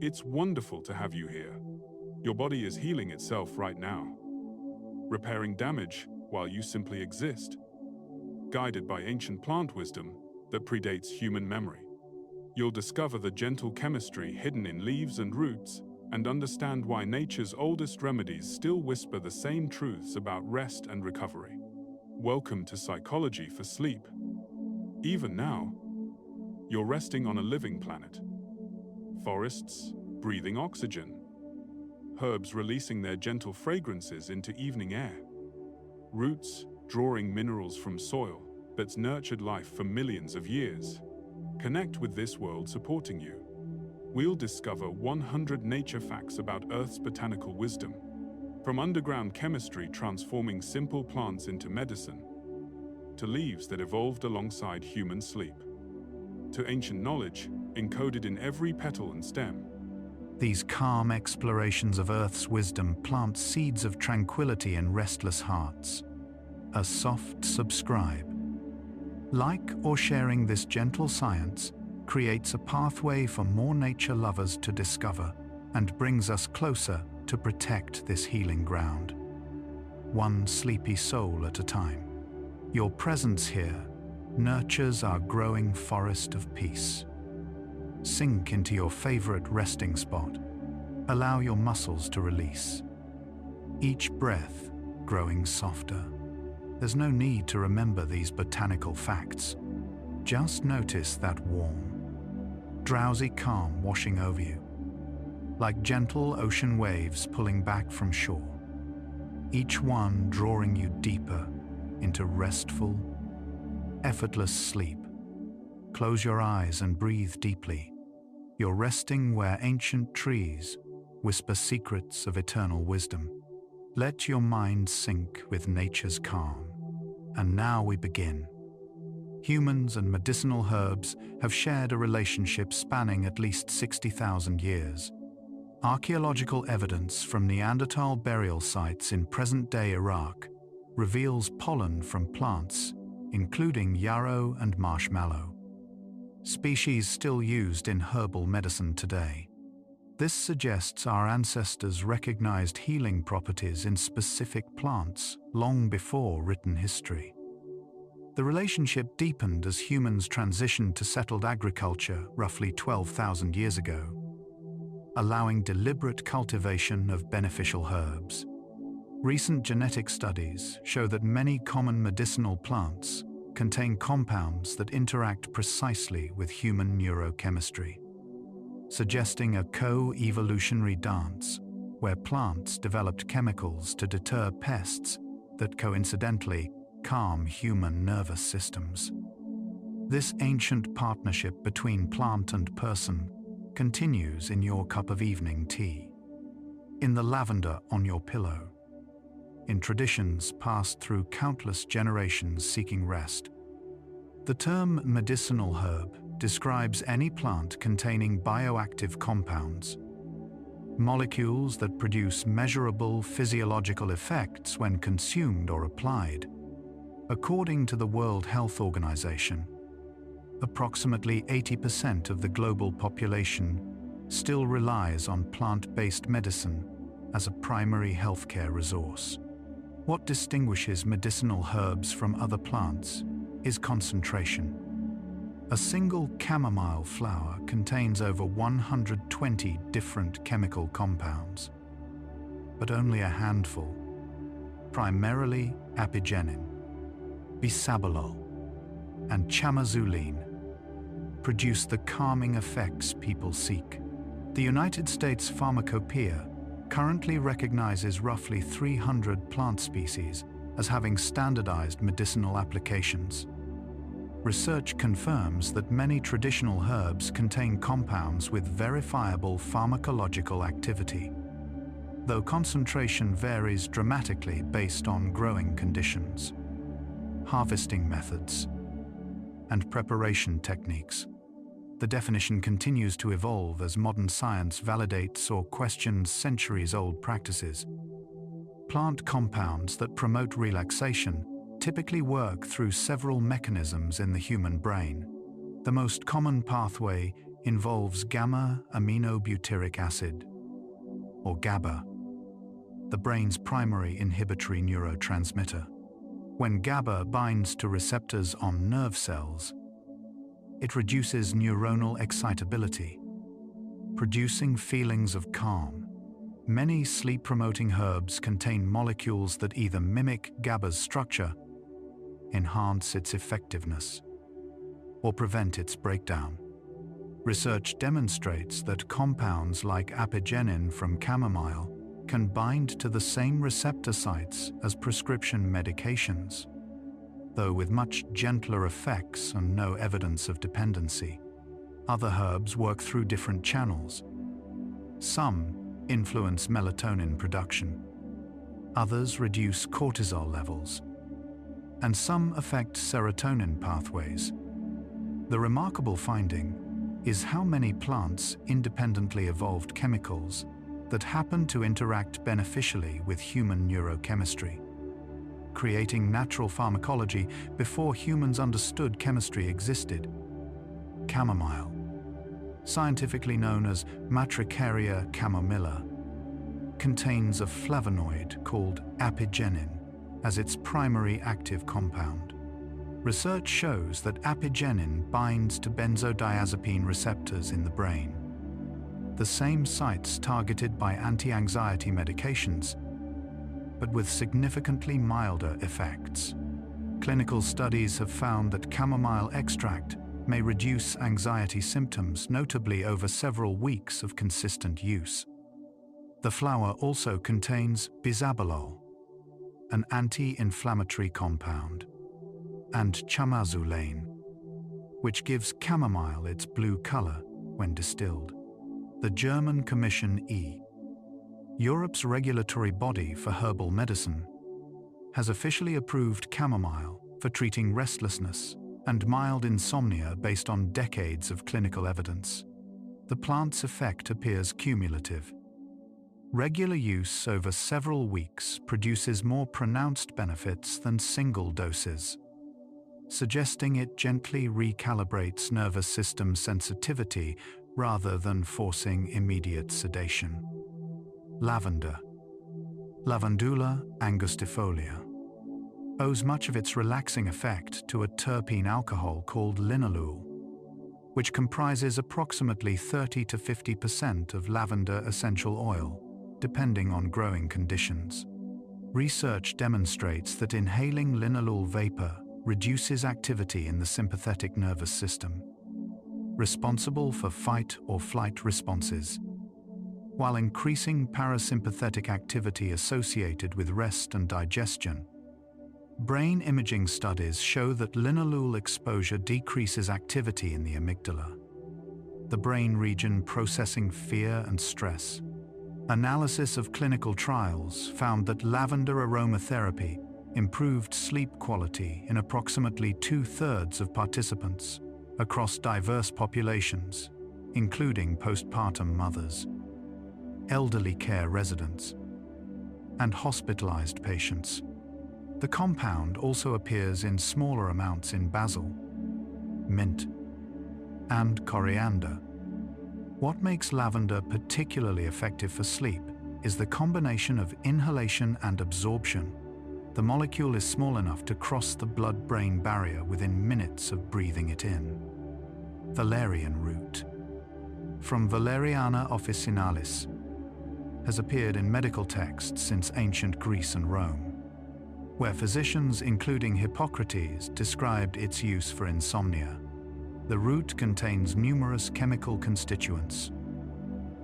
It's wonderful to have you here. Your body is healing itself right now, repairing damage while you simply exist, guided by ancient plant wisdom that predates human memory. You'll discover the gentle chemistry hidden in leaves and roots and understand why nature's oldest remedies still whisper the same truths about rest and recovery. Welcome to Psychology for Sleep. Even now, you're resting on a living planet. Forests breathing oxygen, herbs releasing their gentle fragrances into evening air, roots drawing minerals from soil that's nurtured life for millions of years. Connect with this world supporting you. We'll discover 100 nature facts about Earth's botanical wisdom, from underground chemistry transforming simple plants into medicine, to leaves that evolved alongside human sleep, to ancient knowledge encoded in every petal and stem. These calm explorations of Earth's wisdom plant seeds of tranquility in restless hearts. A soft subscribe. Like or sharing this gentle science creates a pathway for more nature lovers to discover and brings us closer to protect this healing ground. One sleepy soul at a time. Your presence here nurtures our growing forest of peace. Sink into your favorite resting spot. Allow your muscles to release. Each breath growing softer. There's no need to remember these botanical facts. Just notice that warm, drowsy calm washing over you, like gentle ocean waves pulling back from shore, each one drawing you deeper into restful, effortless sleep. Close your eyes and breathe deeply. You're resting where ancient trees whisper secrets of eternal wisdom. Let your mind sink with nature's calm. And now we begin. Humans and medicinal herbs have shared a relationship spanning at least 60,000 years. Archaeological evidence from Neanderthal burial sites in present-day Iraq reveals pollen from plants, including yarrow and marshmallow, species still used in herbal medicine today. This suggests our ancestors recognized healing properties in specific plants long before written history. The relationship deepened as humans transitioned to settled agriculture roughly 12,000 years ago, allowing deliberate cultivation of beneficial herbs. Recent genetic studies show that many common medicinal plants contain compounds that interact precisely with human neurochemistry, suggesting a co-evolutionary dance where plants developed chemicals to deter pests that coincidentally calm human nervous systems. This ancient partnership between plant and person continues in your cup of evening tea, in the lavender on your pillow, in traditions passed through countless generations seeking rest. The term medicinal herb describes any plant containing bioactive compounds, molecules that produce measurable physiological effects when consumed or applied. According to the World Health Organization, approximately 80% of the global population still relies on plant-based medicine as a primary healthcare resource. What distinguishes medicinal herbs from other plants is concentration. A single chamomile flower contains over 120 different chemical compounds, but only a handful, primarily Apigenin, bisabolol, and chamazoline, produce the calming effects people seek. The United States Pharmacopoeia currently recognizes roughly 300 plant species as having standardized medicinal applications. Research confirms that many traditional herbs contain compounds with verifiable pharmacological activity, though concentration varies dramatically based on growing conditions, harvesting methods, and preparation techniques. The definition continues to evolve as modern science validates or questions centuries-old practices. Plant compounds that promote relaxation typically work through several mechanisms in the human brain. The most common pathway involves gamma-aminobutyric acid, or GABA, the brain's primary inhibitory neurotransmitter. When GABA binds to receptors on nerve cells, it reduces neuronal excitability, producing feelings of calm. Many sleep-promoting herbs contain molecules that either mimic GABA's structure, enhance its effectiveness, or prevent its breakdown. Research demonstrates that compounds like Apigenin from chamomile can bind to the same receptor sites as prescription medications, though with much gentler effects and no evidence of dependency. Other herbs work through different channels. Some influence melatonin production, others reduce cortisol levels, and some affect serotonin pathways. The remarkable finding is how many plants independently evolved chemicals that happen to interact beneficially with human neurochemistry, creating natural pharmacology before humans understood chemistry existed. Chamomile, scientifically known as Matricaria chamomilla, contains a flavonoid called apigenin as its primary active compound. Research shows that apigenin binds to benzodiazepine receptors in the brain, the same sites targeted by anti-anxiety medications, but with significantly milder effects. Clinical studies have found that chamomile extract may reduce anxiety symptoms, notably over several weeks of consistent use. The flower also contains bisabolol, an anti-inflammatory compound, and chamazulane, which gives chamomile its blue color when distilled. The German Commission E, Europe's regulatory body for herbal medicine, has officially approved chamomile for treating restlessness and mild insomnia based on decades of clinical evidence. The plant's effect appears cumulative. Regular use over several weeks produces more pronounced benefits than single doses, suggesting it gently recalibrates nervous system sensitivity rather than forcing immediate sedation. Lavender, Lavandula angustifolia, owes much of its relaxing effect to a terpene alcohol called linalool, which comprises approximately 30 to 50% of lavender essential oil, depending on growing conditions. Research demonstrates that inhaling linalool vapor reduces activity in the sympathetic nervous system, responsible for fight or flight responses, while increasing parasympathetic activity associated with rest and digestion. Brain imaging studies show that linalool exposure decreases activity in the amygdala, the brain region processing fear and stress. Analysis of clinical trials found that lavender aromatherapy improved sleep quality in approximately 2/3 of participants across diverse populations, including postpartum mothers, elderly care residents, and hospitalized patients. The compound also appears in smaller amounts in basil, mint, and coriander. What makes lavender particularly effective for sleep is the combination of inhalation and absorption. The molecule is small enough to cross the blood-brain barrier within minutes of breathing it in. Valerian root, from Valeriana officinalis, has appeared in medical texts since ancient Greece and Rome, where physicians, including Hippocrates, described its use for insomnia. The root contains numerous chemical constituents,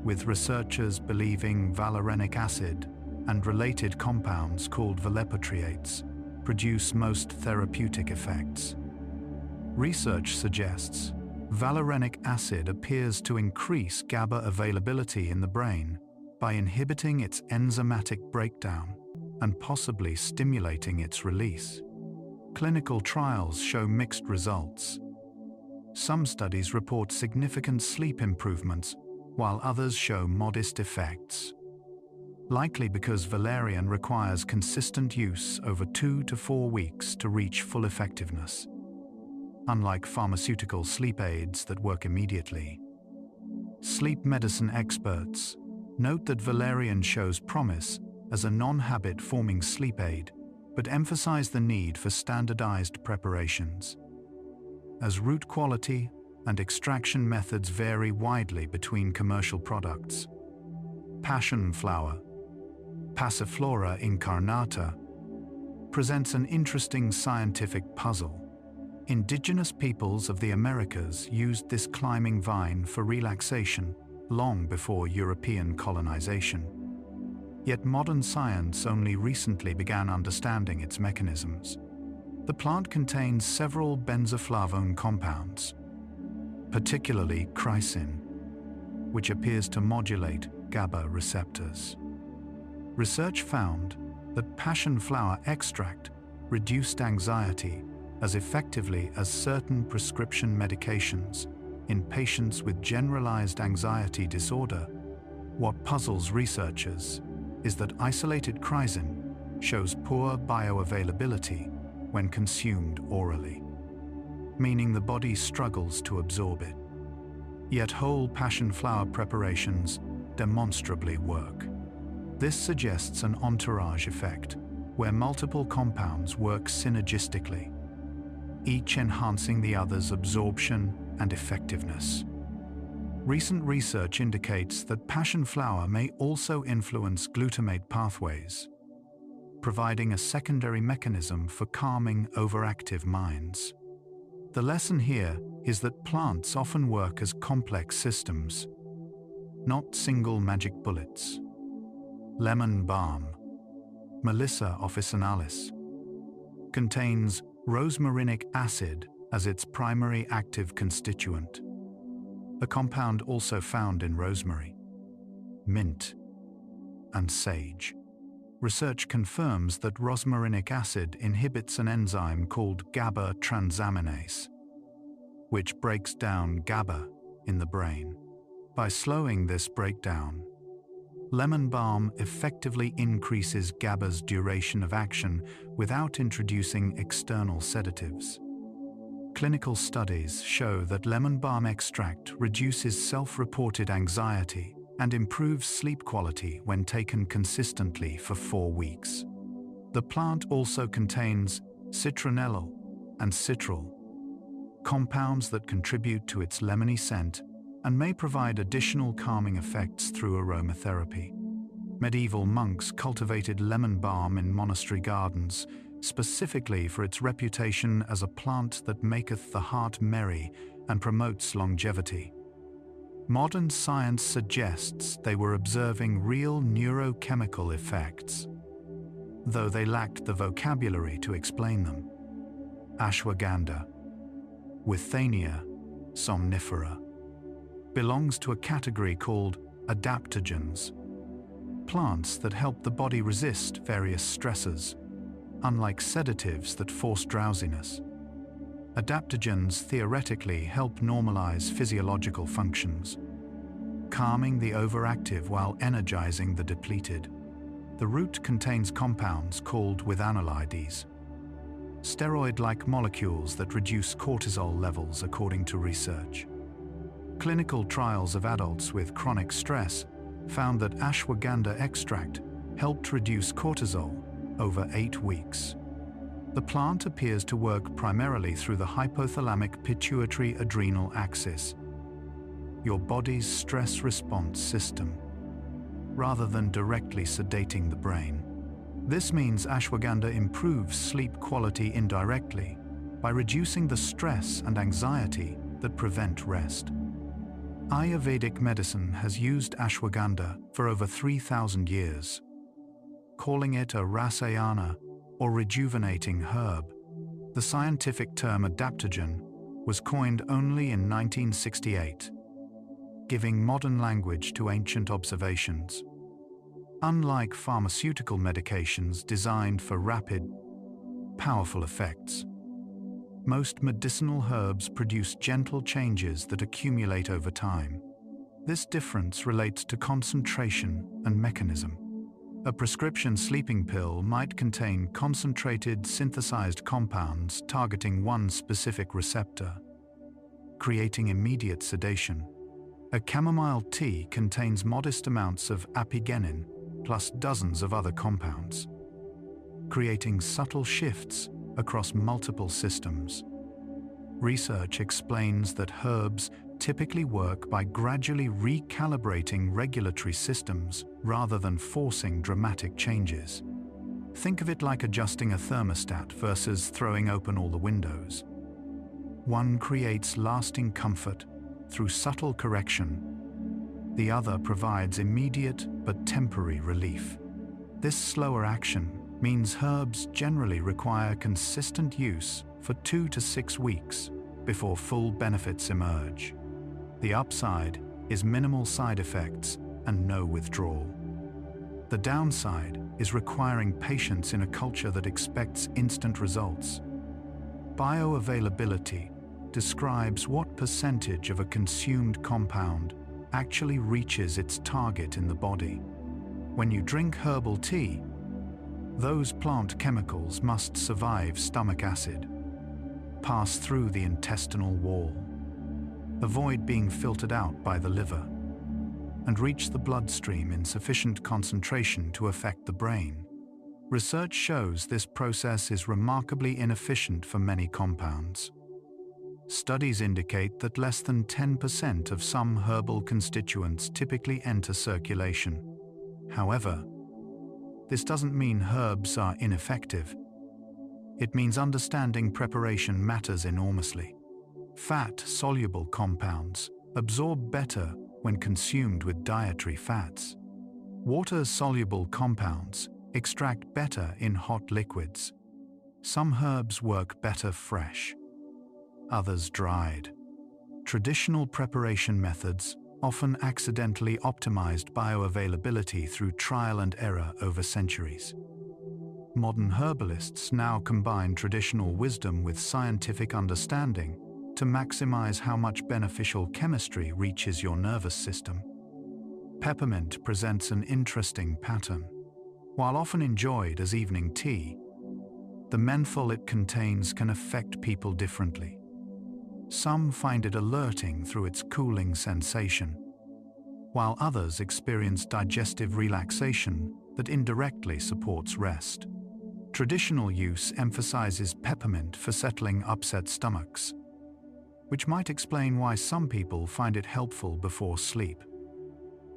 with researchers believing valerianic acid and related compounds called valepotriates produce most therapeutic effects. Research suggests valerianic acid appears to increase GABA availability in the brain by inhibiting its enzymatic breakdown and possibly stimulating its release. Clinical trials show mixed results. Some studies report significant sleep improvements, while others show modest effects, likely because valerian requires consistent use over 2 to 4 weeks to reach full effectiveness. Unlike pharmaceutical sleep aids that work immediately, Sleep medicine experts note that valerian shows promise as a non-habit-forming sleep aid, but emphasize the need for standardized preparations. As root quality and extraction methods vary widely between commercial products, passion flower, Passiflora incarnata, presents an interesting scientific puzzle. Indigenous peoples of the Americas used this climbing vine for relaxation long before European colonization. Yet modern science only recently began understanding its mechanisms. The plant contains several benzoflavone compounds, particularly chrysin, which appears to modulate GABA receptors. Research found that passion flower extract reduced anxiety as effectively as certain prescription medications in patients with generalized anxiety disorder. What puzzles researchers is that isolated chrysin shows poor bioavailability when consumed orally, meaning the body struggles to absorb it. Yet whole passion flower preparations demonstrably work. This suggests an entourage effect, where multiple compounds work synergistically, each enhancing the other's absorption and effectiveness. Recent research indicates that passion flower may also influence glutamate pathways, providing a secondary mechanism for calming overactive minds. The lesson here is that plants often work as complex systems, not single magic bullets. Lemon balm, Melissa officinalis, contains rosmarinic acid as its primary active constituent, a compound also found in rosemary, mint, and sage. Research confirms that rosmarinic acid inhibits an enzyme called GABA transaminase, which breaks down GABA in the brain. By slowing this breakdown, lemon balm effectively increases GABA's duration of action without introducing external sedatives. Clinical studies show that lemon balm extract reduces self-reported anxiety and improves sleep quality when taken consistently for 4 weeks. The plant also contains citronellol and citrol, compounds that contribute to its lemony scent and may provide additional calming effects through aromatherapy. Medieval monks cultivated lemon balm in monastery gardens, specifically for its reputation as a plant that maketh the heart merry and promotes longevity. Modern science suggests they were observing real neurochemical effects, though they lacked the vocabulary to explain them. Ashwagandha, Withania somnifera, belongs to a category called adaptogens, plants that help the body resist various stressors, unlike sedatives that force drowsiness. Adaptogens theoretically help normalize physiological functions, calming the overactive while energizing the depleted. The root contains compounds called withanolides, steroid-like molecules that reduce cortisol levels according to research. Clinical trials of adults with chronic stress found that ashwagandha extract helped reduce cortisol over 8 weeks. The plant appears to work primarily through the hypothalamic pituitary adrenal axis, your body's stress response system, rather than directly sedating the brain. This means ashwagandha improves sleep quality indirectly by reducing the stress and anxiety that prevent rest. Ayurvedic medicine has used ashwagandha for over 3,000 years, calling it a rasayana or rejuvenating herb. The scientific term adaptogen was coined only in 1968, giving modern language to ancient observations. Unlike pharmaceutical medications designed for rapid, powerful effects, most medicinal herbs produce gentle changes that accumulate over time. This difference relates to concentration and mechanism. A prescription sleeping pill might contain concentrated synthesized compounds targeting one specific receptor, creating immediate sedation. A chamomile tea contains modest amounts of apigenin plus dozens of other compounds, creating subtle shifts across multiple systems. Research explains that herbs typically work by gradually recalibrating regulatory systems rather than forcing dramatic changes. Think of it like adjusting a thermostat versus throwing open all the windows. One creates lasting comfort through subtle correction. The other provides immediate but temporary relief. This slower action means herbs generally require consistent use for 2 to 6 weeks before full benefits emerge. The upside is minimal side effects and no withdrawal. The downside is requiring patience in a culture that expects instant results. Bioavailability describes what percentage of a consumed compound actually reaches its target in the body. When you drink herbal tea, those plant chemicals must survive stomach acid, pass through the intestinal wall, avoid being filtered out by the liver, and reach the bloodstream in sufficient concentration to affect the brain. Research shows this process is remarkably inefficient for many compounds. Studies indicate that less than 10% of some herbal constituents typically enter circulation. However, this doesn't mean herbs are ineffective. It means understanding preparation matters enormously. Fat-soluble compounds absorb better when consumed with dietary fats. Water-soluble compounds extract better in hot liquids. Some herbs work better fresh, others dried. Traditional preparation methods often accidentally optimized bioavailability through trial and error over centuries. Modern herbalists now combine traditional wisdom with scientific understanding to maximize how much beneficial chemistry reaches your nervous system. Peppermint presents an interesting pattern. While often enjoyed as evening tea, the menthol it contains can affect people differently. Some find it alerting through its cooling sensation, while others experience digestive relaxation that indirectly supports rest. Traditional use emphasizes peppermint for settling upset stomachs, which might explain why some people find it helpful before sleep.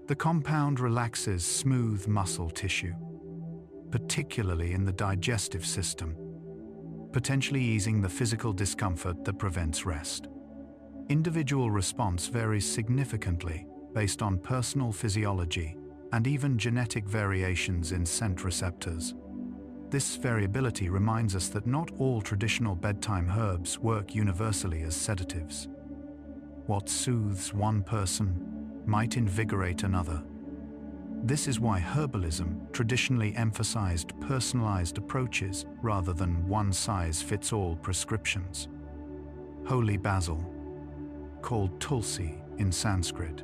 The compound relaxes smooth muscle tissue, particularly in the digestive system, potentially easing the physical discomfort that prevents rest. Individual response varies significantly based on personal physiology and even genetic variations in scent receptors. This variability reminds us that not all traditional bedtime herbs work universally as sedatives. What soothes one person might invigorate another. This is why herbalism traditionally emphasized personalized approaches rather than one-size-fits-all prescriptions. Holy basil, called tulsi in Sanskrit,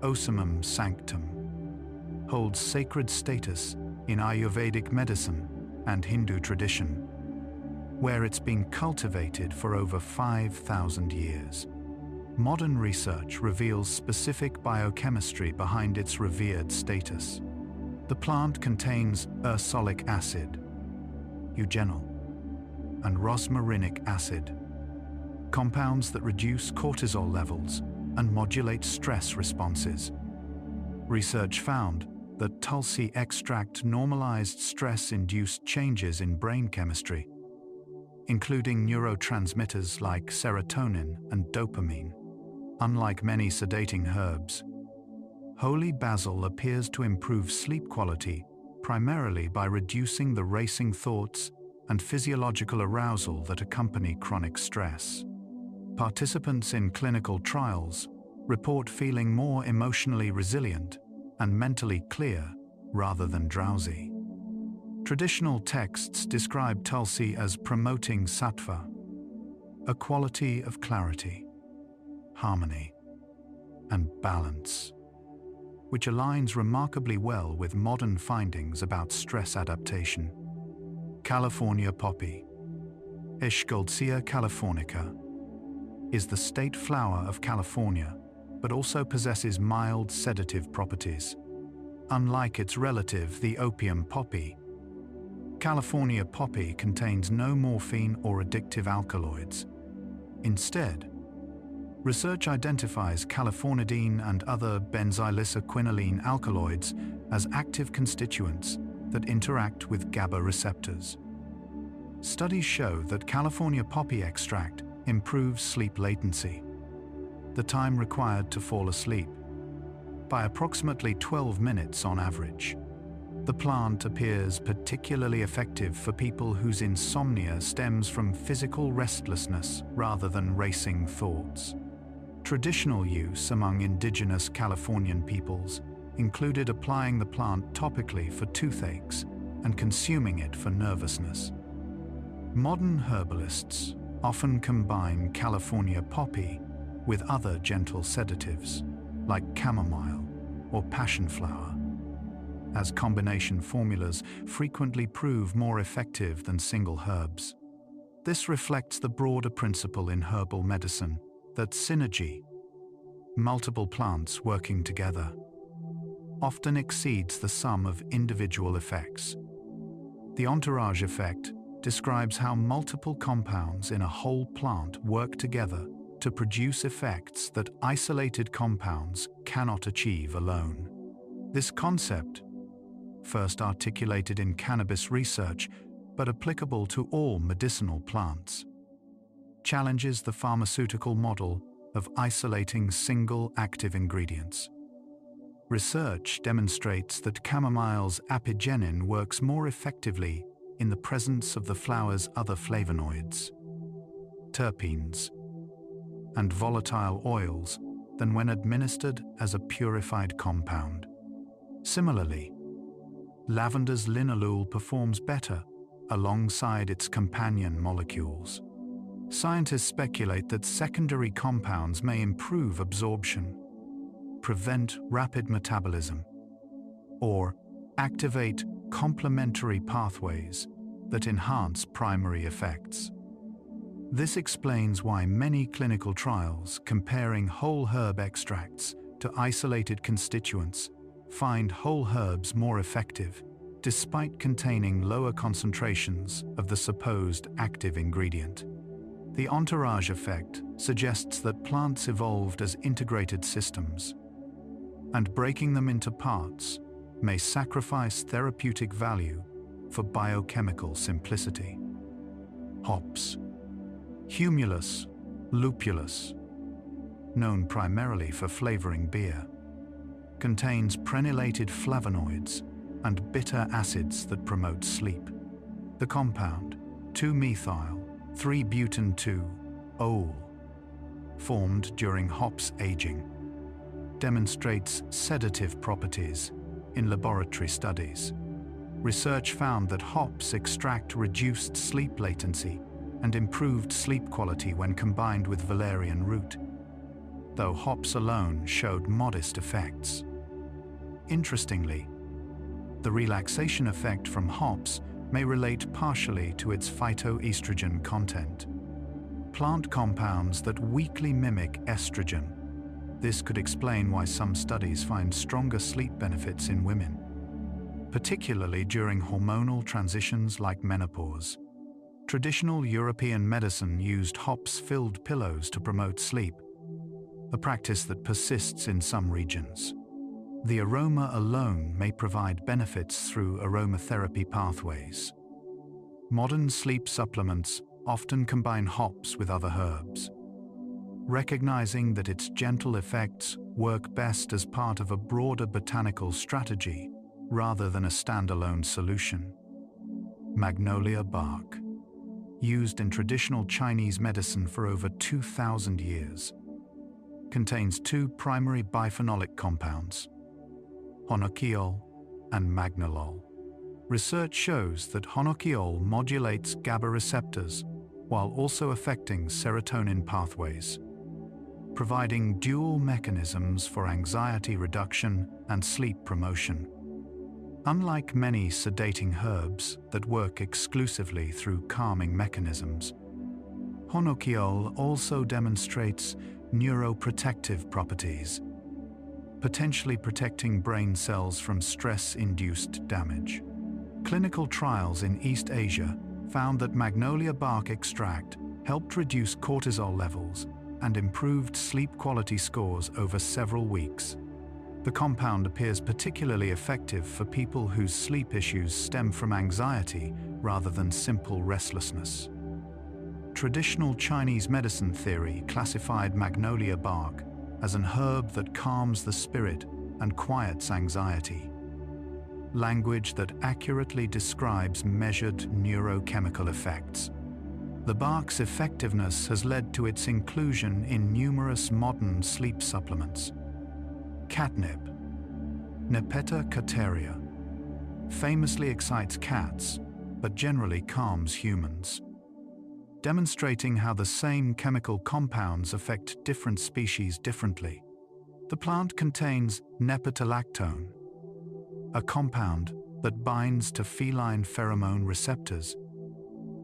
Ocimum sanctum, holds sacred status in Ayurvedic medicine and Hindu tradition, where it's been cultivated for over 5,000 years. Modern research reveals specific biochemistry behind its revered status. The plant contains ursolic acid, eugenol, and rosmarinic acid, compounds that reduce cortisol levels and modulate stress responses. Research found that tulsi extract normalized stress-induced changes in brain chemistry, including neurotransmitters like serotonin and dopamine. Unlike many sedating herbs, holy basil appears to improve sleep quality primarily by reducing the racing thoughts and physiological arousal that accompany chronic stress. Participants in clinical trials report feeling more emotionally resilient and mentally clear rather than drowsy. Traditional texts describe tulsi as promoting sattva, a quality of clarity, harmony, and balance, which aligns remarkably well with modern findings about stress adaptation. California poppy, Eschscholzia californica, is the state flower of California but also possesses mild sedative properties. Unlike its relative, the opium poppy, California poppy contains no morphine or addictive alkaloids. Instead, research identifies californidine and other benzylissaquinoline alkaloids as active constituents that interact with GABA receptors. Studies show that California poppy extract improves sleep latency, the time required to fall asleep, by approximately 12 minutes on average. The plant appears particularly effective for people whose insomnia stems from physical restlessness rather than racing thoughts. Traditional use among indigenous Californian peoples included applying the plant topically for toothaches and consuming it for nervousness. Modern herbalists often combine California poppy with other gentle sedatives, like chamomile or passion flower, as combination formulas frequently prove more effective than single herbs. This reflects the broader principle in herbal medicine that synergy, multiple plants working together, often exceeds the sum of individual effects. The entourage effect describes how multiple compounds in a whole plant work together to produce effects that isolated compounds cannot achieve alone. This concept, first articulated in cannabis research but applicable to all medicinal plants, challenges the pharmaceutical model of isolating single active ingredients. Research demonstrates that chamomile's apigenin works more effectively in the presence of the flower's other flavonoids, terpenes, and volatile oils than when administered as a purified compound. Similarly, lavender's linalool performs better alongside its companion molecules. Scientists speculate that secondary compounds may improve absorption, prevent rapid metabolism, or activate complementary pathways that enhance primary effects. This explains why many clinical trials comparing whole herb extracts to isolated constituents find whole herbs more effective, despite containing lower concentrations of the supposed active ingredient. The entourage effect suggests that plants evolved as integrated systems, and breaking them into parts may sacrifice therapeutic value for biochemical simplicity. Hops. Humulus lupulus, known primarily for flavoring beer, contains prenylated flavonoids and bitter acids that promote sleep. The compound 2-methyl-3-butan-2-ol, formed during hops aging, demonstrates sedative properties in laboratory studies. Research found that hops extract reduced sleep latency and improved sleep quality when combined with valerian root, though hops alone showed modest effects. Interestingly, the relaxation effect from hops may relate partially to its phytoestrogen content, plant compounds that weakly mimic estrogen. This could explain why some studies find stronger sleep benefits in women, particularly during hormonal transitions like menopause. Traditional European medicine used hops-filled pillows to promote sleep, a practice that persists in some regions. The aroma alone may provide benefits through aromatherapy pathways. Modern sleep supplements often combine hops with other herbs, recognizing that its gentle effects work best as part of a broader botanical strategy rather than a standalone solution. Magnolia bark, used in traditional Chinese medicine for over 2,000 years, contains two primary biphenolic compounds, honokiol and magnolol. Research shows that honokiol modulates GABA receptors while also affecting serotonin pathways, providing dual mechanisms for anxiety reduction and sleep promotion. Unlike many sedating herbs that work exclusively through calming mechanisms, honokiol also demonstrates neuroprotective properties, potentially protecting brain cells from stress-induced damage. Clinical trials in East Asia found that magnolia bark extract helped reduce cortisol levels and improved sleep quality scores over several weeks. The compound appears particularly effective for people whose sleep issues stem from anxiety rather than simple restlessness. Traditional Chinese medicine theory classified magnolia bark as an herb that calms the spirit and quiets anxiety. Language that accurately describes measured neurochemical effects. The bark's effectiveness has led to its inclusion in numerous modern sleep supplements. Catnip, Nepeta cateria, famously excites cats, but generally calms humans, demonstrating how the same chemical compounds affect different species differently. The plant contains nepetalactone, a compound that binds to feline pheromone receptors,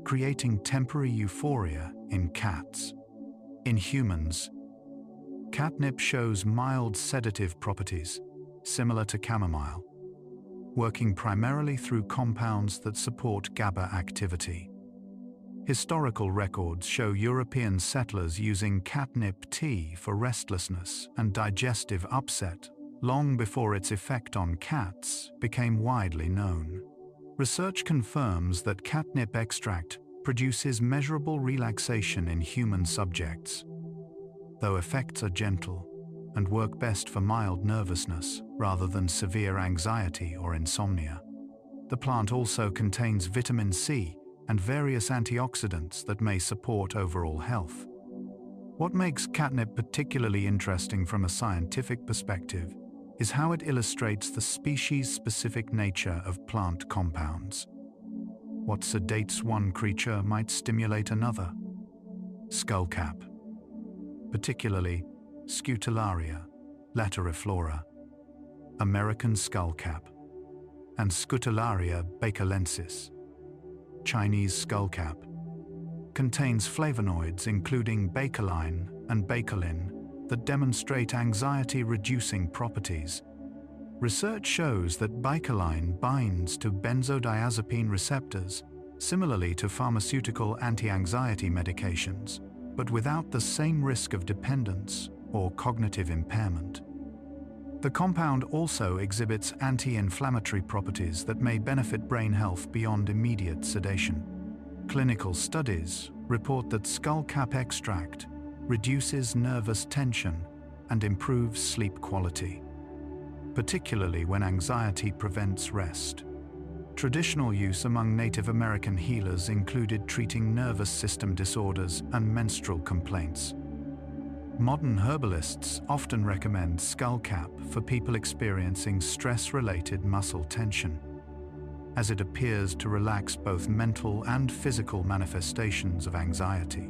creating temporary euphoria in cats. In humans, catnip shows mild sedative properties, similar to chamomile, working primarily through compounds that support GABA activity. Historical records show European settlers using catnip tea for restlessness and digestive upset long before its effect on cats became widely known. Research confirms that catnip extract produces measurable relaxation in human subjects, though effects are gentle and work best for mild nervousness rather than severe anxiety or insomnia. The plant also contains vitamin C and various antioxidants that may support overall health. What makes catnip particularly interesting from a scientific perspective is how it illustrates the species-specific nature of plant compounds. What sedates one creature might stimulate another. Skullcap, particularly Scutellaria lateriflora, American skullcap, and Scutellaria bacalensis, Chinese skullcap, contains flavonoids including bacaline and bacalin that demonstrate anxiety-reducing properties. Research shows that bacaline binds to benzodiazepine receptors, similarly to pharmaceutical anti-anxiety medications, but without the same risk of dependence or cognitive impairment. The compound also exhibits anti-inflammatory properties that may benefit brain health beyond immediate sedation. Clinical studies report that skullcap extract reduces nervous tension and improves sleep quality, particularly when anxiety prevents rest. Traditional use among Native American healers included treating nervous system disorders and menstrual complaints. Modern herbalists often recommend skullcap for people experiencing stress-related muscle tension, as it appears to relax both mental and physical manifestations of anxiety.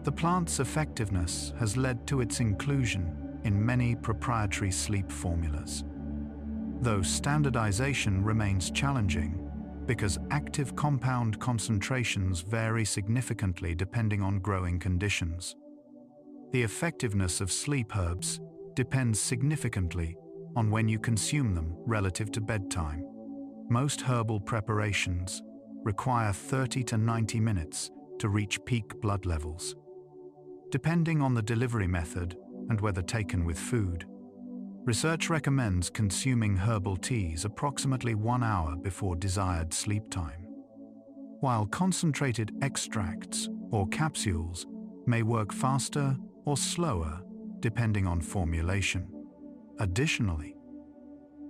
The plant's effectiveness has led to its inclusion in many proprietary sleep formulas, though standardization remains challenging because active compound concentrations vary significantly depending on growing conditions. The effectiveness of sleep herbs depends significantly on when you consume them relative to bedtime. Most herbal preparations require 30 to 90 minutes to reach peak blood levels, depending on the delivery method and whether taken with food. Research recommends consuming herbal teas approximately 1 hour before desired sleep time, while concentrated extracts or capsules may work faster or slower depending on formulation. Additionally,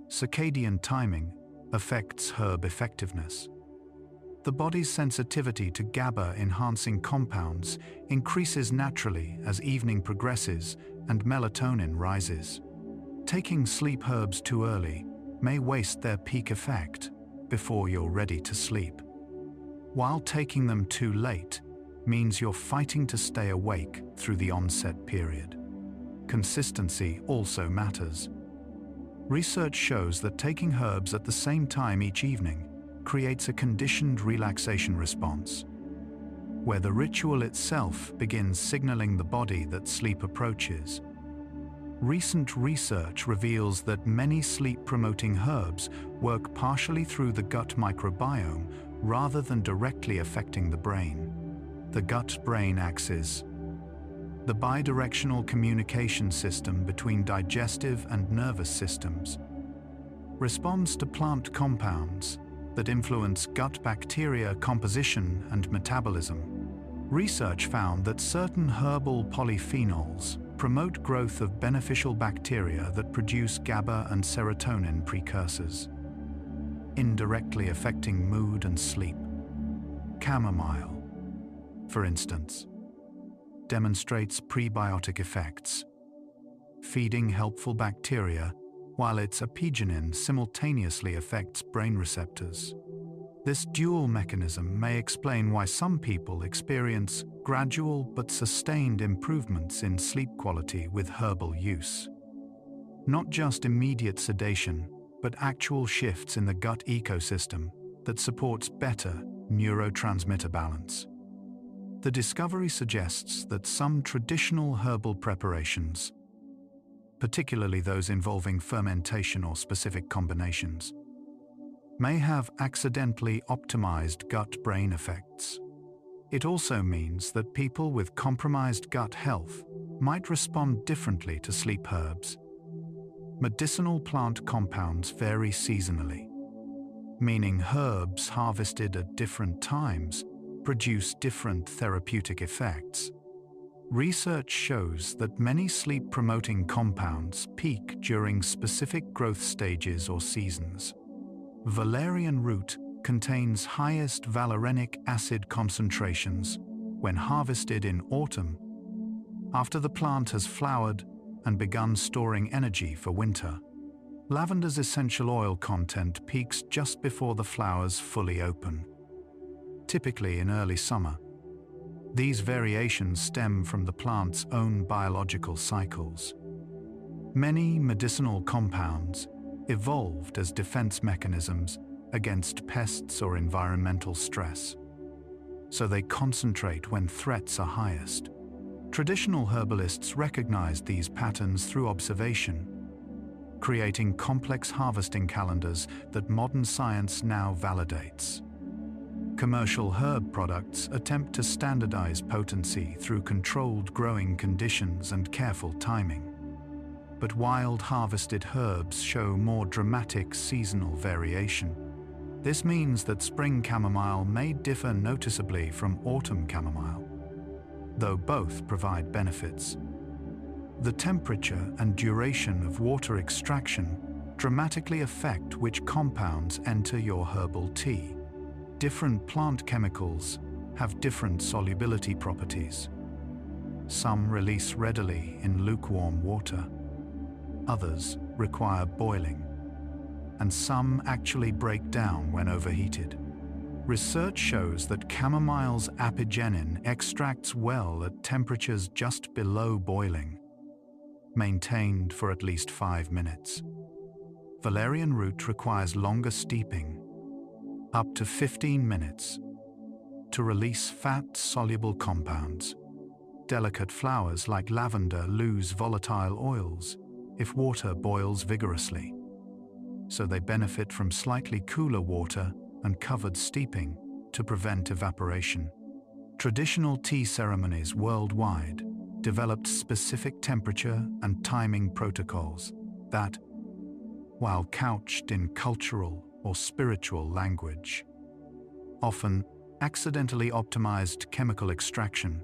circadian timing affects herb effectiveness. The body's sensitivity to GABA-enhancing compounds increases naturally as evening progresses and melatonin rises. Taking sleep herbs too early may waste their peak effect before you're ready to sleep, while taking them too late means you're fighting to stay awake through the onset period. Consistency also matters. Research shows that taking herbs at the same time each evening creates a conditioned relaxation response. where the ritual itself begins signaling the body that sleep approaches. Recent research reveals that many sleep-promoting herbs work partially through the gut microbiome rather than directly affecting the brain. The gut-brain axis, the bidirectional communication system between digestive and nervous systems, responds to plant compounds that influence gut bacteria composition and metabolism. Research found that certain herbal polyphenols promote growth of beneficial bacteria that produce GABA and serotonin precursors, indirectly affecting mood and sleep. Chamomile, for instance, demonstrates prebiotic effects, feeding helpful bacteria while its Apigenin simultaneously affects brain receptors. This dual mechanism may explain why some people experience gradual but sustained improvements in sleep quality with herbal use. Not just immediate sedation, but actual shifts in the gut ecosystem that supports better neurotransmitter balance. The discovery suggests that some traditional herbal preparations, particularly those involving fermentation or specific combinations, may have accidentally optimized gut-brain effects. It also means that people with compromised gut health might respond differently to sleep herbs. Medicinal plant compounds vary seasonally, meaning herbs harvested at different times produce different therapeutic effects. Research shows that many sleep-promoting compounds peak during specific growth stages or seasons. Valerian root contains highest valerianic acid concentrations when harvested in autumn, after the plant has flowered and begun storing energy for winter. Lavender's essential oil content peaks just before the flowers fully open, typically in early summer. These variations stem from the plant's own biological cycles. Many medicinal compounds evolved as defense mechanisms against pests or environmental stress, so they concentrate when threats are highest. Traditional herbalists recognized these patterns through observation, creating complex harvesting calendars that modern science now validates. Commercial herb products attempt to standardize potency through controlled growing conditions and careful timing. But wild harvested herbs show more dramatic seasonal variation. This means that spring chamomile may differ noticeably from autumn chamomile, though both provide benefits. The temperature and duration of water extraction dramatically affect which compounds enter your herbal tea. Different plant chemicals have different solubility properties. Some release readily in lukewarm water, others require boiling, and some actually break down when overheated. Research shows that chamomile's apigenin extracts well at temperatures just below boiling, maintained for at least 5 minutes. Valerian root requires longer steeping, up to 15 minutes, to release fat-soluble compounds. Delicate flowers like lavender lose volatile oils if water boils vigorously, so they benefit from slightly cooler water and covered steeping to prevent evaporation. Traditional tea ceremonies worldwide developed specific temperature and timing protocols that, while couched in cultural or spiritual language, often accidentally optimized chemical extraction.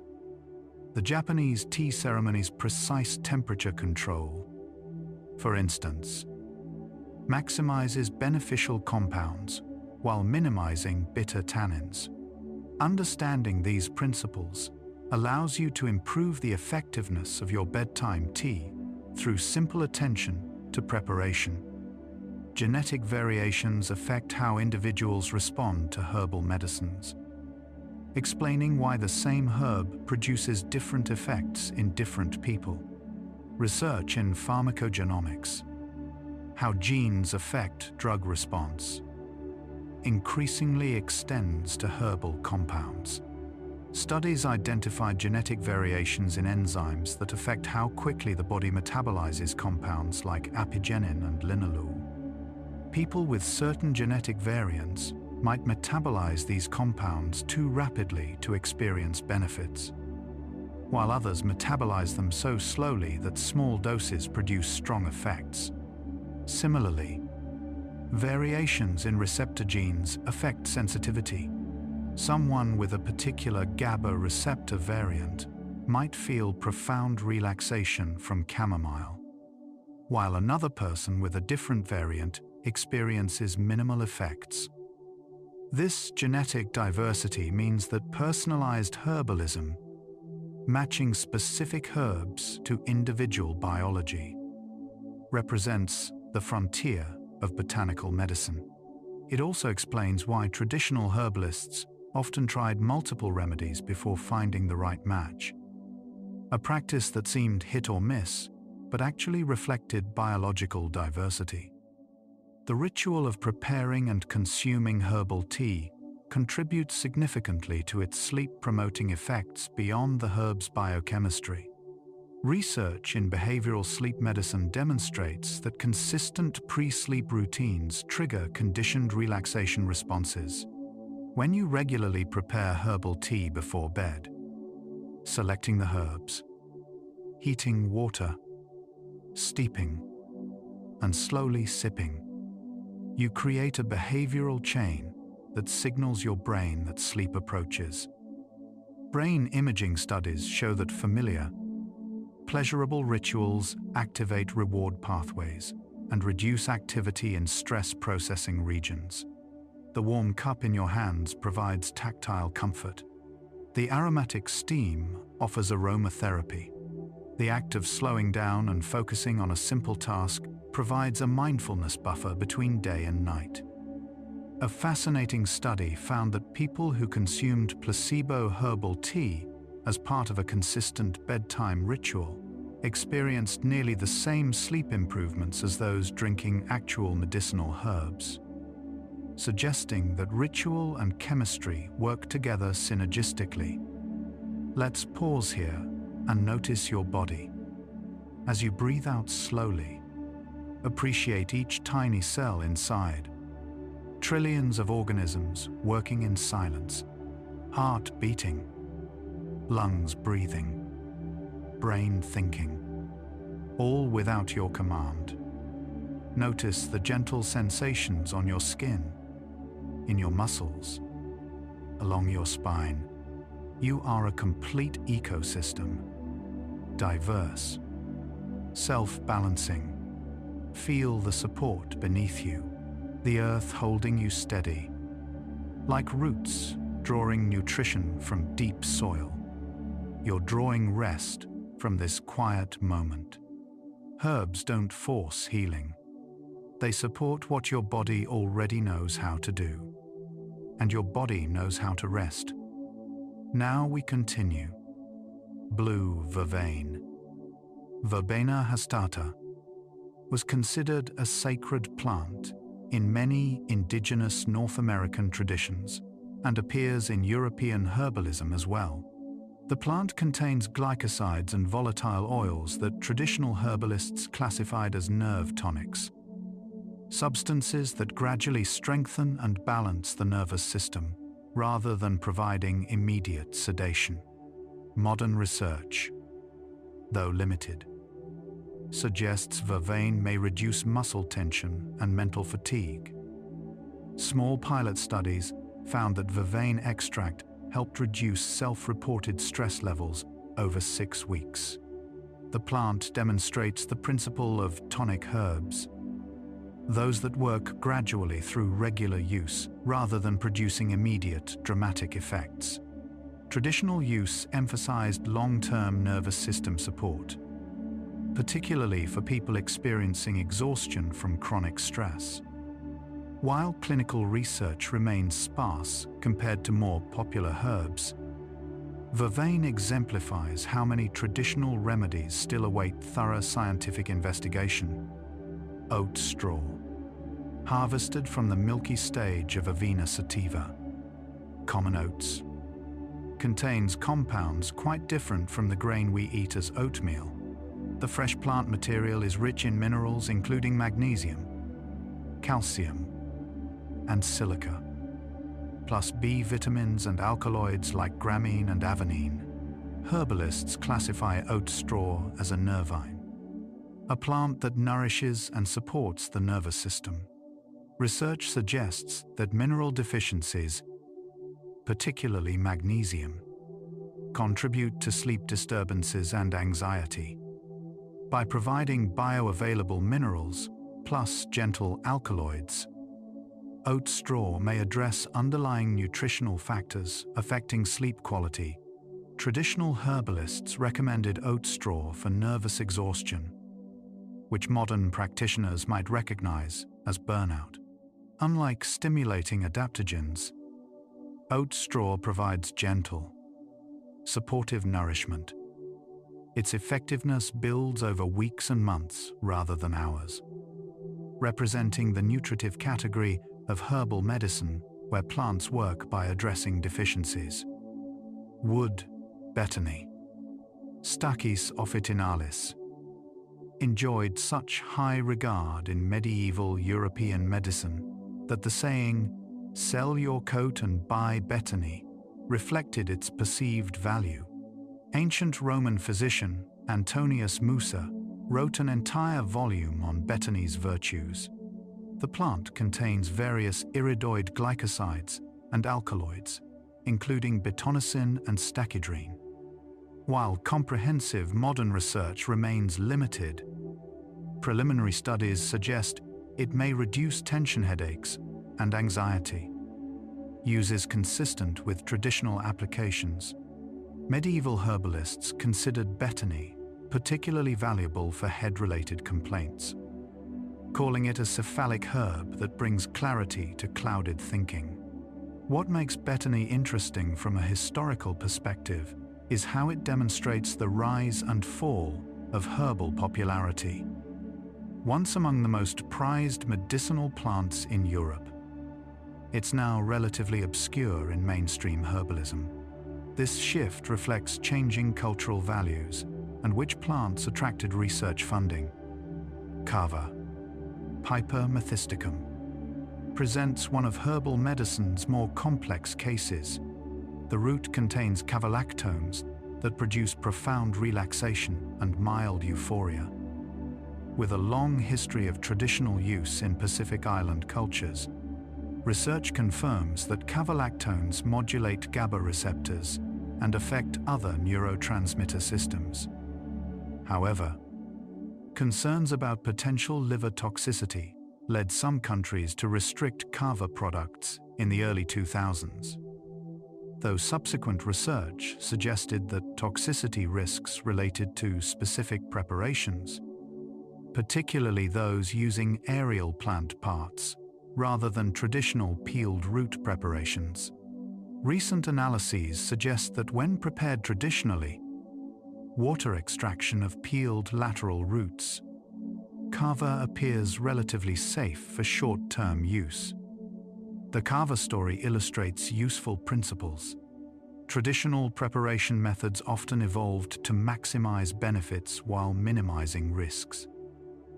The Japanese tea ceremony's precise temperature control, for instance, maximizes beneficial compounds while minimizing bitter tannins. Understanding these principles allows you to improve the effectiveness of your bedtime tea through simple attention to preparation. Genetic variations affect how individuals respond to herbal medicines, explaining why the same herb produces different effects in different people. Research in pharmacogenomics, how genes affect drug response, increasingly extends to herbal compounds. Studies identified genetic variations in enzymes that affect how quickly the body metabolizes compounds like apigenin and linalool. People with certain genetic variants might metabolize these compounds too rapidly to experience benefits, while others metabolize them so slowly that small doses produce strong effects. Similarly, variations in receptor genes affect sensitivity. Someone with a particular GABA receptor variant might feel profound relaxation from chamomile, while another person with a different variant experiences minimal effects. This genetic diversity means that personalized herbalism, matching specific herbs to individual biology, represents the frontier of botanical medicine. It also explains why traditional herbalists often tried multiple remedies before finding the right match, a practice that seemed hit or miss, but actually reflected biological diversity. The ritual of preparing and consuming herbal tea contributes significantly to its sleep-promoting effects beyond the herb's biochemistry. Research in behavioral sleep medicine demonstrates that consistent pre-sleep routines trigger conditioned relaxation responses. When you regularly prepare herbal tea before bed, selecting the herbs, heating water, steeping, and slowly sipping, you create a behavioral chain that signals your brain that sleep approaches. Brain imaging studies show that familiar, pleasurable rituals activate reward pathways and reduce activity in stress-processing regions. The warm cup in your hands provides tactile comfort. The aromatic steam offers aromatherapy. The act of slowing down and focusing on a simple task provides a mindfulness buffer between day and night. A fascinating study found that people who consumed placebo herbal tea as part of a consistent bedtime ritual experienced nearly the same sleep improvements as those drinking actual medicinal herbs, suggesting that ritual and chemistry work together synergistically. Let's pause here and notice your body. As you breathe out slowly, appreciate each tiny cell inside. Trillions of organisms working in silence, heart beating, lungs breathing, brain thinking, all without your command. Notice the gentle sensations on your skin, in your muscles, along your spine. You are a complete ecosystem, diverse, self-balancing. Feel the support beneath you, the earth holding you steady, like roots drawing nutrition from deep soil. You're drawing rest from this quiet moment. Herbs don't force healing. They support what your body already knows how to do, and your body knows how to rest. Now we continue. Blue vervain. Verbena hastata was considered a sacred plant in many indigenous North American traditions and appears in European herbalism as well. The plant contains glycosides and volatile oils that traditional herbalists classified as nerve tonics, substances that gradually strengthen and balance the nervous system rather than providing immediate sedation. Modern research, though limited, suggests vervain may reduce muscle tension and mental fatigue. Small pilot studies found that vervain extract helped reduce self-reported stress levels over 6 weeks. The plant demonstrates the principle of tonic herbs, those that work gradually through regular use rather than producing immediate, dramatic effects. Traditional use emphasized long-term nervous system support, particularly for people experiencing exhaustion from chronic stress. While clinical research remains sparse compared to more popular herbs, vervain exemplifies how many traditional remedies still await thorough scientific investigation. Oat straw, harvested from the milky stage of Avena sativa. Common oats, contains compounds quite different from the grain we eat as oatmeal. The fresh plant material is rich in minerals including magnesium, calcium, and silica, plus B vitamins and alkaloids like gramine and avenine. Herbalists classify oat straw as a nervine, a plant that nourishes and supports the nervous system. Research suggests that mineral deficiencies, particularly magnesium, contribute to sleep disturbances and anxiety. By providing bioavailable minerals plus gentle alkaloids, oat straw may address underlying nutritional factors affecting sleep quality. Traditional herbalists recommended oat straw for nervous exhaustion, which modern practitioners might recognize as burnout. Unlike stimulating adaptogens, oat straw provides gentle, supportive nourishment. Its effectiveness builds over weeks and months rather than hours, representing the nutritive category of herbal medicine where plants work by addressing deficiencies. Wood betony, Stachys officinalis, enjoyed such high regard in medieval European medicine that the saying, "Sell your coat and buy betony," reflected its perceived value. Ancient Roman physician Antonius Musa wrote an entire volume on betony's virtues. The plant contains various iridoid glycosides and alkaloids, including betonicin and stachydrine. While comprehensive modern research remains limited, preliminary studies suggest it may reduce tension headaches and anxiety. Uses consistent with traditional applications. Medieval herbalists considered betony particularly valuable for head-related complaints, calling it a cephalic herb that brings clarity to clouded thinking. What makes betony interesting from a historical perspective is how it demonstrates the rise and fall of herbal popularity. Once among the most prized medicinal plants in Europe, it's now relatively obscure in mainstream herbalism. This shift reflects changing cultural values and which plants attracted research funding. Kava, Piper methysticum, presents one of herbal medicine's more complex cases. The root contains cavalactones that produce profound relaxation and mild euphoria. With a long history of traditional use in Pacific Island cultures, research confirms that cavalactones modulate GABA receptors and affect other neurotransmitter systems. However, concerns about potential liver toxicity led some countries to restrict kava products in the early 2000s. Though subsequent research suggested that toxicity risks related to specific preparations, particularly those using aerial plant parts rather than traditional peeled root preparations. Recent analyses suggest that when prepared traditionally, water extraction of peeled lateral roots, kava appears relatively safe for short-term use. The kava story illustrates useful principles. Traditional preparation methods often evolved to maximize benefits while minimizing risks.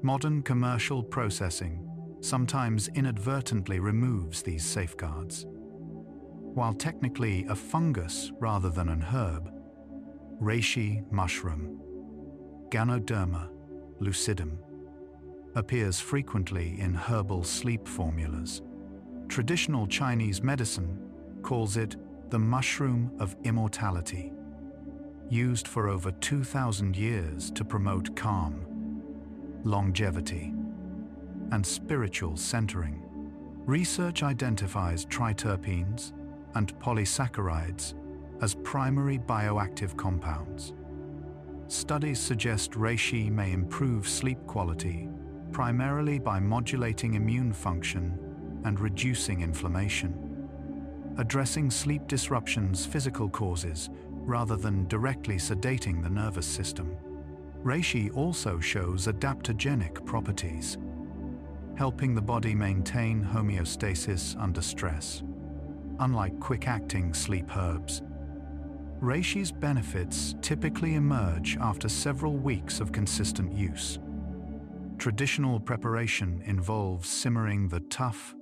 Modern commercial processing sometimes inadvertently removes these safeguards. While technically a fungus rather than an herb, reishi mushroom, Ganoderma lucidum, appears frequently in herbal sleep formulas. Traditional Chinese medicine calls it the mushroom of immortality, used for over 2,000 years to promote calm, longevity, and spiritual centering. Research identifies triterpenes and polysaccharides as primary bioactive compounds. Studies suggest reishi may improve sleep quality primarily by modulating immune function and reducing inflammation, addressing sleep disruptions' physical causes rather than directly sedating the nervous system. Reishi also shows adaptogenic properties, helping the body maintain homeostasis under stress. Unlike quick-acting sleep herbs, Reishi's benefits typically emerge after several weeks of consistent use. Traditional preparation involves simmering the tough,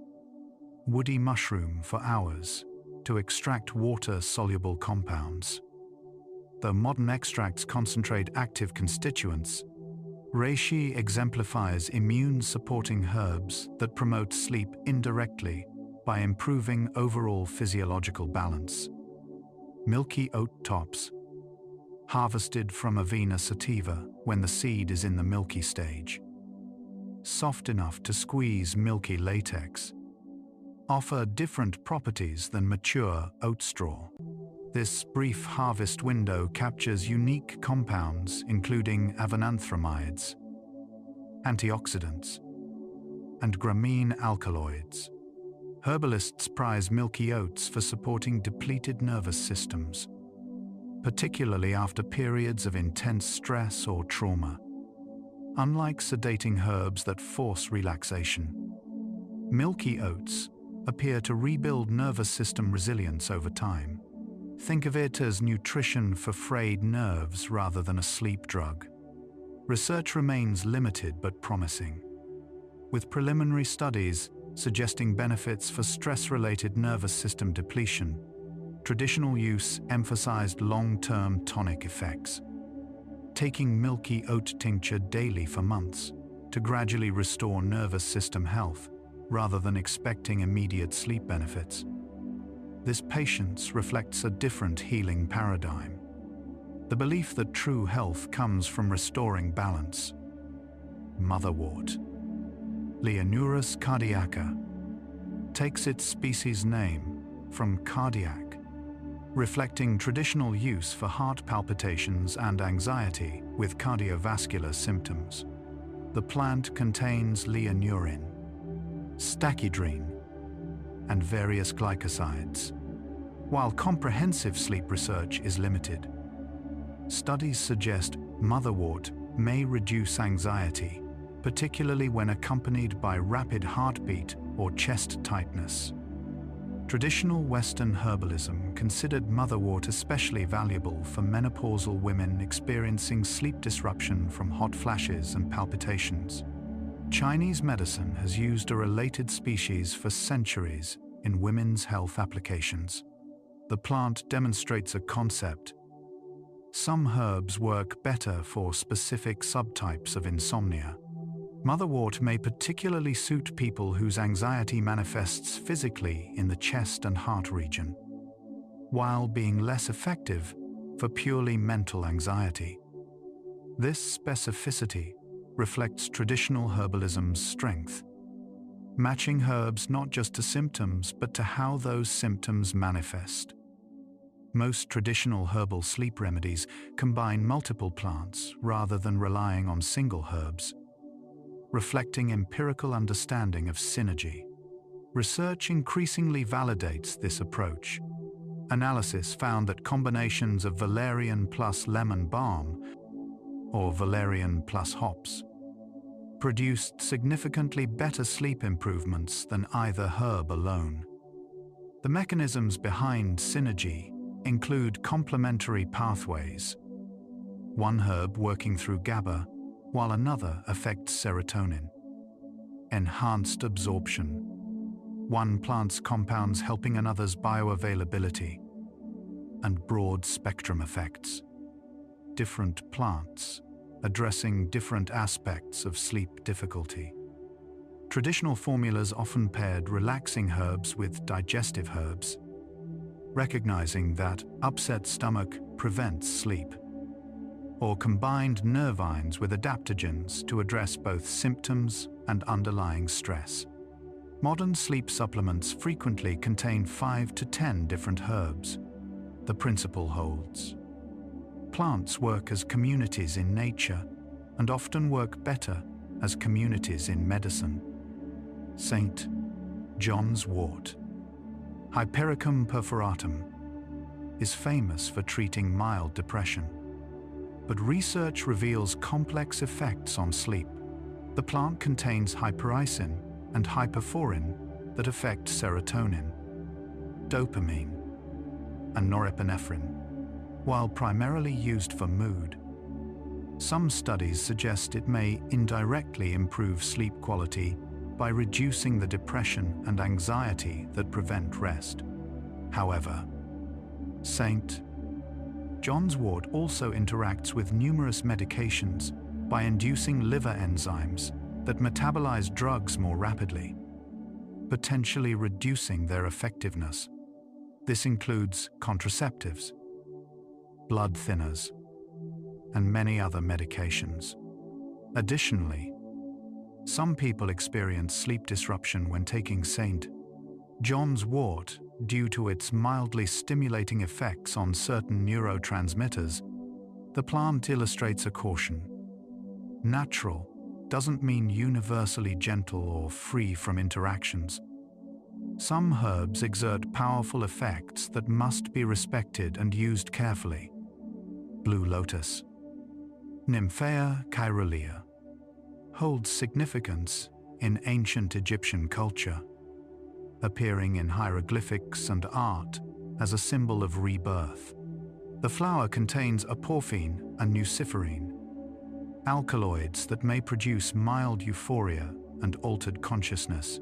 woody mushroom for hours to extract water-soluble compounds. Though modern extracts concentrate active constituents, reishi exemplifies immune-supporting herbs that promote sleep indirectly by improving overall physiological balance. Milky oat tops, harvested from Avena sativa when the seed is in the milky stage, soft enough to squeeze milky latex, offer different properties than mature oat straw. This brief harvest window captures unique compounds including avenanthramides, antioxidants, and gramine alkaloids. Herbalists prize milky oats for supporting depleted nervous systems, particularly after periods of intense stress or trauma. Unlike sedating herbs that force relaxation, milky oats appear to rebuild nervous system resilience over time. Think of it as nutrition for frayed nerves rather than a sleep drug. Research remains limited but promising, with preliminary studies suggesting benefits for stress-related nervous system depletion. Traditional use emphasized long-term tonic effects, taking milky oat tincture daily for months to gradually restore nervous system health rather than expecting immediate sleep benefits. This patience reflects a different healing paradigm, the belief that true health comes from restoring balance. Motherwort, Leonurus cardiaca, takes its species name from cardiac, reflecting traditional use for heart palpitations and anxiety with cardiovascular symptoms. The plant contains leonurin, stachydrine, and various glycosides. While comprehensive sleep research is limited, studies suggest motherwort may reduce anxiety, particularly when accompanied by rapid heartbeat or chest tightness. Traditional Western herbalism considered motherwort especially valuable for menopausal women experiencing sleep disruption from hot flashes and palpitations. Chinese medicine has used a related species for centuries in women's health applications. The plant demonstrates a concept. Some herbs work better for specific subtypes of insomnia. Motherwort may particularly suit people whose anxiety manifests physically in the chest and heart region, while being less effective for purely mental anxiety. This specificity reflects traditional herbalism's strength, matching herbs not just to symptoms but to how those symptoms manifest. Most traditional herbal sleep remedies combine multiple plants rather than relying on single herbs, reflecting empirical understanding of synergy. Research increasingly validates this approach. Analysis found that combinations of valerian plus lemon balm or valerian plus hops produced significantly better sleep improvements than either herb alone. The mechanisms behind synergy include complementary pathways, one herb working through GABA while another affects serotonin. Enhanced absorption, one plant's compounds helping another's bioavailability, and broad spectrum effects, different plants addressing different aspects of sleep difficulty. Traditional formulas often paired relaxing herbs with digestive herbs, recognizing that upset stomach prevents sleep, or combined nervines with adaptogens to address both symptoms and underlying stress. Modern sleep supplements frequently contain 5 to 10 different herbs. The principle holds. Plants work as communities in nature and often work better as communities in medicine. St. John's wort, Hypericum perforatum, is famous for treating mild depression. But research reveals complex effects on sleep. The plant contains hypericin and hyperforin that affect serotonin, dopamine, and norepinephrine. while primarily used for mood, some studies suggest it may indirectly improve sleep quality by reducing the depression and anxiety that prevent rest. However, St. John's wort also interacts with numerous medications by inducing liver enzymes that metabolize drugs more rapidly, potentially reducing their effectiveness. This includes contraceptives, blood thinners, and many other medications. Additionally, some people experience sleep disruption when taking St. John's wort due to its mildly stimulating effects on certain neurotransmitters. The plant illustrates a caution. Natural doesn't mean universally gentle or free from interactions. Some herbs exert powerful effects that must be respected and used carefully. Blue lotus, Nymphaea caerulea, holds significance in ancient Egyptian culture, appearing in hieroglyphics and art as a symbol of rebirth. The flower contains aporphine and nuciferine, alkaloids that may produce mild euphoria and altered consciousness.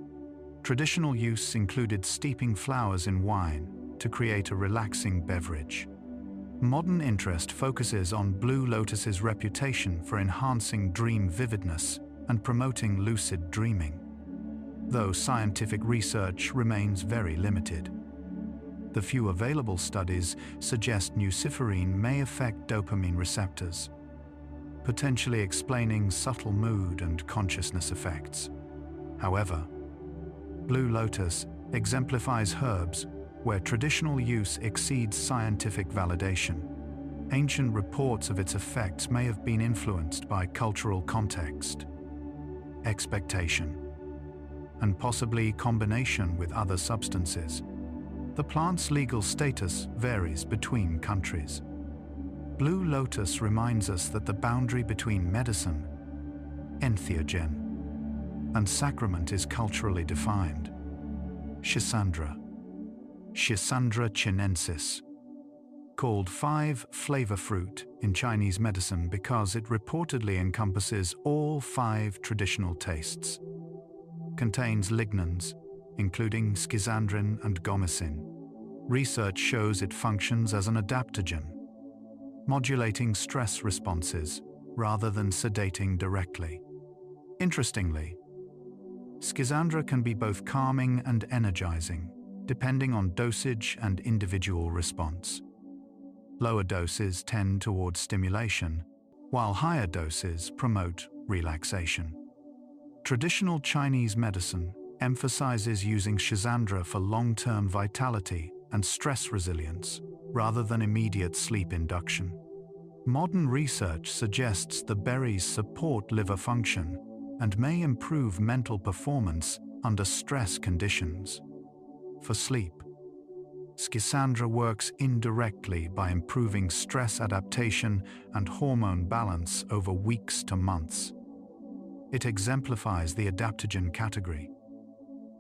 Traditional use included steeping flowers in wine to create a relaxing beverage. Modern interest focuses on blue lotus's reputation for enhancing dream vividness and promoting lucid dreaming, though scientific research remains very limited. The few available studies suggest nuciferine may affect dopamine receptors, potentially explaining subtle mood and consciousness effects. However, blue lotus exemplifies herbs where traditional use exceeds scientific validation. Ancient reports of its effects may have been influenced by cultural context, expectation, and possibly combination with other substances. The plant's legal status varies between countries. Blue lotus reminds us that the boundary between medicine, entheogen, and sacrament is culturally defined. Schisandra chinensis, called five flavor fruit in Chinese medicine because it reportedly encompasses all 5 traditional tastes. Contains lignans, including schizandrin and gomycin. Research shows it functions as an adaptogen, modulating stress responses rather than sedating directly. Interestingly, schizandra can be both calming and energizing, depending on dosage and individual response. Lower doses tend towards stimulation, while higher doses promote relaxation. Traditional Chinese medicine emphasizes using schizandra for long-term vitality and stress resilience, rather than immediate sleep induction. Modern research suggests the berries support liver function and may improve mental performance under stress conditions. For sleep, schizandra works indirectly by improving stress adaptation and hormone balance over weeks to months. It exemplifies the adaptogen category.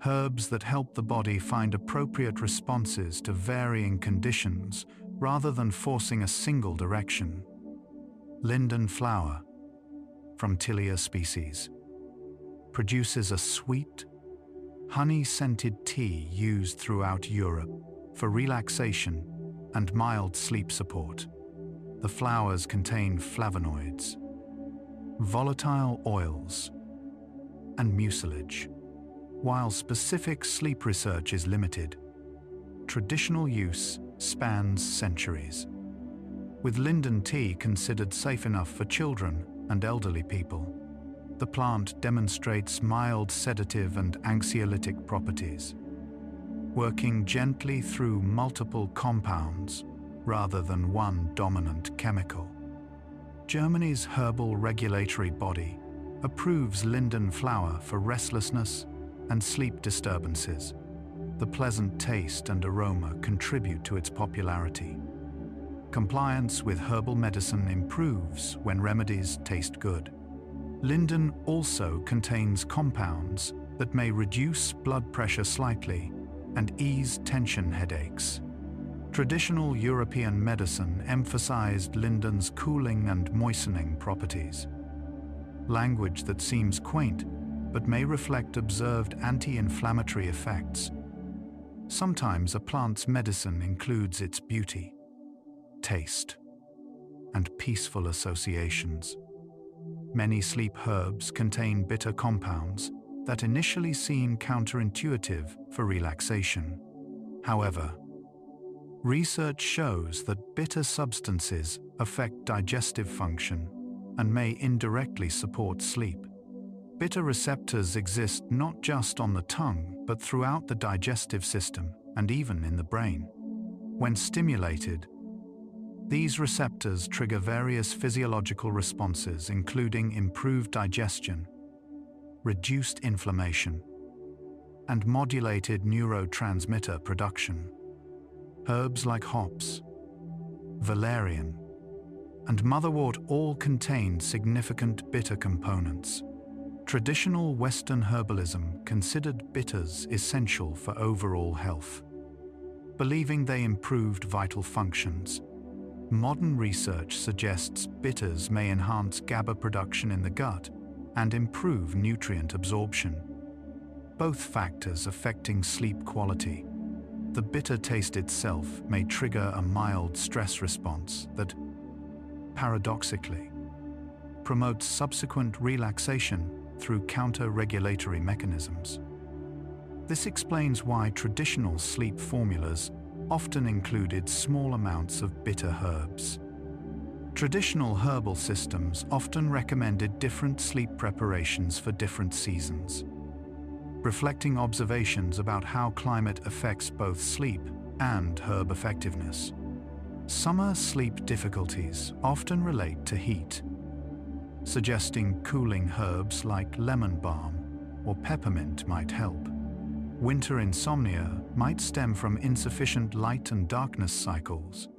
Herbs that help the body find appropriate responses to varying conditions rather than forcing a single direction. Linden flower, from Tilia species, produces a sweet, honey-scented tea used throughout Europe for relaxation and mild sleep support. The flowers contain flavonoids, volatile oils, and mucilage. While specific sleep research is limited, traditional use spans centuries, with linden tea considered safe enough for children and elderly people. The plant demonstrates mild sedative and anxiolytic properties, working gently through multiple compounds rather than one dominant chemical. Germany's Herbal regulatory body approves linden flower for restlessness and sleep disturbances. The pleasant taste and aroma contribute to its popularity. Compliance with herbal medicine improves when remedies taste good. Linden also contains compounds that may reduce blood pressure slightly and ease tension headaches. Traditional European medicine emphasized linden's cooling and moistening properties. Language that seems quaint, but may reflect observed anti-inflammatory effects. Sometimes a plant's medicine includes its beauty, taste, and peaceful associations. Many sleep herbs contain bitter compounds that initially seem counterintuitive for relaxation. However, research shows that bitter substances affect digestive function and may indirectly support sleep. Bitter receptors exist not just on the tongue, but throughout the digestive system and even in the brain. When stimulated, these receptors trigger various physiological responses, including improved digestion, reduced inflammation, and modulated neurotransmitter production. Herbs like hops, valerian, and motherwort all contain significant bitter components. Traditional Western herbalism considered bitters essential for overall health, believing they improved vital functions. Modern research suggests bitters may enhance GABA production in the gut and improve nutrient absorption, both factors affecting sleep quality. The bitter taste itself may trigger a mild stress response that, paradoxically, promotes subsequent relaxation through counter-regulatory mechanisms. This explains why traditional sleep formulas often included small amounts of bitter herbs. Traditional herbal systems often recommended different sleep preparations for different seasons, reflecting observations about how climate affects both sleep and herb effectiveness. Summer sleep difficulties often relate to heat, suggesting cooling herbs like lemon balm or peppermint might help. Winter insomnia might stem from insufficient light and darkness cycles,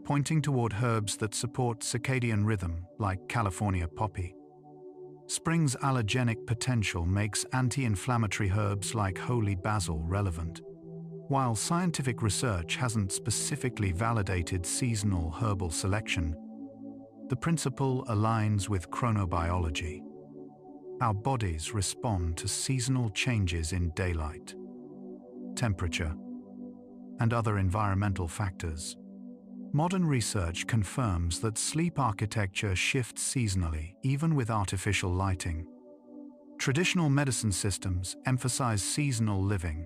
pointing toward herbs that support circadian rhythm like California poppy. Spring's allergenic potential makes anti-inflammatory herbs like holy basil relevant. While scientific research hasn't specifically validated seasonal herbal selection, the principle aligns with chronobiology. Our bodies respond to seasonal changes in daylight, temperature, and other environmental factors. Modern research confirms that sleep architecture shifts seasonally, even with artificial lighting. Traditional medicine systems emphasize seasonal living,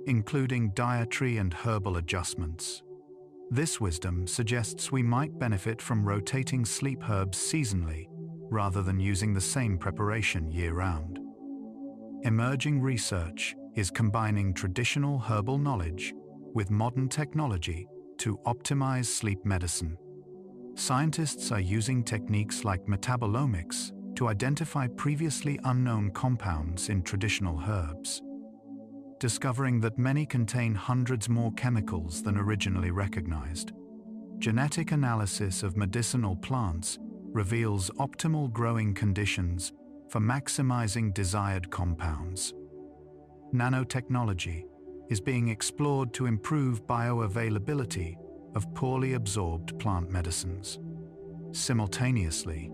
including dietary and herbal adjustments. This wisdom suggests we might benefit from rotating sleep herbs seasonally, rather than using the same preparation year-round. Emerging research is combining traditional herbal knowledge with modern technology to optimize sleep medicine. Scientists are using techniques like metabolomics to identify previously unknown compounds in traditional herbs, discovering that many contain hundreds more chemicals than originally recognized. Genetic analysis of medicinal plants reveals optimal growing conditions for maximizing desired compounds. Nanotechnology is being explored to improve bioavailability of poorly absorbed plant medicines. Simultaneously,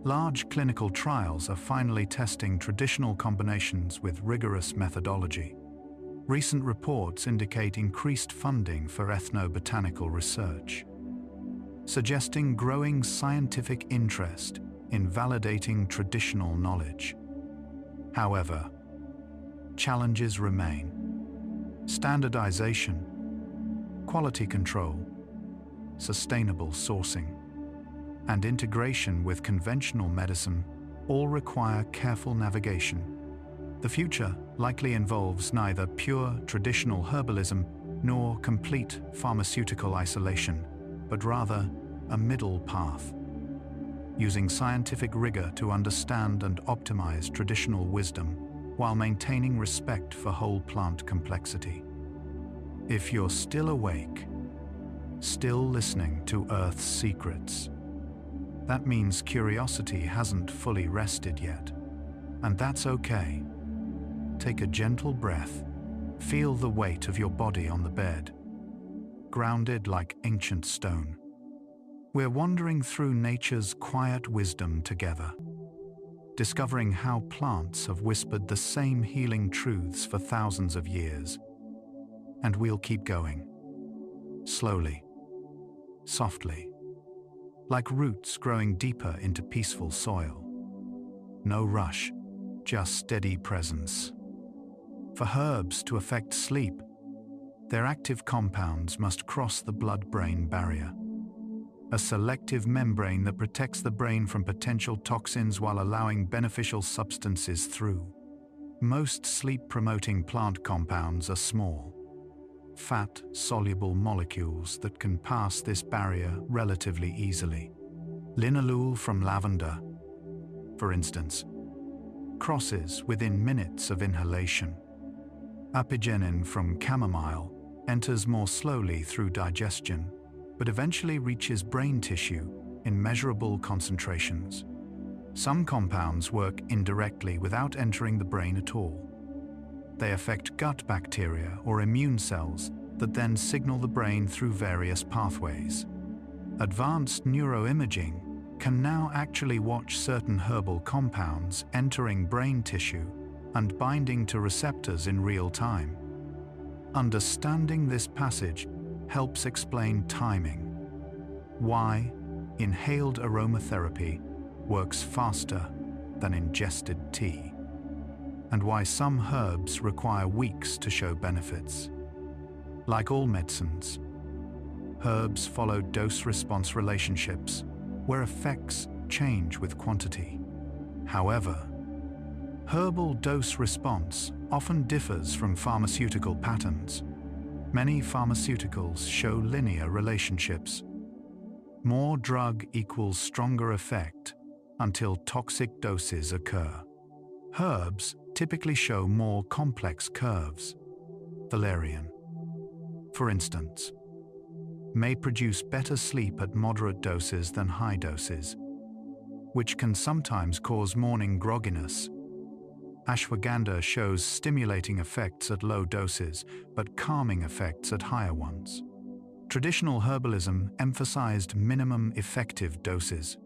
large clinical trials are finally testing traditional combinations with rigorous methodology. Recent reports indicate increased funding for ethnobotanical research, suggesting growing scientific interest in validating traditional knowledge. However, challenges remain. Standardization, quality control, sustainable sourcing, and integration with conventional medicine all require careful navigation. The future likely involves neither pure traditional herbalism nor complete pharmaceutical isolation, but rather a middle path, using scientific rigor to understand and optimize traditional wisdom while maintaining respect for whole plant complexity. If you're still awake, still listening to Earth's secrets, that means curiosity hasn't fully rested yet. And that's okay. Take a gentle breath, feel the weight of your body on the bed, grounded like ancient stone. We're wandering through nature's quiet wisdom together, discovering how plants have whispered the same healing truths for thousands of years. And we'll keep going. Slowly, softly, like roots growing deeper into peaceful soil. No rush, just steady presence. For herbs to affect sleep, their active compounds must cross the blood-brain barrier, a selective membrane that protects the brain from potential toxins while allowing beneficial substances through. Most sleep-promoting plant compounds are small, fat-soluble molecules that can pass this barrier relatively easily. Linalool from lavender, for instance, crosses within minutes of inhalation. Apigenin from chamomile enters more slowly through digestion, but eventually reaches brain tissue in measurable concentrations. Some compounds work indirectly without entering the brain at all. They affect gut bacteria or immune cells that then signal the brain through various pathways. Advanced neuroimaging can now actually watch certain herbal compounds entering brain tissue and binding to receptors in real time. Understanding this passage helps explain timing, why inhaled aromatherapy works faster than ingested tea, and why some herbs require weeks to show benefits. Like all medicines, herbs follow dose-response relationships where effects change with quantity. However, herbal dose response often differs from pharmaceutical patterns. Many pharmaceuticals show linear relationships. More drug equals stronger effect until toxic doses occur. Herbs typically show more complex curves. Valerian, for instance, may produce better sleep at moderate doses than high doses, which can sometimes cause morning grogginess. Ashwagandha shows stimulating effects at low doses, but calming effects at higher ones. Traditional herbalism emphasized minimum effective doses,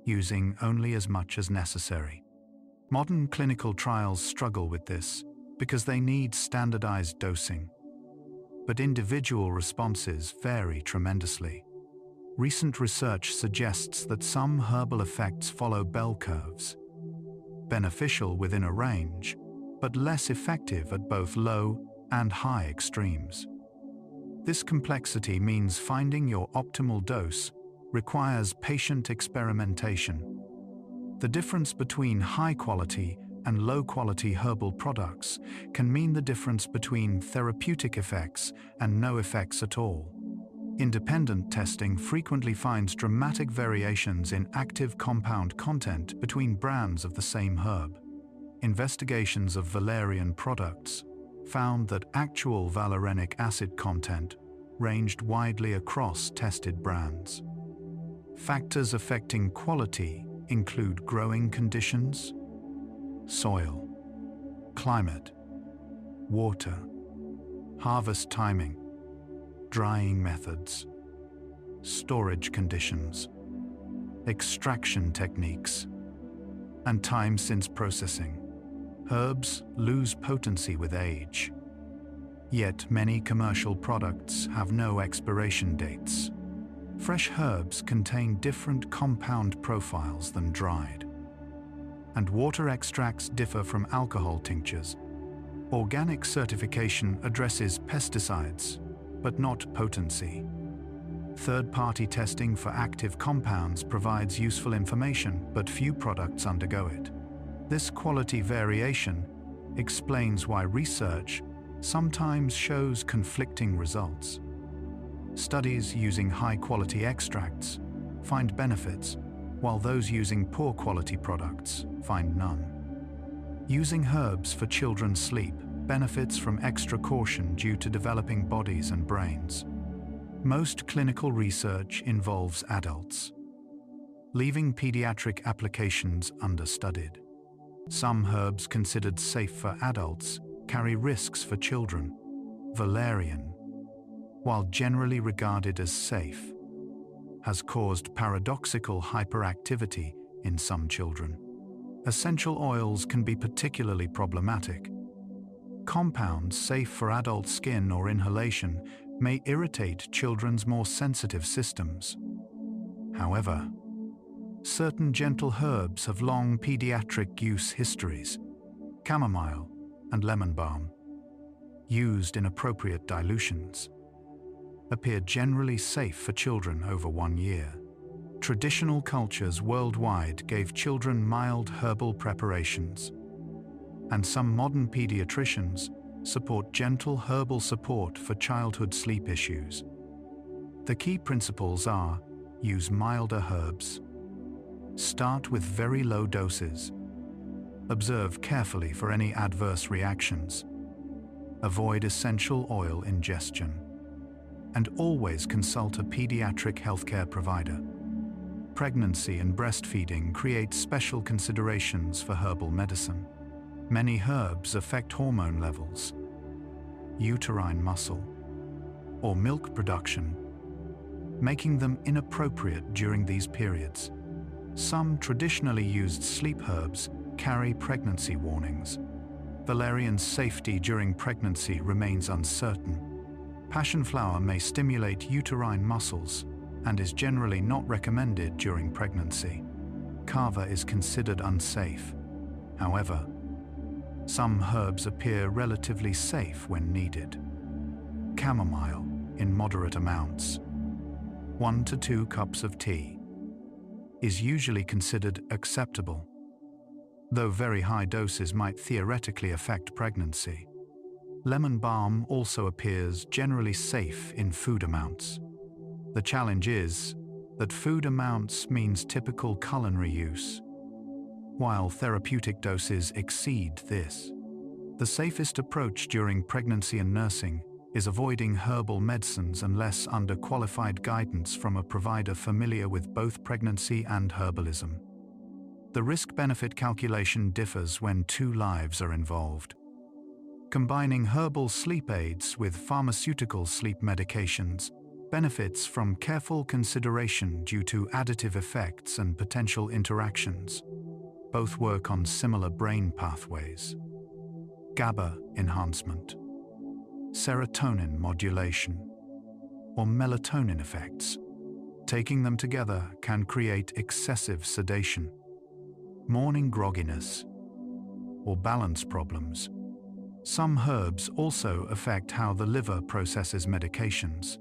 using only as much as necessary. Modern clinical trials struggle with this because they need standardized dosing, but individual responses vary tremendously. Recent research suggests that some herbal effects follow bell curves, beneficial within a range, but less effective at both low and high extremes. This complexity means finding your optimal dose requires patient experimentation. The difference between high-quality and low-quality herbal products can mean the difference between therapeutic effects and no effects at all. Independent testing frequently finds dramatic variations in active compound content between brands of the same herb. Investigations of valerian products found that actual valerianic acid content ranged widely across tested brands. Factors affecting quality include growing conditions, soil, climate, water, harvest timing, drying methods, storage conditions, extraction techniques, and time since processing. Herbs lose potency with age, yet many commercial products have no expiration dates. Fresh herbs contain different compound profiles than dried, and water extracts differ from alcohol tinctures. Organic certification addresses pesticides, but not potency. Third-party testing for active compounds provides useful information, but few products undergo it. This quality variation explains why research sometimes shows conflicting results. Studies using high-quality extracts find benefits, while those using poor-quality products find none. Using herbs for children's sleep benefits from extra caution due to developing bodies and brains. Most clinical research involves adults, leaving pediatric applications understudied. Some herbs considered safe for adults carry risks for children. Valerian, while generally regarded as safe, has caused paradoxical hyperactivity in some children. Essential oils can be particularly problematic. Compounds safe for adult skin or inhalation may irritate children's more sensitive systems. However, certain gentle herbs have long pediatric use histories. Chamomile and lemon balm, used in appropriate dilutions, appear generally safe for children over 1 year. Traditional cultures worldwide gave children mild herbal preparations, and some modern pediatricians support gentle herbal support for childhood sleep issues. The key principles are: use milder herbs, start with very low doses, observe carefully for any adverse reactions, avoid essential oil ingestion, and always consult a pediatric healthcare provider. Pregnancy and breastfeeding create special considerations for herbal medicine. Many herbs affect hormone levels, uterine muscle, or milk production, making them inappropriate during these periods. Some traditionally used sleep herbs carry pregnancy warnings. Valerian's safety during pregnancy remains uncertain. Passion flower may stimulate uterine muscles and is generally not recommended during pregnancy. Kava is considered unsafe. However, some herbs appear relatively safe when needed. Chamomile, in moderate amounts, 1 to 2 cups of tea, is usually considered acceptable, though very high doses might theoretically affect pregnancy. Lemon balm also appears generally safe in food amounts. The challenge is that food amounts means typical culinary use, while therapeutic doses exceed this. The safest approach during pregnancy and nursing is avoiding herbal medicines unless under qualified guidance from a provider familiar with both pregnancy and herbalism. The risk-benefit calculation differs when 2 lives are involved. Combining herbal sleep aids with pharmaceutical sleep medications benefits from careful consideration due to additive effects and potential interactions. Both work on similar brain pathways. GABA enhancement, serotonin modulation, or melatonin effects. Taking them together can create excessive sedation, morning grogginess, or balance problems. Some herbs also affect how the liver processes medications,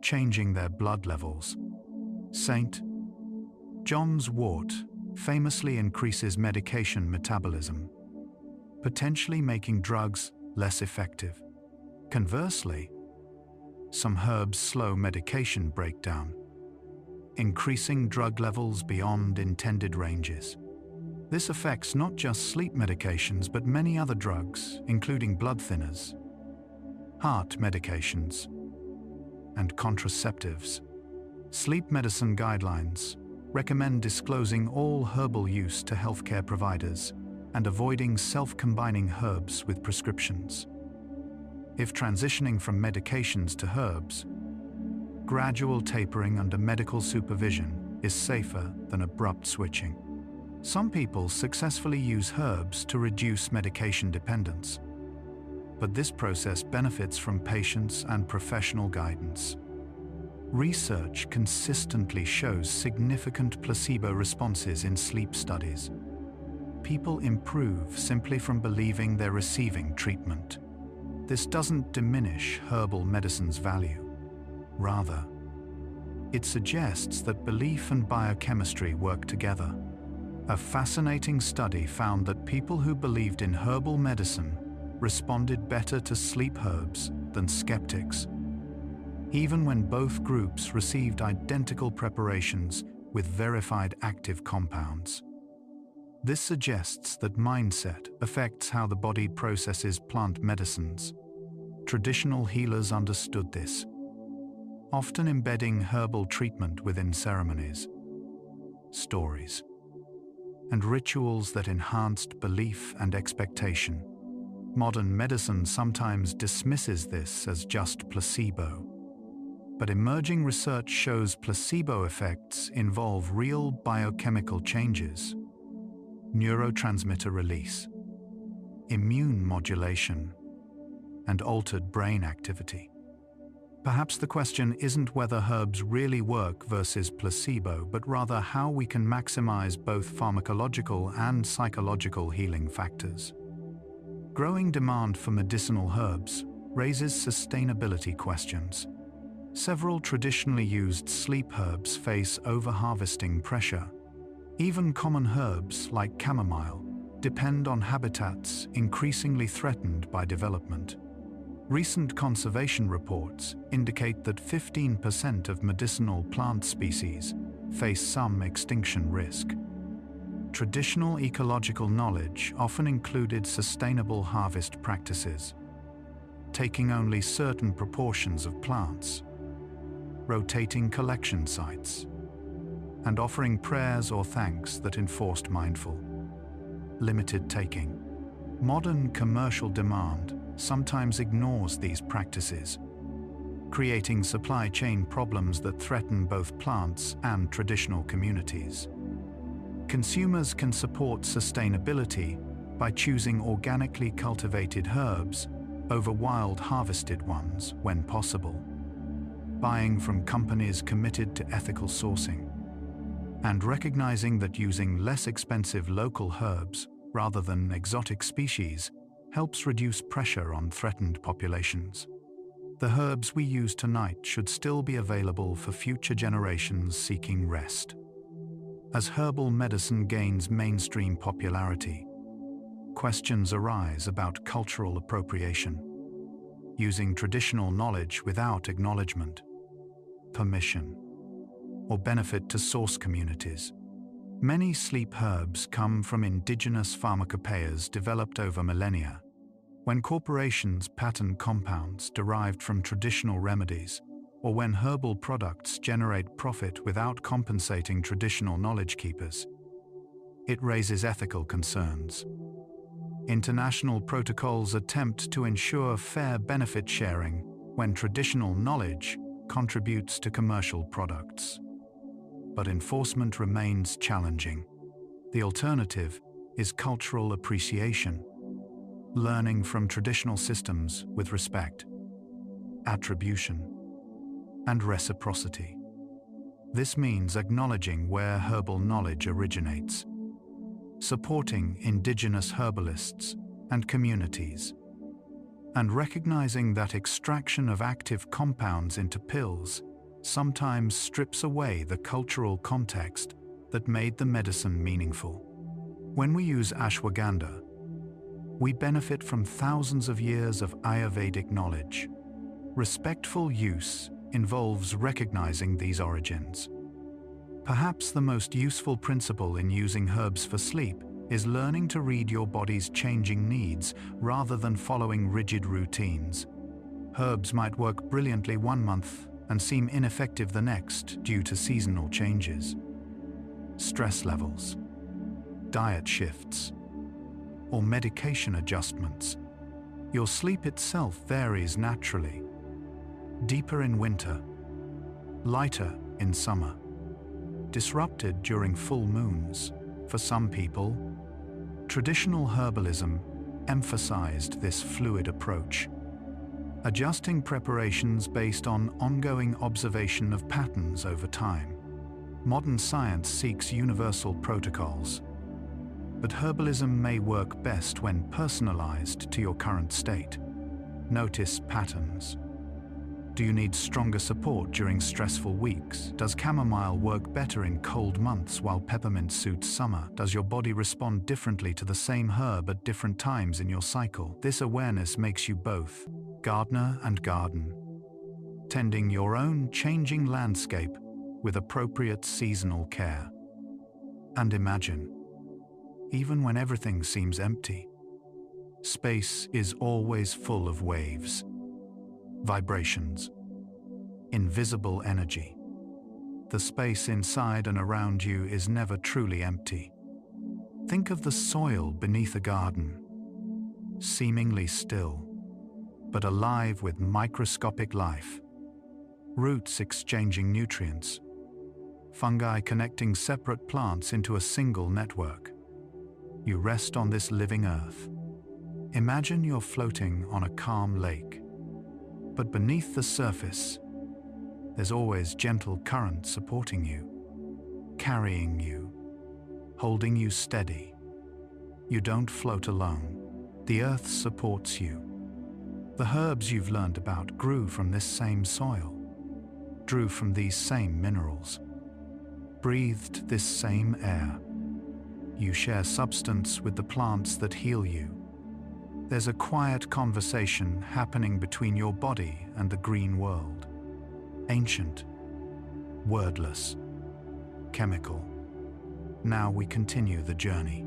changing their blood levels. St. John's wort famously increases medication metabolism, potentially making drugs less effective. Conversely, some herbs slow medication breakdown, increasing drug levels beyond intended ranges. This affects not just sleep medications but many other drugs, including blood thinners, heart medications, and contraceptives. Sleep medicine guidelines recommend disclosing all herbal use to healthcare providers and avoiding self-combining herbs with prescriptions. If transitioning from medications to herbs, gradual tapering under medical supervision is safer than abrupt switching. Some people successfully use herbs to reduce medication dependence, but this process benefits from patience and professional guidance. Research consistently shows significant placebo responses in sleep studies. People improve simply from believing they're receiving treatment. This doesn't diminish herbal medicine's value. Rather, it suggests that belief and biochemistry work together. A fascinating study found that people who believed in herbal medicine responded better to sleep herbs than skeptics, even when both groups received identical preparations with verified active compounds. This suggests that mindset affects how the body processes plant medicines. Traditional healers understood this, often embedding herbal treatment within ceremonies, stories, and rituals that enhanced belief and expectation. Modern medicine sometimes dismisses this as just placebo. But emerging research shows placebo effects involve real biochemical changes, neurotransmitter release, immune modulation, and altered brain activity. Perhaps the question isn't whether herbs really work versus placebo, but rather how we can maximize both pharmacological and psychological healing factors. Growing demand for medicinal herbs raises sustainability questions. Several traditionally used sleep herbs face over-harvesting pressure. Even common herbs like chamomile depend on habitats increasingly threatened by development. Recent conservation reports indicate that 15% of medicinal plant species face some extinction risk. Traditional ecological knowledge often included sustainable harvest practices, taking only certain proportions of plants, rotating collection sites, and offering prayers or thanks that enforced mindful, limited taking. Modern commercial demand sometimes ignores these practices, creating supply chain problems that threaten both plants and traditional communities. Consumers can support sustainability by choosing organically cultivated herbs over wild harvested ones when possible, buying from companies committed to ethical sourcing, and recognizing that using less expensive local herbs rather than exotic species helps reduce pressure on threatened populations. The herbs we use tonight should still be available for future generations seeking rest. As herbal medicine gains mainstream popularity, questions arise about cultural appropriation, using traditional knowledge without acknowledgement, permission, or benefit to source communities. Many sleep herbs come from indigenous pharmacopoeias developed over millennia. When corporations patent compounds derived from traditional remedies, or when herbal products generate profit without compensating traditional knowledge keepers, it raises ethical concerns. International protocols attempt to ensure fair benefit sharing when traditional knowledge contributes to commercial products. But enforcement remains challenging. The alternative is cultural appreciation, learning from traditional systems with respect, attribution, and reciprocity. This means acknowledging where herbal knowledge originates, supporting indigenous herbalists and communities, and recognizing that extraction of active compounds into pills sometimes strips away the cultural context that made the medicine meaningful. When we use ashwagandha, we benefit from thousands of years of Ayurvedic knowledge. Respectful use involves recognizing these origins. Perhaps the most useful principle in using herbs for sleep is learning to read your body's changing needs rather than following rigid routines. Herbs might work brilliantly one month and seem ineffective the next due to seasonal changes, stress levels, diet shifts, or medication adjustments. Your sleep itself varies naturally. Deeper in winter, lighter in summer, disrupted during full moons. For some people, traditional herbalism emphasized this fluid approach, adjusting preparations based on ongoing observation of patterns over time. Modern science seeks universal protocols, but herbalism may work best when personalized to your current state. Notice patterns. Do you need stronger support during stressful weeks? Does chamomile work better in cold months while peppermint suits summer? Does your body respond differently to the same herb at different times in your cycle? This awareness makes you both gardener and garden, tending your own changing landscape with appropriate seasonal care. And imagine, even when everything seems empty, space is always full of waves, vibrations, invisible energy. The space inside and around you is never truly empty. Think of the soil beneath a garden. seemingly still, but alive with microscopic life. Roots exchanging nutrients. Fungi connecting separate plants into a single network. You rest on this living earth. Imagine you're floating on a calm lake. But beneath the surface, there's always gentle current supporting you, carrying you, holding you steady. You don't float alone. The earth supports you. The herbs you've learned about grew from this same soil, drew from these same minerals, breathed this same air. You share substance with the plants that heal you. There's a quiet conversation happening between your body and the green world. Ancient, wordless, chemical. Now we continue the journey.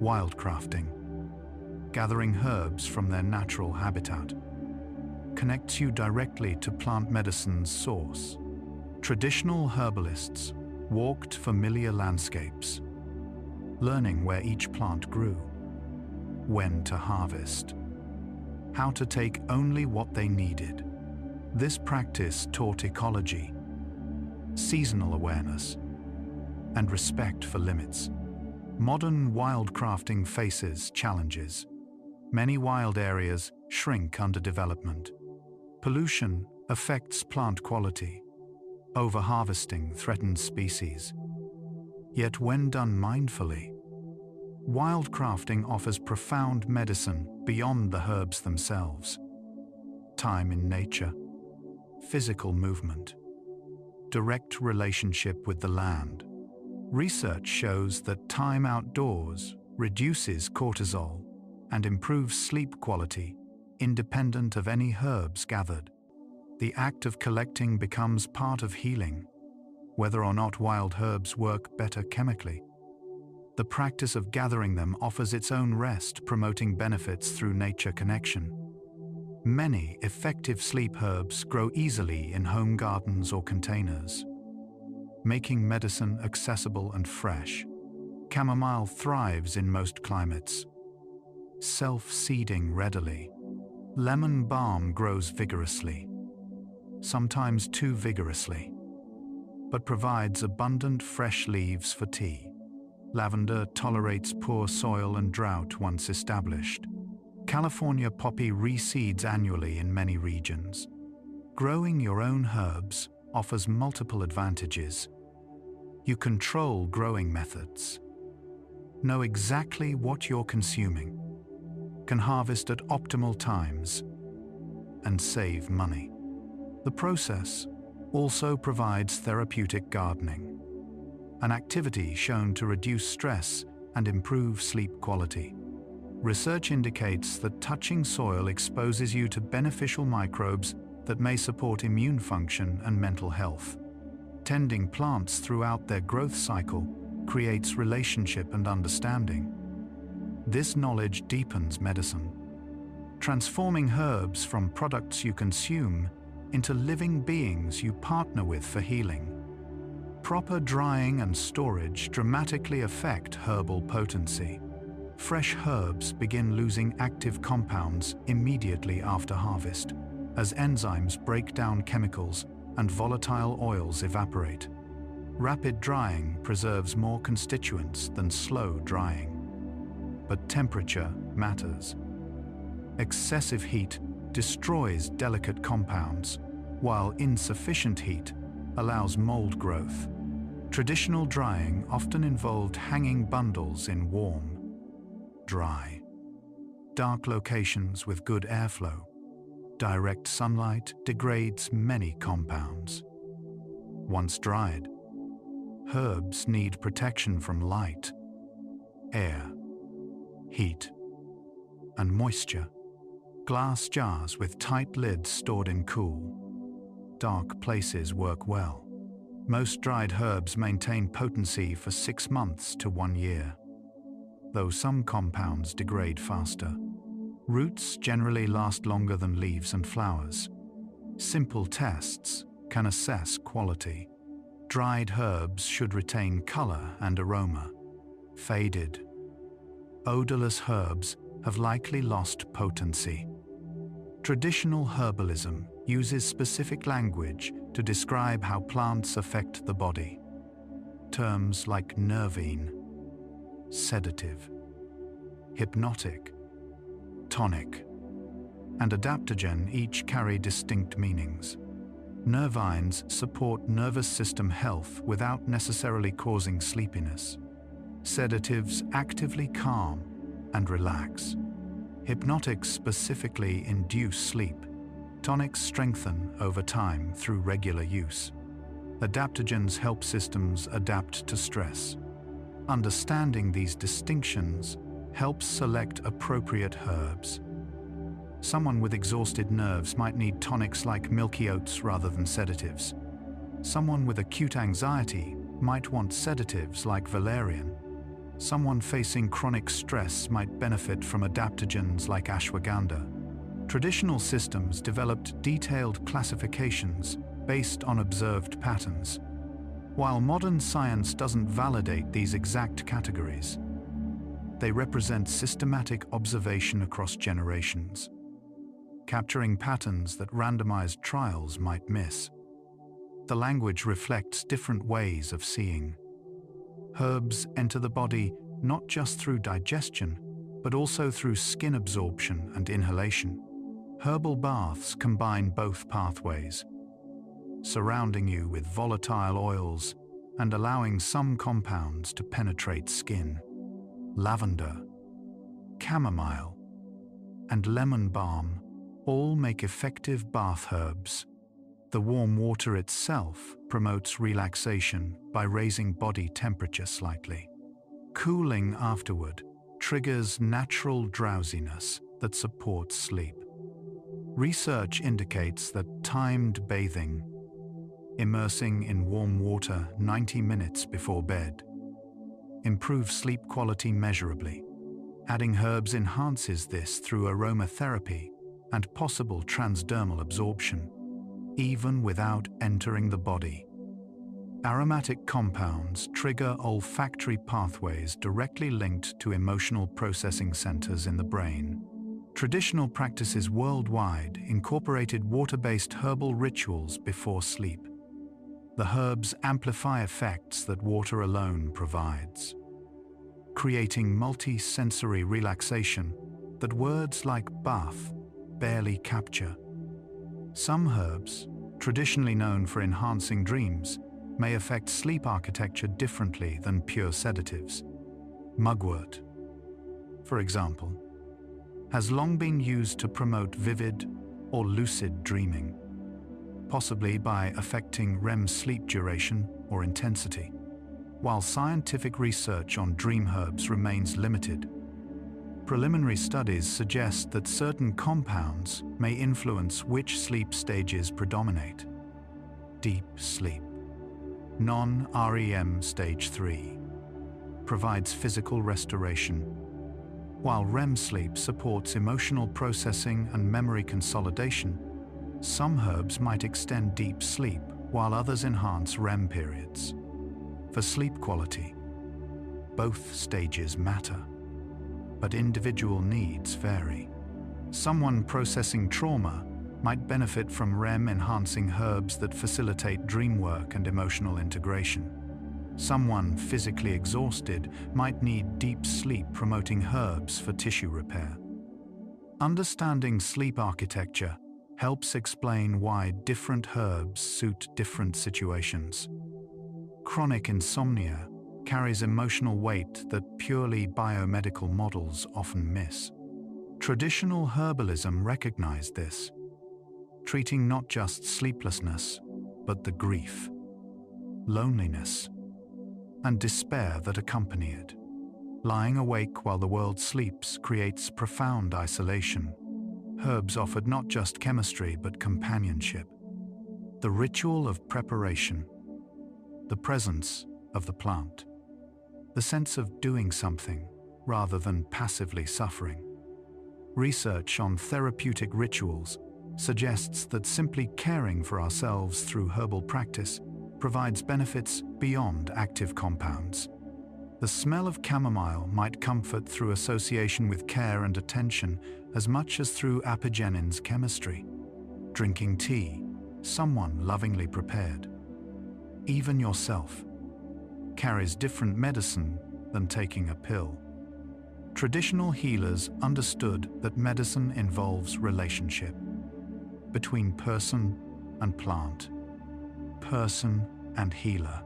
Wildcrafting, gathering herbs from their natural habitat, connects you directly to plant medicine's source. Traditional herbalists walked familiar landscapes, learning where each plant grew, when to harvest, how to take only what they needed. This practice taught ecology, seasonal awareness, and respect for limits. Modern wildcrafting faces challenges. Many wild areas shrink under development. Pollution affects plant quality. Overharvesting threatens species. Yet when done mindfully, wildcrafting offers profound medicine beyond the herbs themselves. Time in nature, physical movement, direct relationship with the land. Research shows that time outdoors reduces cortisol and improves sleep quality, independent of any herbs gathered. The act of collecting becomes part of healing, whether or not wild herbs work better chemically. The practice of gathering them offers its own rest, promoting benefits through nature connection. Many effective sleep herbs grow easily in home gardens or containers, making medicine accessible and fresh. Chamomile thrives in most climates, self-seeding readily. Lemon balm grows vigorously, sometimes too vigorously, but provides abundant fresh leaves for tea. Lavender tolerates poor soil and drought once established. California poppy reseeds annually in many regions. Growing your own herbs offers multiple advantages. You control growing methods, know exactly what you're consuming, can harvest at optimal times, and save money. The process also provides therapeutic gardening, an activity shown to reduce stress and improve sleep quality. Research indicates that touching soil exposes you to beneficial microbes that may support immune function and mental health. Tending plants throughout their growth cycle creates relationship and understanding. This knowledge deepens medicine, transforming herbs from products you consume into living beings you partner with for healing. Proper drying and storage dramatically affect herbal potency. Fresh herbs begin losing active compounds immediately after harvest, as enzymes break down chemicals and volatile oils evaporate. Rapid drying preserves more constituents than slow drying. But temperature matters. Excessive heat destroys delicate compounds, while insufficient heat allows mold growth. Traditional drying often involved hanging bundles in warm, dry, dark locations with good airflow. Direct sunlight degrades many compounds. Once dried, herbs need protection from light, air, heat, and moisture. Glass jars with tight lids stored in cool, dark places work well. Most dried herbs maintain potency for 6 months to 1 year, though some compounds degrade faster. Roots generally last longer than leaves and flowers. Simple tests can assess quality. Dried herbs should retain color and aroma. Faded, odorless herbs have likely lost potency. Traditional herbalism uses specific language to describe how plants affect the body. Terms like nervine, sedative, hypnotic, tonic, and adaptogen each carry distinct meanings. Nervines support nervous system health without necessarily causing sleepiness. Sedatives actively calm and relax. Hypnotics specifically induce sleep. Tonics strengthen over time through regular use. Adaptogens help systems adapt to stress. Understanding these distinctions helps select appropriate herbs. Someone with exhausted nerves might need tonics like milky oats rather than sedatives. Someone with acute anxiety might want sedatives like valerian. Someone facing chronic stress might benefit from adaptogens like ashwagandha. Traditional systems developed detailed classifications based on observed patterns, while modern science doesn't validate these exact categories. They represent systematic observation across generations, capturing patterns that randomized trials might miss. The language reflects different ways of seeing. Herbs enter the body not just through digestion, but also through skin absorption and inhalation. Herbal baths combine both pathways, surrounding you with volatile oils and allowing some compounds to penetrate skin. Lavender, chamomile, and lemon balm all make effective bath herbs. The warm water itself promotes relaxation by raising body temperature slightly. Cooling afterward triggers natural drowsiness that supports sleep. Research indicates that timed bathing, immersing in warm water 90 minutes before bed, improves sleep quality measurably. Adding herbs enhances this through aromatherapy and possible transdermal absorption, even without entering the body. Aromatic compounds trigger olfactory pathways directly linked to emotional processing centers in the brain. Traditional practices worldwide incorporated water-based herbal rituals before sleep. The herbs amplify effects that water alone provides, creating multi-sensory relaxation that words like bath barely capture. Some herbs, traditionally known for enhancing dreams, may affect sleep architecture differently than pure sedatives. Mugwort, for example, has long been used to promote vivid or lucid dreaming, possibly by affecting REM sleep duration or intensity. While scientific research on dream herbs remains limited, preliminary studies suggest that certain compounds may influence which sleep stages predominate. Deep sleep, non-REM stage 3, provides physical restoration, while REM sleep supports emotional processing and memory consolidation. Some herbs might extend deep sleep, while others enhance REM periods. For sleep quality, both stages matter, but individual needs vary. Someone processing trauma might benefit from REM-enhancing herbs that facilitate dream work and emotional integration. Someone physically exhausted might need deep sleep-promoting herbs for tissue repair. Understanding sleep architecture helps explain why different herbs suit different situations. Chronic insomnia carries emotional weight that purely biomedical models often miss. Traditional herbalism recognized this, treating not just sleeplessness, but the grief, loneliness, and despair that accompany it. Lying awake while the world sleeps creates profound isolation. Herbs offered not just chemistry, but companionship. The ritual of preparation, the presence of the plant, the sense of doing something rather than passively suffering. Research on therapeutic rituals suggests that simply caring for ourselves through herbal practice provides benefits beyond active compounds. The smell of chamomile might comfort through association with care and attention as much as through Apigenin's chemistry. Drinking tea, someone lovingly prepared, even yourself, carries different medicine than taking a pill. Traditional healers understood that medicine involves relationship between person and plant, person and healer,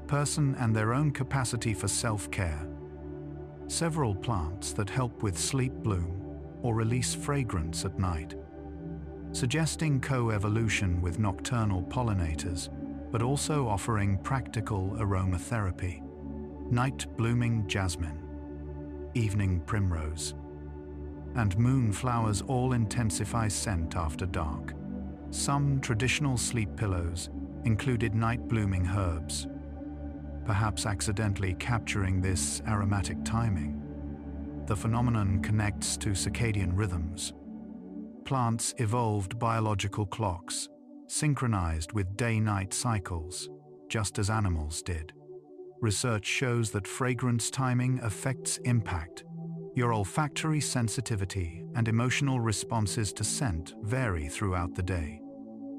person and their own capacity for self-care. Several plants that help with sleep bloom or release fragrance at night, suggesting co-evolution with nocturnal pollinators, but also offering practical aromatherapy. Night-blooming jasmine, evening primrose, and moonflowers all intensify scent after dark. Some traditional sleep pillows included night-blooming herbs, perhaps accidentally capturing this aromatic timing. The phenomenon connects to circadian rhythms. Plants evolved biological clocks, synchronized with day-night cycles, just as animals did. Research shows that fragrance timing affects impact. Your olfactory sensitivity and emotional responses to scent vary throughout the day.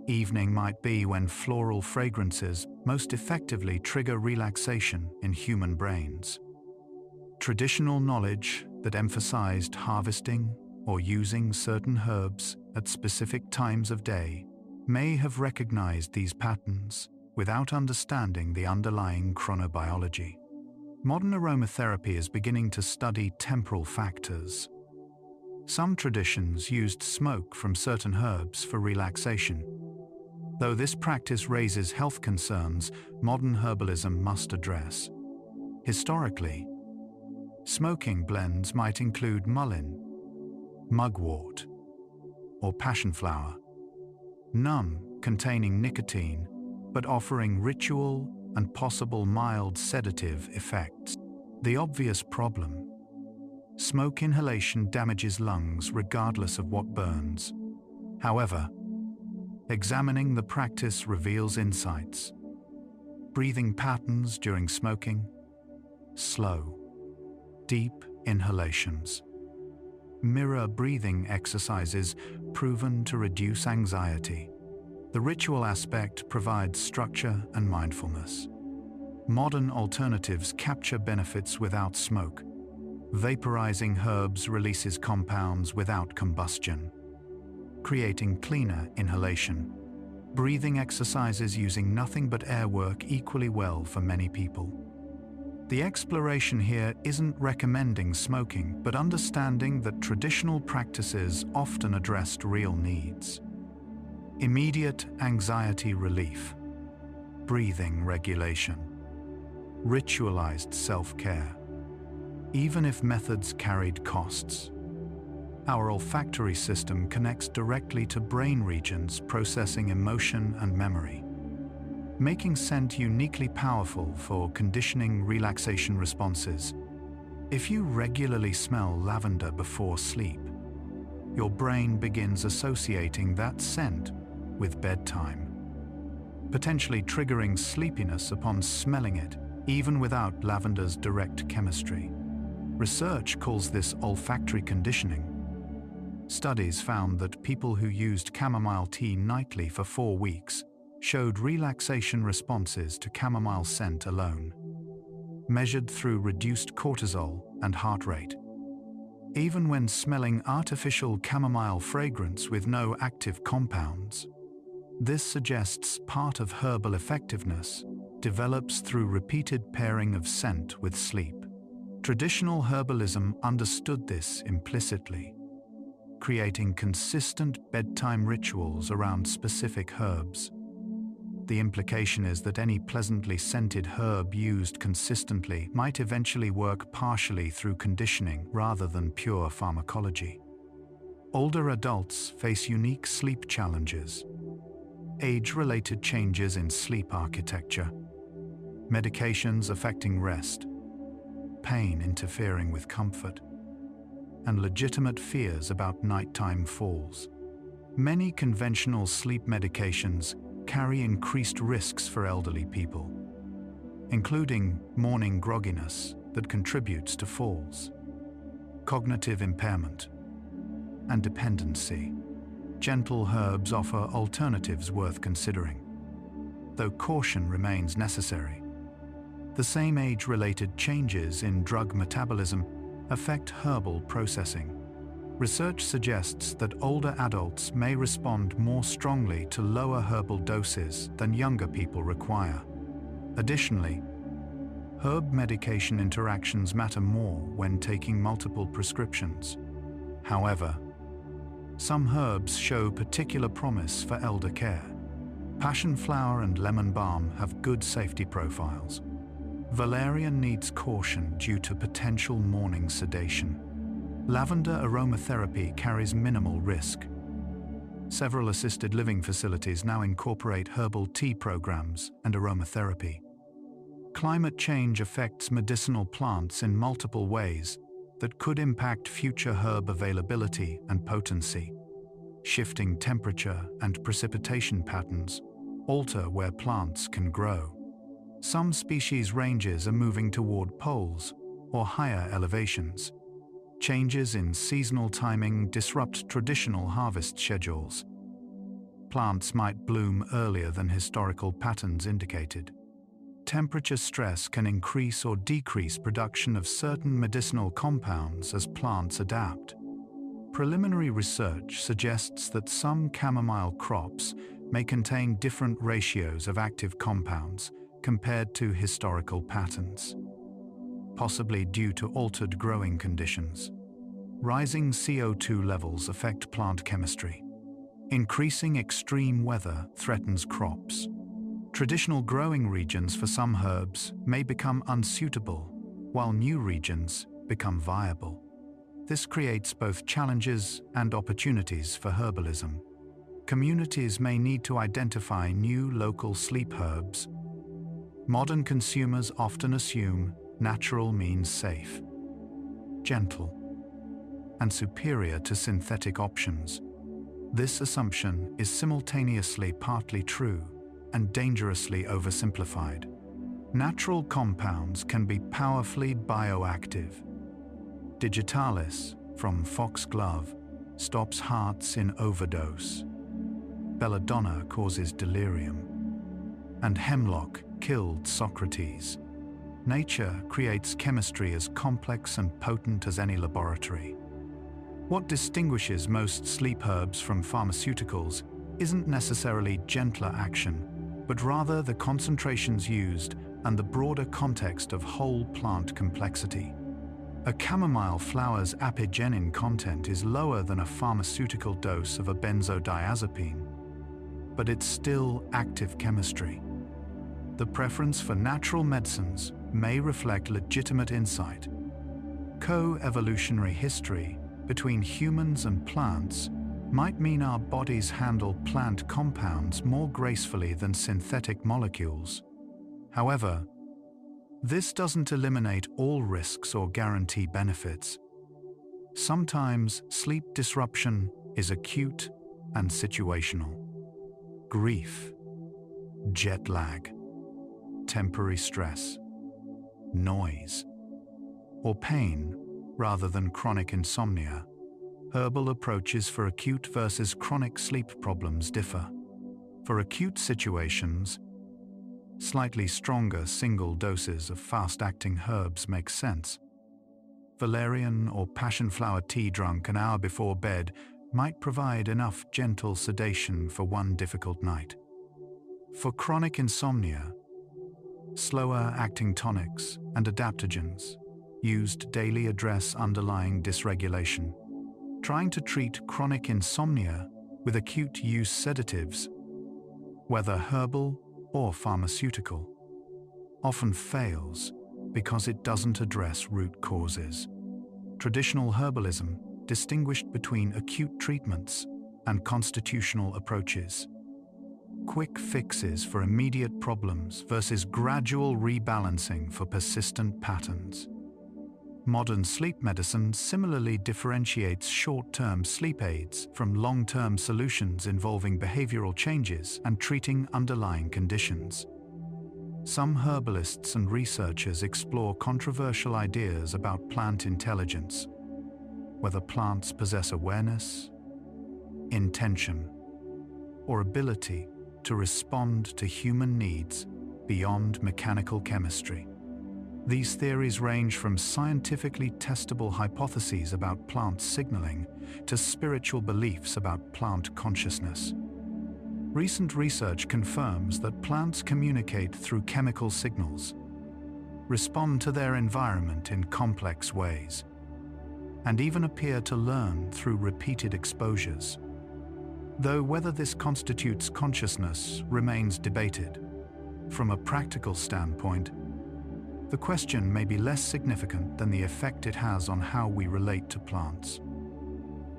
Evening might be when floral fragrances most effectively trigger relaxation in human brains. Traditional knowledge that emphasized harvesting or using certain herbs at specific times of day may have recognized these patterns without understanding the underlying chronobiology. Modern aromatherapy is beginning to study temporal factors. Some traditions used smoke from certain herbs for relaxation. Though this practice raises health concerns modern herbalism must address. Historically, smoking blends might include mullein, mugwort, or passionflower, none containing nicotine but offering ritual and possible mild sedative effects. The obvious problem: smoke inhalation damages lungs regardless of what burns. However, examining the practice reveals insights. Breathing patterns during smoking, slow, deep inhalations, mirror breathing exercises proven to reduce anxiety. The ritual aspect provides structure and mindfulness. Modern alternatives capture benefits without smoke. Vaporizing herbs releases compounds without combustion, creating cleaner inhalation. Breathing exercises using nothing but air work equally well for many people. The exploration here isn't recommending smoking, but understanding that traditional practices often addressed real needs. Immediate anxiety relief, breathing regulation, ritualized self-care, even if methods carried costs. Our olfactory system connects directly to brain regions processing emotion and memory, making scent uniquely powerful for conditioning relaxation responses. If you regularly smell lavender before sleep, your brain begins associating that scent with bedtime, potentially triggering sleepiness upon smelling it, even without lavender's direct chemistry. Research calls this olfactory conditioning. Studies found that people who used chamomile tea nightly for 4 weeks showed relaxation responses to chamomile scent alone, measured through reduced cortisol and heart rate. Even when smelling artificial chamomile fragrance with no active compounds, this suggests part of herbal effectiveness develops through repeated pairing of scent with sleep. Traditional herbalism understood this implicitly, creating consistent bedtime rituals around specific herbs. The implication is that any pleasantly scented herb used consistently might eventually work partially through conditioning rather than pure pharmacology. Older adults face unique sleep challenges, age-related changes in sleep architecture, medications affecting rest, pain interfering with comfort, and legitimate fears about nighttime falls. Many conventional sleep medications carry increased risks for elderly people. including morning grogginess that contributes to falls, cognitive impairment, and dependency. Gentle herbs offer alternatives worth considering, though caution remains necessary. The same age-related changes in drug metabolism affect herbal processing. Research suggests that older adults may respond more strongly to lower herbal doses than younger people require. Additionally, herb medication interactions matter more when taking multiple prescriptions. However, some herbs show particular promise for elder care. Passion flower and lemon balm have good safety profiles. Valerian needs caution due to potential morning sedation. Lavender aromatherapy carries minimal risk. Several assisted living facilities now incorporate herbal tea programs and aromatherapy. Climate change affects medicinal plants in multiple ways that could impact future herb availability and potency. Shifting temperature and precipitation patterns alter where plants can grow. Some species ranges are moving toward poles or higher elevations. Changes in seasonal timing disrupt traditional harvest schedules. Plants might bloom earlier than historical patterns indicated. Temperature stress can increase or decrease production of certain medicinal compounds as plants adapt. Preliminary research suggests that some chamomile crops may contain different ratios of active compounds compared to historical patterns, possibly due to altered growing conditions. Rising CO2 levels affect plant chemistry. Increasing extreme weather threatens crops. Traditional growing regions for some herbs may become unsuitable, while new regions become viable. This creates both challenges and opportunities for herbalism. Communities may need to identify new local sleep herbs. Modern consumers often assume natural means safe, gentle, and superior to synthetic options. This assumption is simultaneously partly true and dangerously oversimplified. Natural compounds can be powerfully bioactive. Digitalis, from foxglove, stops hearts in overdose. Belladonna causes delirium. And hemlock killed Socrates. Nature creates chemistry as complex and potent as any laboratory. What distinguishes most sleep herbs from pharmaceuticals isn't necessarily gentler action, but rather the concentrations used and the broader context of whole plant complexity. A chamomile flower's apigenin content is lower than a pharmaceutical dose of a benzodiazepine, but it's still active chemistry. The preference for natural medicines may reflect legitimate insight. Co-evolutionary history between humans and plants might mean our bodies handle plant compounds more gracefully than synthetic molecules. However, this doesn't eliminate all risks or guarantee benefits. Sometimes sleep disruption is acute and situational. Grief, jet lag, temporary stress, noise, or pain rather than chronic insomnia. Herbal approaches for acute versus chronic sleep problems differ. For acute situations, slightly stronger single doses of fast-acting herbs make sense. Valerian or passion flower tea drunk an hour before bed might provide enough gentle sedation for one difficult night. For chronic insomnia, slower-acting tonics and adaptogens used daily address underlying dysregulation. Trying to treat chronic insomnia with acute use sedatives, whether herbal or pharmaceutical, often fails because it doesn't address root causes. Traditional herbalism distinguished between acute treatments and constitutional approaches. Quick fixes for immediate problems versus gradual rebalancing for persistent patterns. Modern sleep medicine similarly differentiates short-term sleep aids from long-term solutions involving behavioral changes and treating underlying conditions. Some herbalists and researchers explore controversial ideas about plant intelligence, whether plants possess awareness, intention, or ability to respond to human needs beyond mechanical chemistry. These theories range from scientifically testable hypotheses about plant signaling to spiritual beliefs about plant consciousness. Recent research confirms that plants communicate through chemical signals, respond to their environment in complex ways, and even appear to learn through repeated exposures. Though whether this constitutes consciousness remains debated, from a practical standpoint, the question may be less significant than the effect it has on how we relate to plants.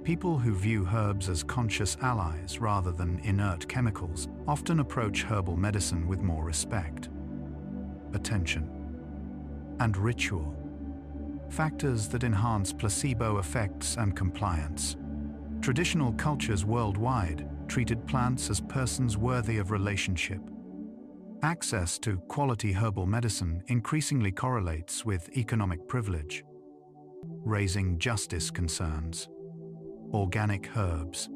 People who view herbs as conscious allies rather than inert chemicals often approach herbal medicine with more respect, attention, and ritual, factors that enhance placebo effects and compliance. Traditional cultures worldwide treated plants as persons worthy of relationship. Access to quality herbal medicine increasingly correlates with economic privilege, raising justice concerns. Organic herbs,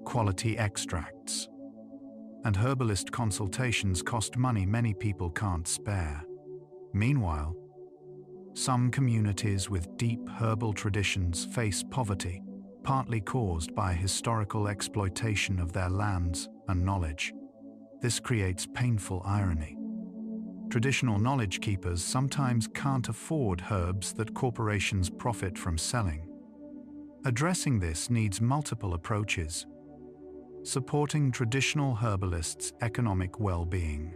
quality extracts, and herbalist consultations cost money many people can't spare. Meanwhile, some communities with deep herbal traditions face poverty, partly caused by historical exploitation of their lands and knowledge. This creates painful irony. Traditional knowledge keepers sometimes can't afford herbs that corporations profit from selling. Addressing this needs multiple approaches: supporting traditional herbalists' economic well-being,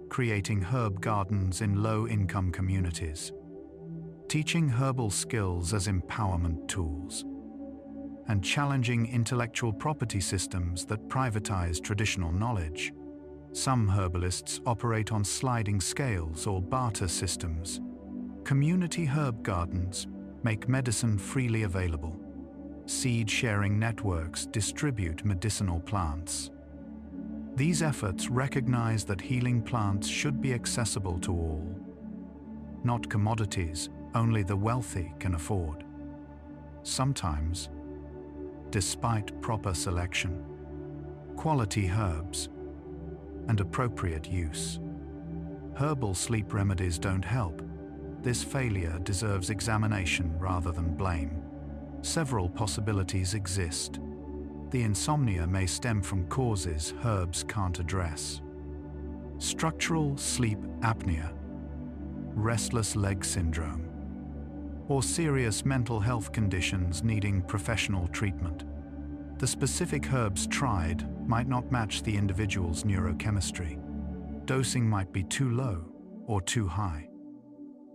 creating herb gardens in low-income communities, teaching herbal skills as empowerment tools, and challenging intellectual property systems that privatize traditional knowledge. Some herbalists operate on sliding scales or barter systems. Community herb gardens make medicine freely available. Seed-sharing networks distribute medicinal plants. These efforts recognize that healing plants should be accessible to all, not commodities only the wealthy can afford. Sometimes, despite proper selection, quality herbs, and appropriate use, herbal sleep remedies don't help. This failure deserves examination rather than blame. Several possibilities exist. The insomnia may stem from causes herbs can't address. Structural sleep apnea, restless leg syndrome, or serious mental health conditions needing professional treatment. The specific herbs tried might not match the individual's neurochemistry. Dosing might be too low or too high.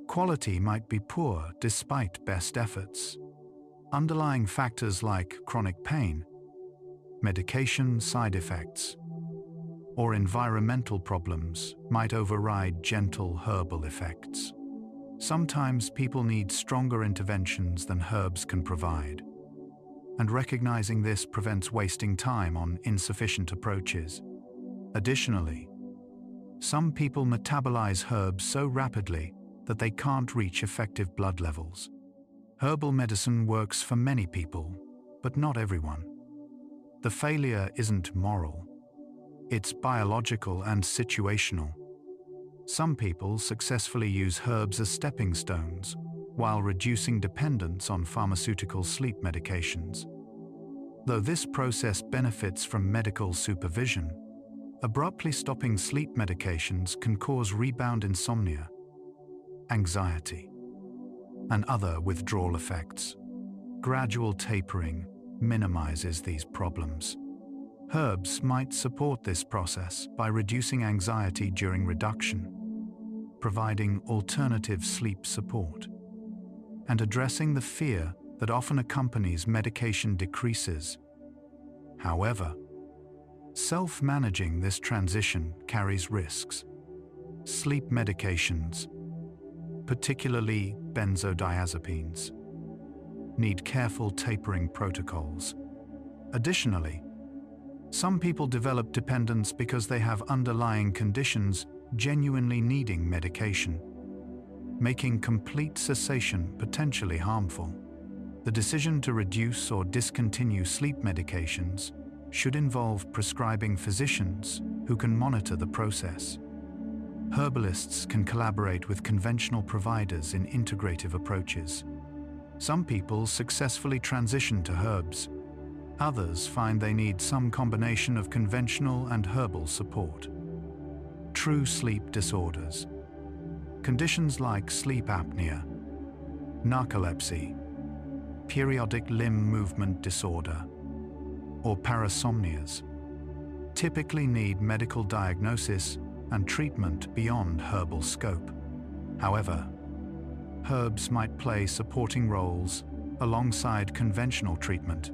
Quality might be poor despite best efforts. Underlying factors like chronic pain, medication side effects, or environmental problems might override gentle herbal effects. Sometimes people need stronger interventions than herbs can provide, and recognizing this prevents wasting time on insufficient approaches. Additionally, some people metabolize herbs so rapidly that they can't reach effective blood levels. Herbal medicine works for many people, but not everyone. The failure isn't moral. It's biological and situational. Some people successfully use herbs as stepping stones while reducing dependence on pharmaceutical sleep medications. Though this process benefits from medical supervision, abruptly stopping sleep medications can cause rebound insomnia, anxiety, and other withdrawal effects. Gradual tapering minimizes these problems. Herbs might support this process by reducing anxiety during reduction, providing alternative sleep support, and addressing the fear that often accompanies medication decreases. However, self-managing this transition carries risks. Sleep medications, particularly benzodiazepines, need careful tapering protocols. Additionally, some people develop dependence because they have underlying conditions genuinely needing medication, making complete cessation potentially harmful. The decision to reduce or discontinue sleep medications should involve prescribing physicians who can monitor the process. Herbalists can collaborate with conventional providers in integrative approaches. Some people successfully transition to herbs. Others find they need some combination of conventional and herbal support. True sleep disorders. Conditions like sleep apnea, narcolepsy, periodic limb movement disorder, or parasomnias typically need medical diagnosis and treatment beyond herbal scope. However, herbs might play supporting roles alongside conventional treatment.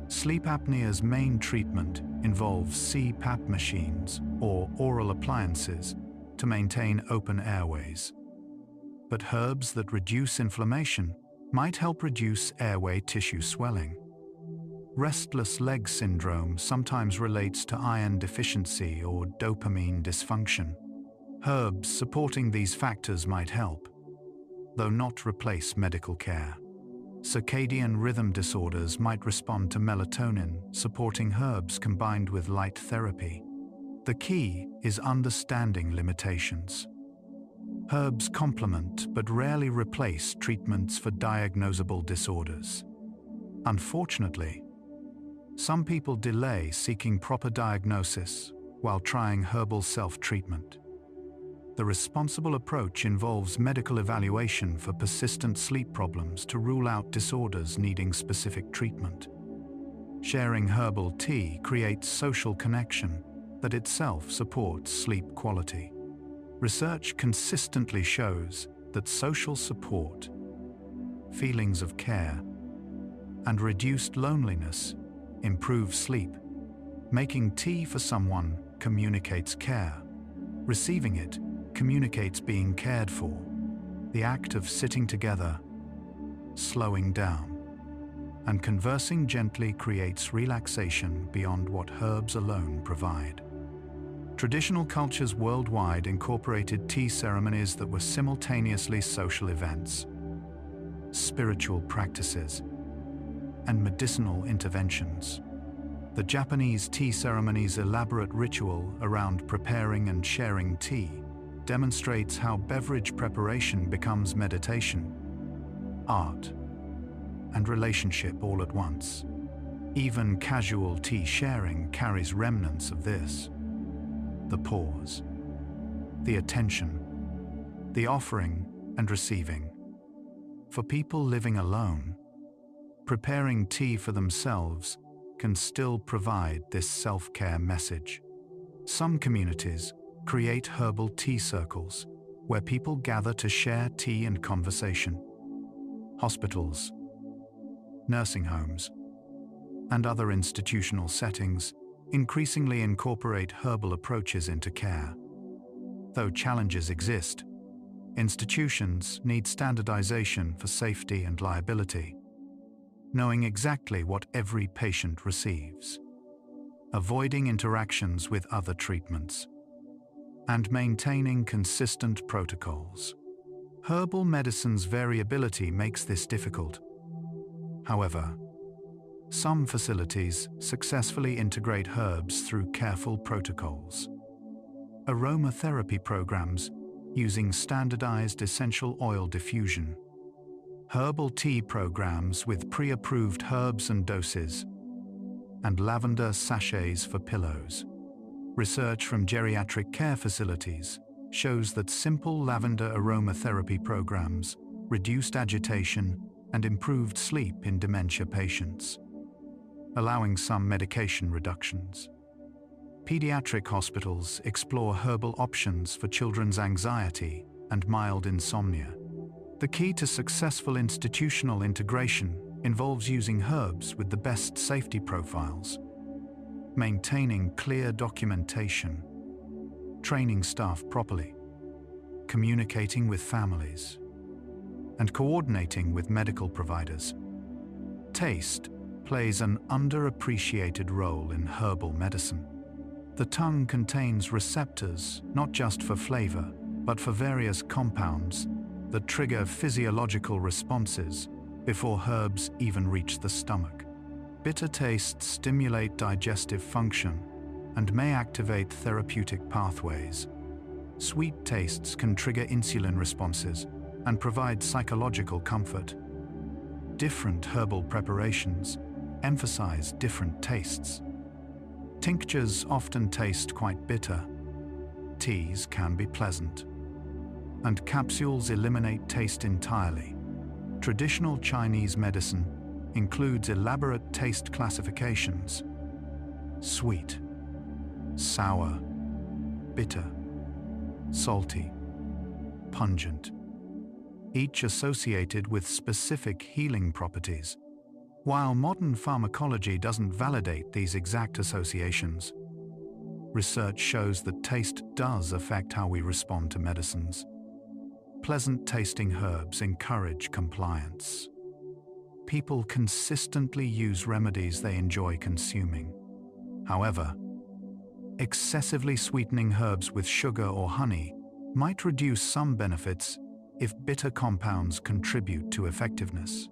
Sleep apnea's main treatment involves CPAP machines or oral appliances to maintain open airways. But herbs that reduce inflammation might help reduce airway tissue swelling. Restless leg syndrome sometimes relates to iron deficiency or dopamine dysfunction. Herbs supporting these factors might help, though not replace medical care. Circadian rhythm disorders might respond to melatonin, supporting herbs combined with light therapy. The key is understanding limitations. Herbs complement but rarely replace treatments for diagnosable disorders. Unfortunately, some people delay seeking proper diagnosis while trying herbal self-treatment. The responsible approach involves medical evaluation for persistent sleep problems to rule out disorders needing specific treatment. Sharing herbal tea creates social connection that itself supports sleep quality. Research consistently shows that social support, feelings of care, and reduced loneliness improve sleep. Making tea for someone communicates care. Receiving it communicates being cared for. The act of sitting together, slowing down, and conversing gently creates relaxation beyond what herbs alone provide. Traditional cultures worldwide incorporated tea ceremonies that were simultaneously social events, spiritual practices, and medicinal interventions. The Japanese tea ceremony's elaborate ritual around preparing and sharing tea demonstrates how beverage preparation becomes meditation, art, and relationship all at once. Even casual tea sharing carries remnants of this. The pause, the attention, the offering and receiving. For people living alone, preparing tea for themselves can still provide this self-care message. Some communities create herbal tea circles where people gather to share tea and conversation. Hospitals, nursing homes, and other institutional settings increasingly incorporate herbal approaches into care. Though challenges exist, institutions need standardization for safety and liability, knowing exactly what every patient receives, avoiding interactions with other treatments, and maintaining consistent protocols. Herbal medicine's variability makes this difficult. However, some facilities successfully integrate herbs through careful protocols. Aromatherapy programs using standardized essential oil diffusion, herbal tea programs with pre-approved herbs and doses, and lavender sachets for pillows. Research from geriatric care facilities shows that simple lavender aromatherapy programs reduced agitation and improved sleep in dementia patients, allowing some medication reductions. Pediatric hospitals explore herbal options for children's anxiety and mild insomnia. The key to successful institutional integration involves using herbs with the best safety profiles, maintaining clear documentation, training staff properly, communicating with families, and coordinating with medical providers. Taste plays an underappreciated role in herbal medicine. The tongue contains receptors not just for flavor, but for various compounds that trigger physiological responses before herbs even reach the stomach. Bitter tastes stimulate digestive function and may activate therapeutic pathways. Sweet tastes can trigger insulin responses and provide psychological comfort. Different herbal preparations emphasize different tastes. Tinctures often taste quite bitter. Teas can be pleasant. And capsules eliminate taste entirely. Traditional Chinese medicine includes elaborate taste classifications: sweet, sour, bitter, salty, pungent, each associated with specific healing properties. While modern pharmacology doesn't validate these exact associations, research shows that taste does affect how we respond to medicines. Pleasant-tasting herbs encourage compliance. People consistently use remedies they enjoy consuming. However, excessively sweetening herbs with sugar or honey might reduce some benefits if bitter compounds contribute to effectiveness.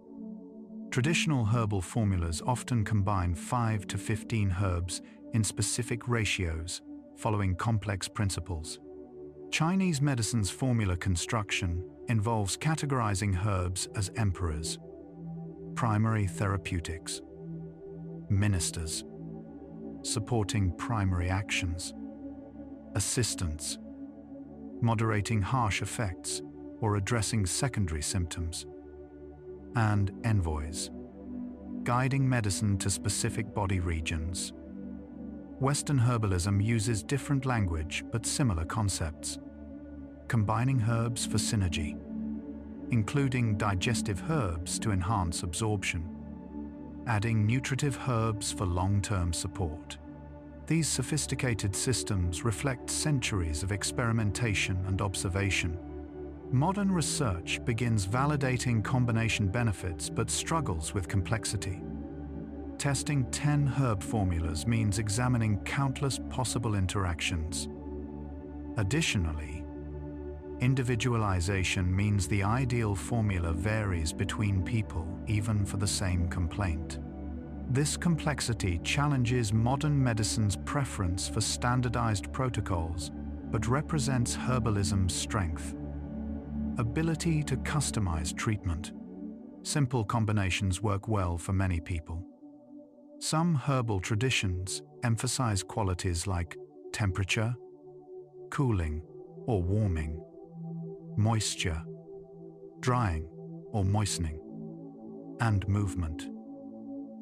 Traditional herbal formulas often combine 5 to 15 herbs in specific ratios, following complex principles. Chinese medicine's formula construction involves categorizing herbs as emperors, primary therapeutics, ministers, supporting primary actions, assistants, moderating harsh effects or addressing secondary symptoms, and envoys, guiding medicine to specific body regions. Western herbalism uses different language but similar concepts, combining herbs for synergy, including digestive herbs to enhance absorption, adding nutritive herbs for long-term support. These sophisticated systems reflect centuries of experimentation and observation. Modern research begins validating combination benefits but struggles with complexity. Testing 10 herb formulas means examining countless possible interactions. Additionally, individualization means the ideal formula varies between people, even for the same complaint. This complexity challenges modern medicine's preference for standardized protocols, but represents herbalism's strength: ability to customize treatment. Simple combinations work well for many people. Some herbal traditions emphasize qualities like temperature, cooling or warming, moisture, drying or moistening, and movement,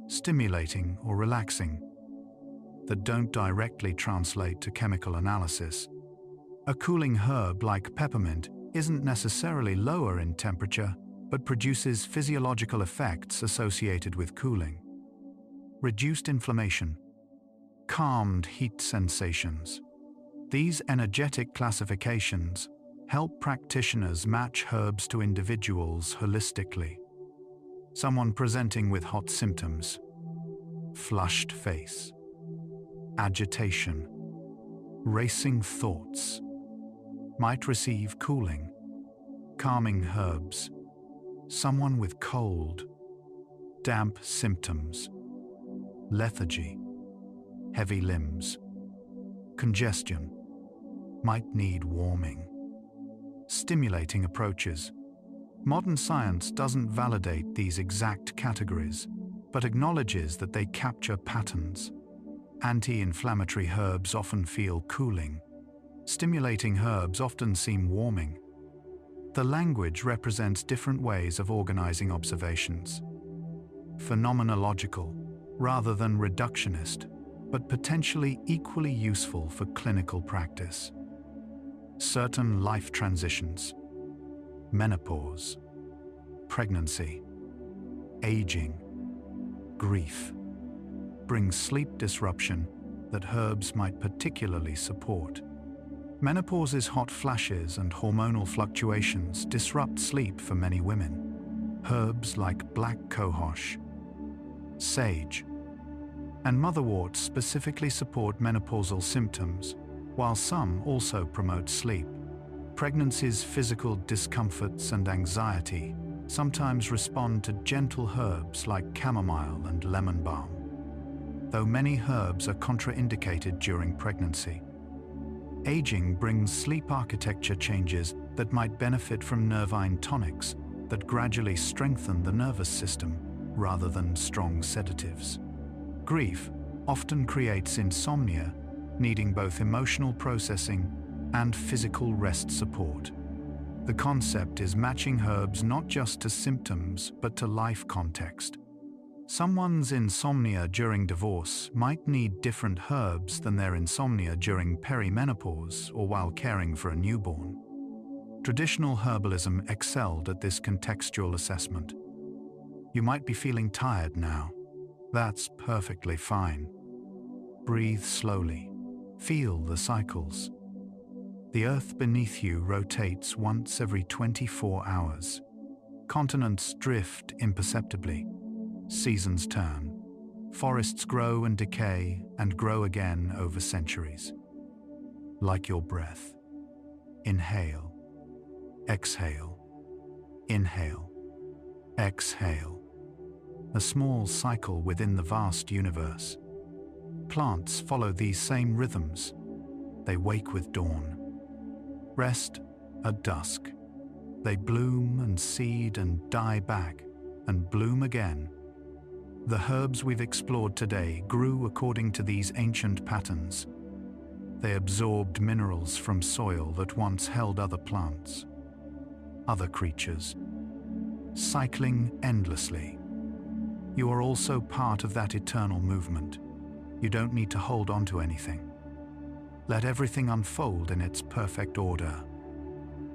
stimulating or relaxing, that don't directly translate to chemical analysis. A cooling herb like peppermint isn't necessarily lower in temperature, but produces physiological effects associated with cooling. Reduced inflammation, calmed heat sensations. These energetic classifications help practitioners match herbs to individuals holistically. Someone presenting with hot symptoms, flushed face, agitation, racing thoughts, might receive cooling, calming herbs. Someone with cold, damp symptoms, lethargy, heavy limbs, congestion, might need warming, stimulating approaches. Modern science doesn't validate these exact categories, but acknowledges that they capture patterns. Anti-inflammatory herbs often feel cooling. Stimulating herbs often seem warming. The language represents different ways of organizing observations. Phenomenological, rather than reductionist, but potentially equally useful for clinical practice. Certain life transitions, menopause, pregnancy, aging, grief, bring sleep disruption that herbs might particularly support. Menopause's hot flashes and hormonal fluctuations disrupt sleep for many women. Herbs like black cohosh, sage, and motherwort specifically support menopausal symptoms, while some also promote sleep. Pregnancy's physical discomforts and anxiety sometimes respond to gentle herbs like chamomile and lemon balm, though many herbs are contraindicated during pregnancy. Aging brings sleep architecture changes that might benefit from nervine tonics that gradually strengthen the nervous system rather than strong sedatives. Grief often creates insomnia, needing both emotional processing and physical rest support. The concept is matching herbs not just to symptoms but to life context. Someone's insomnia during divorce might need different herbs than their insomnia during perimenopause or while caring for a newborn. Traditional herbalism excelled at this contextual assessment. You might be feeling tired now. That's perfectly fine. Breathe slowly. Feel the cycles. The earth beneath you rotates once every 24 hours. Continents drift imperceptibly. Seasons turn. Forests grow and decay and grow again over centuries. Like your breath. Inhale. Exhale. Inhale. Exhale. A small cycle within the vast universe. Plants follow these same rhythms. They wake with dawn. Rest at dusk. They bloom and seed and die back and bloom again. The herbs we've explored today grew according to these ancient patterns. They absorbed minerals from soil that once held other plants, other creatures, cycling endlessly. You are also part of that eternal movement. You don't need to hold on to anything. Let everything unfold in its perfect order,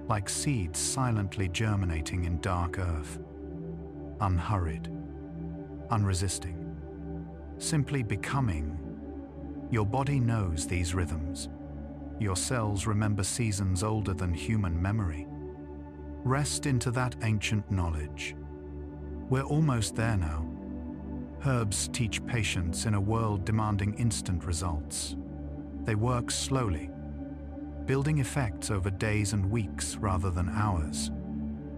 like seeds silently germinating in dark earth, unhurried, unresisting, simply becoming. Your body knows these rhythms. Your cells remember seasons older than human memory. Rest into that ancient knowledge. We're almost there now. Herbs teach patience in a world demanding instant results. They work slowly, building effects over days and weeks rather than hours.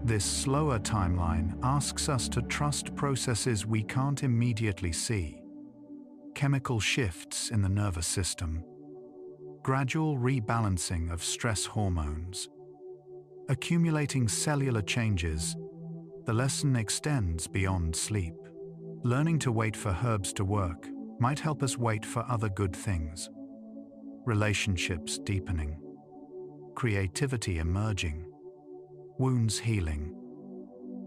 This slower timeline asks us to trust processes we can't immediately see. Chemical shifts in the nervous system, gradual rebalancing of stress hormones, accumulating cellular changes. The lesson extends beyond sleep. Learning to wait for herbs to work might help us wait for other good things. Relationships deepening, creativity emerging, wounds healing.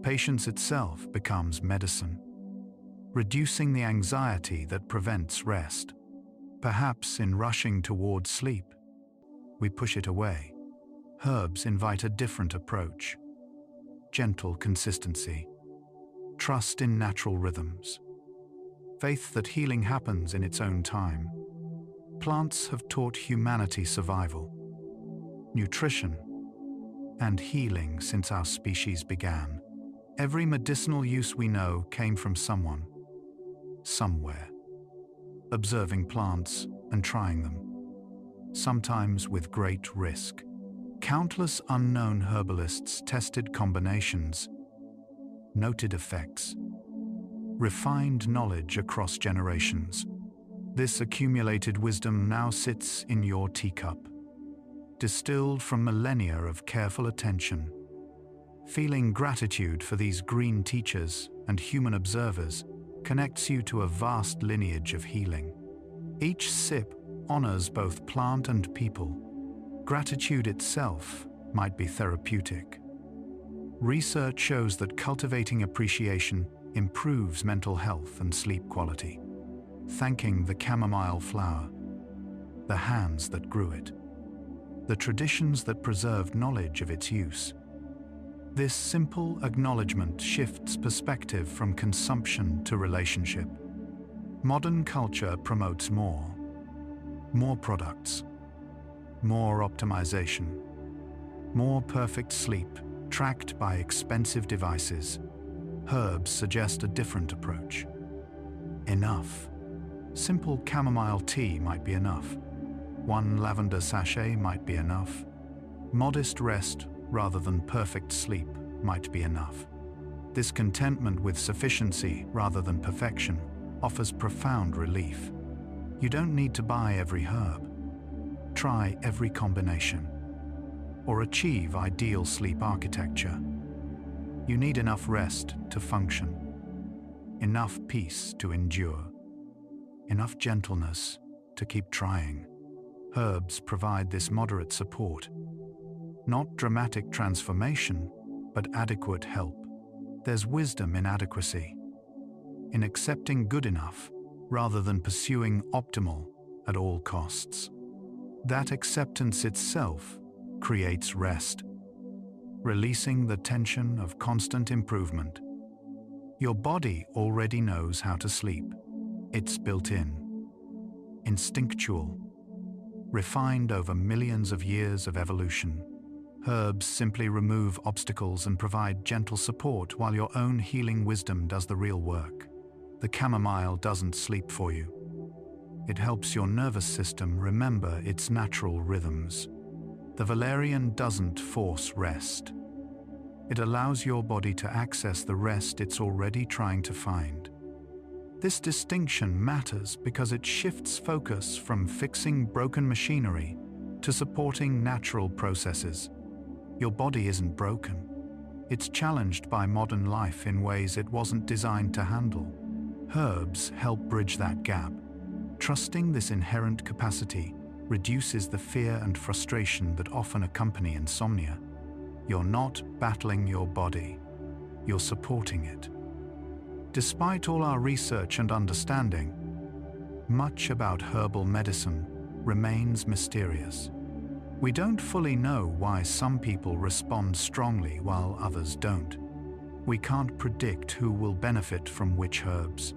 Patience itself becomes medicine, reducing the anxiety that prevents rest. Perhaps in rushing toward sleep, we push it away. Herbs invite a different approach. Gentle consistency, trust in natural rhythms, faith that healing happens in its own time. Plants have taught humanity survival, nutrition, and healing since our species began. Every medicinal use we know came from someone, somewhere, observing plants and trying them, sometimes with great risk. Countless unknown herbalists tested combinations, noted effects, refined knowledge across generations. This accumulated wisdom now sits in your teacup, distilled from millennia of careful attention. Feeling gratitude for these green teachers and human observers connects you to a vast lineage of healing. Each sip honors both plant and people. Gratitude itself might be therapeutic. Research shows that cultivating appreciation improves mental health and sleep quality. Thanking the chamomile flower, the hands that grew it, the traditions that preserved knowledge of its use. This simple acknowledgement shifts perspective from consumption to relationship. Modern culture promotes more products, more optimization, more perfect sleep tracked by expensive devices. Herbs suggest a different approach. Enough. Simple chamomile tea might be enough. One lavender sachet might be enough. Modest rest rather than perfect sleep might be enough. This contentment with sufficiency rather than perfection offers profound relief. You don't need to buy every herb. Try every combination. Or achieve ideal sleep architecture. You need enough rest to function. Enough peace to endure. Enough gentleness to keep trying. Herbs provide this moderate support. Not dramatic transformation, but adequate help. There's wisdom in adequacy, in accepting good enough rather than pursuing optimal at all costs. That acceptance itself creates rest, releasing the tension of constant improvement. Your body already knows how to sleep. It's built in, instinctual, refined over millions of years of evolution. Herbs simply remove obstacles and provide gentle support while your own healing wisdom does the real work. The chamomile doesn't sleep for you. It helps your nervous system remember its natural rhythms. The valerian doesn't force rest. It allows your body to access the rest it's already trying to find. This distinction matters because it shifts focus from fixing broken machinery to supporting natural processes. Your body isn't broken. It's challenged by modern life in ways it wasn't designed to handle. Herbs help bridge that gap. Trusting this inherent capacity reduces the fear and frustration that often accompany insomnia. You're not battling your body. You're supporting it. Despite all our research and understanding, much about herbal medicine remains mysterious. We don't fully know why some people respond strongly while others don't. We can't predict who will benefit from which herbs.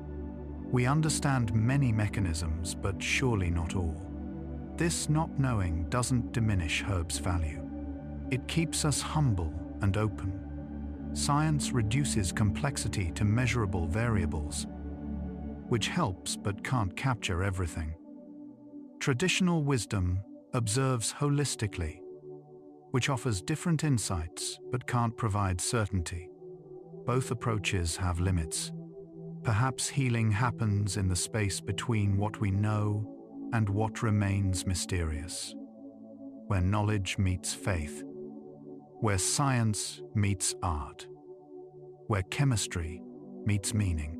We understand many mechanisms, but surely not all. This not knowing doesn't diminish herbs' value. It keeps us humble and open. Science reduces complexity to measurable variables, which helps but can't capture everything. Traditional wisdom observes holistically, which offers different insights but can't provide certainty. Both approaches have limits. Perhaps healing happens in the space between what we know and what remains mysterious, where knowledge meets faith, where science meets art, where chemistry meets meaning.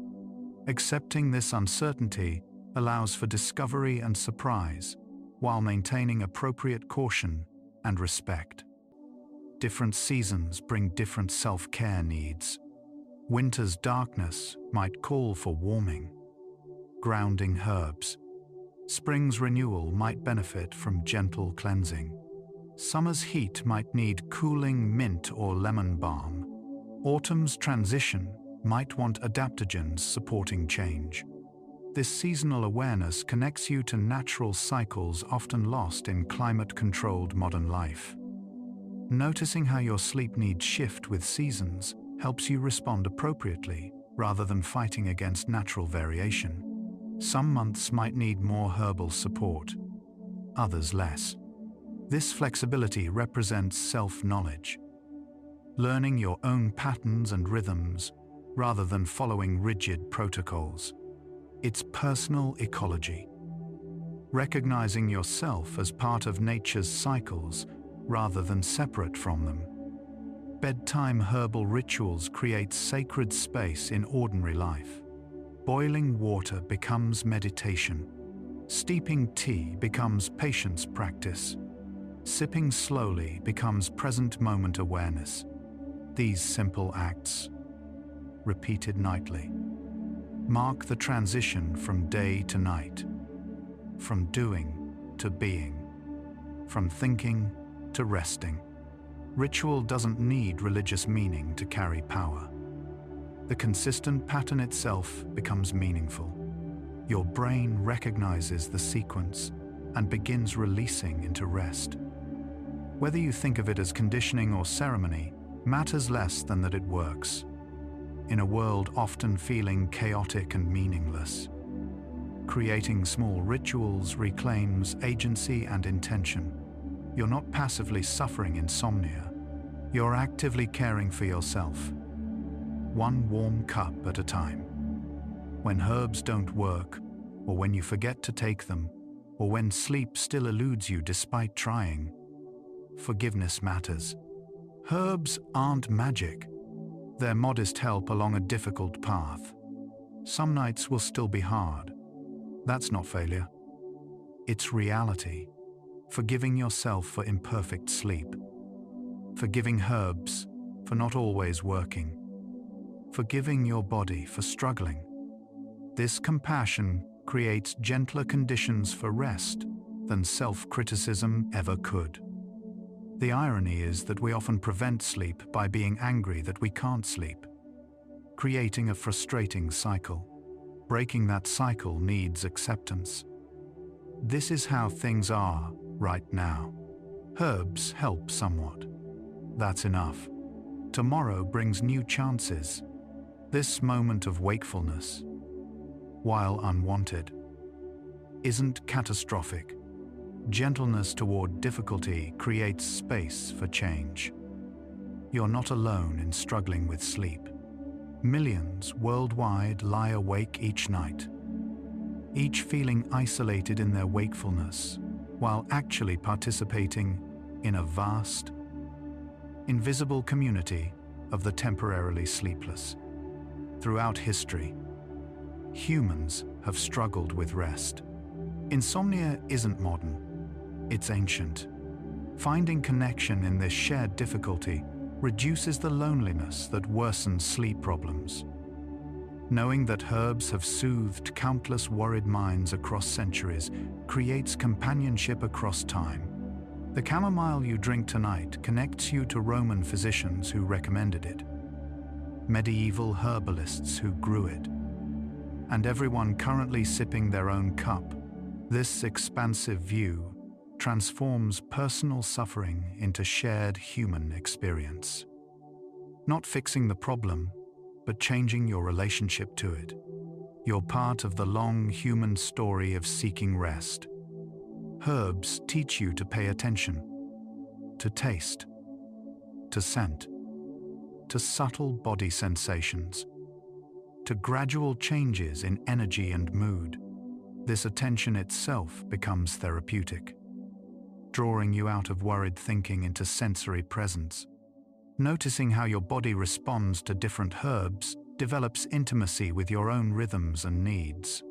Accepting this uncertainty allows for discovery and surprise, while maintaining appropriate caution and respect. Different seasons bring different self-care needs. Winter's darkness might call for warming, grounding herbs. Spring's renewal might benefit from gentle cleansing. Summer's heat might need cooling mint or lemon balm. Autumn's transition might want adaptogens supporting change. This seasonal awareness connects you to natural cycles often lost in climate-controlled modern life. Noticing how your sleep needs shift with seasons helps you respond appropriately rather than fighting against natural variation. Some months might need more herbal support, others less. This flexibility represents self-knowledge, learning your own patterns and rhythms rather than following rigid protocols. It's personal ecology, recognizing yourself as part of nature's cycles rather than separate from them. Bedtime herbal rituals create sacred space in ordinary life. Boiling water becomes meditation. Steeping tea becomes patience practice. Sipping slowly becomes present moment awareness. These simple acts, repeated nightly, mark the transition from day to night, from doing to being, from thinking to resting. Ritual doesn't need religious meaning to carry power. The consistent pattern itself becomes meaningful. Your brain recognizes the sequence and begins releasing into rest. Whether you think of it as conditioning or ceremony matters less than that it works. In a world often feeling chaotic and meaningless, creating small rituals reclaims agency and intention. You're not passively suffering insomnia. You're actively caring for yourself, one warm cup at a time. When herbs don't work, or when you forget to take them, or when sleep still eludes you despite trying, forgiveness matters. Herbs aren't magic. They're modest help along a difficult path. Some nights will still be hard. That's not failure. It's reality. Forgiving yourself for imperfect sleep. Forgiving herbs for not always working. Forgiving your body for struggling. This compassion creates gentler conditions for rest than self-criticism ever could. The irony is that we often prevent sleep by being angry that we can't sleep, creating a frustrating cycle. Breaking that cycle needs acceptance. This is how things are right now. Herbs help somewhat. That's enough. Tomorrow brings new chances. This moment of wakefulness, while unwanted, isn't catastrophic. Gentleness toward difficulty creates space for change. You're not alone in struggling with sleep. Millions worldwide lie awake each night, each feeling isolated in their wakefulness, while actually participating in a vast, invisible community of the temporarily sleepless. Throughout history, humans have struggled with rest. Insomnia isn't modern, it's ancient. Finding connection in this shared difficulty reduces the loneliness that worsens sleep problems. Knowing that herbs have soothed countless worried minds across centuries creates companionship across time. The chamomile you drink tonight connects you to Roman physicians who recommended it, medieval herbalists who grew it, and everyone currently sipping their own cup. This expansive view transforms personal suffering into shared human experience. Not fixing the problem, but changing your relationship to it. You're part of the long human story of seeking rest. Herbs teach you to pay attention, to taste, to scent, to subtle body sensations, to gradual changes in energy and mood. This attention itself becomes therapeutic, drawing you out of worried thinking into sensory presence. Noticing how your body responds to different herbs develops intimacy with your own rhythms and needs.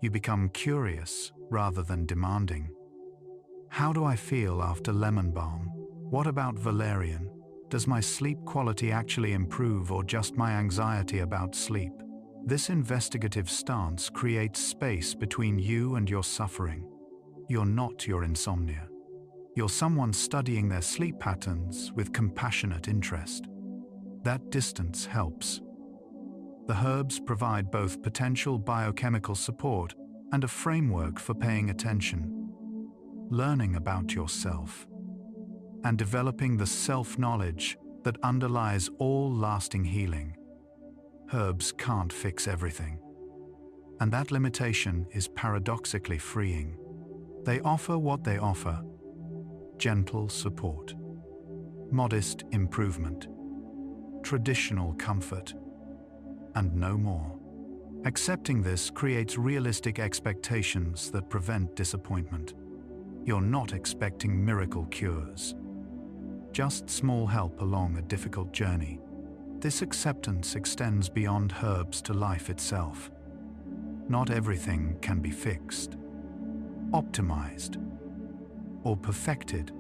You become curious rather than demanding. How do I feel after lemon balm? What about valerian? Does my sleep quality actually improve or just my anxiety about sleep? This investigative stance creates space between you and your suffering. You're not your insomnia. You're someone studying their sleep patterns with compassionate interest. That distance helps. The herbs provide both potential biochemical support and a framework for paying attention, learning about yourself, and developing the self-knowledge that underlies all lasting healing. Herbs can't fix everything, and that limitation is paradoxically freeing. They offer what they offer: gentle support, modest improvement, traditional comfort, and no more. Accepting this creates realistic expectations that prevent disappointment. You're not expecting miracle cures, just small help along a difficult journey. This acceptance extends beyond herbs to life itself. Not everything can be fixed, optimized, or perfected.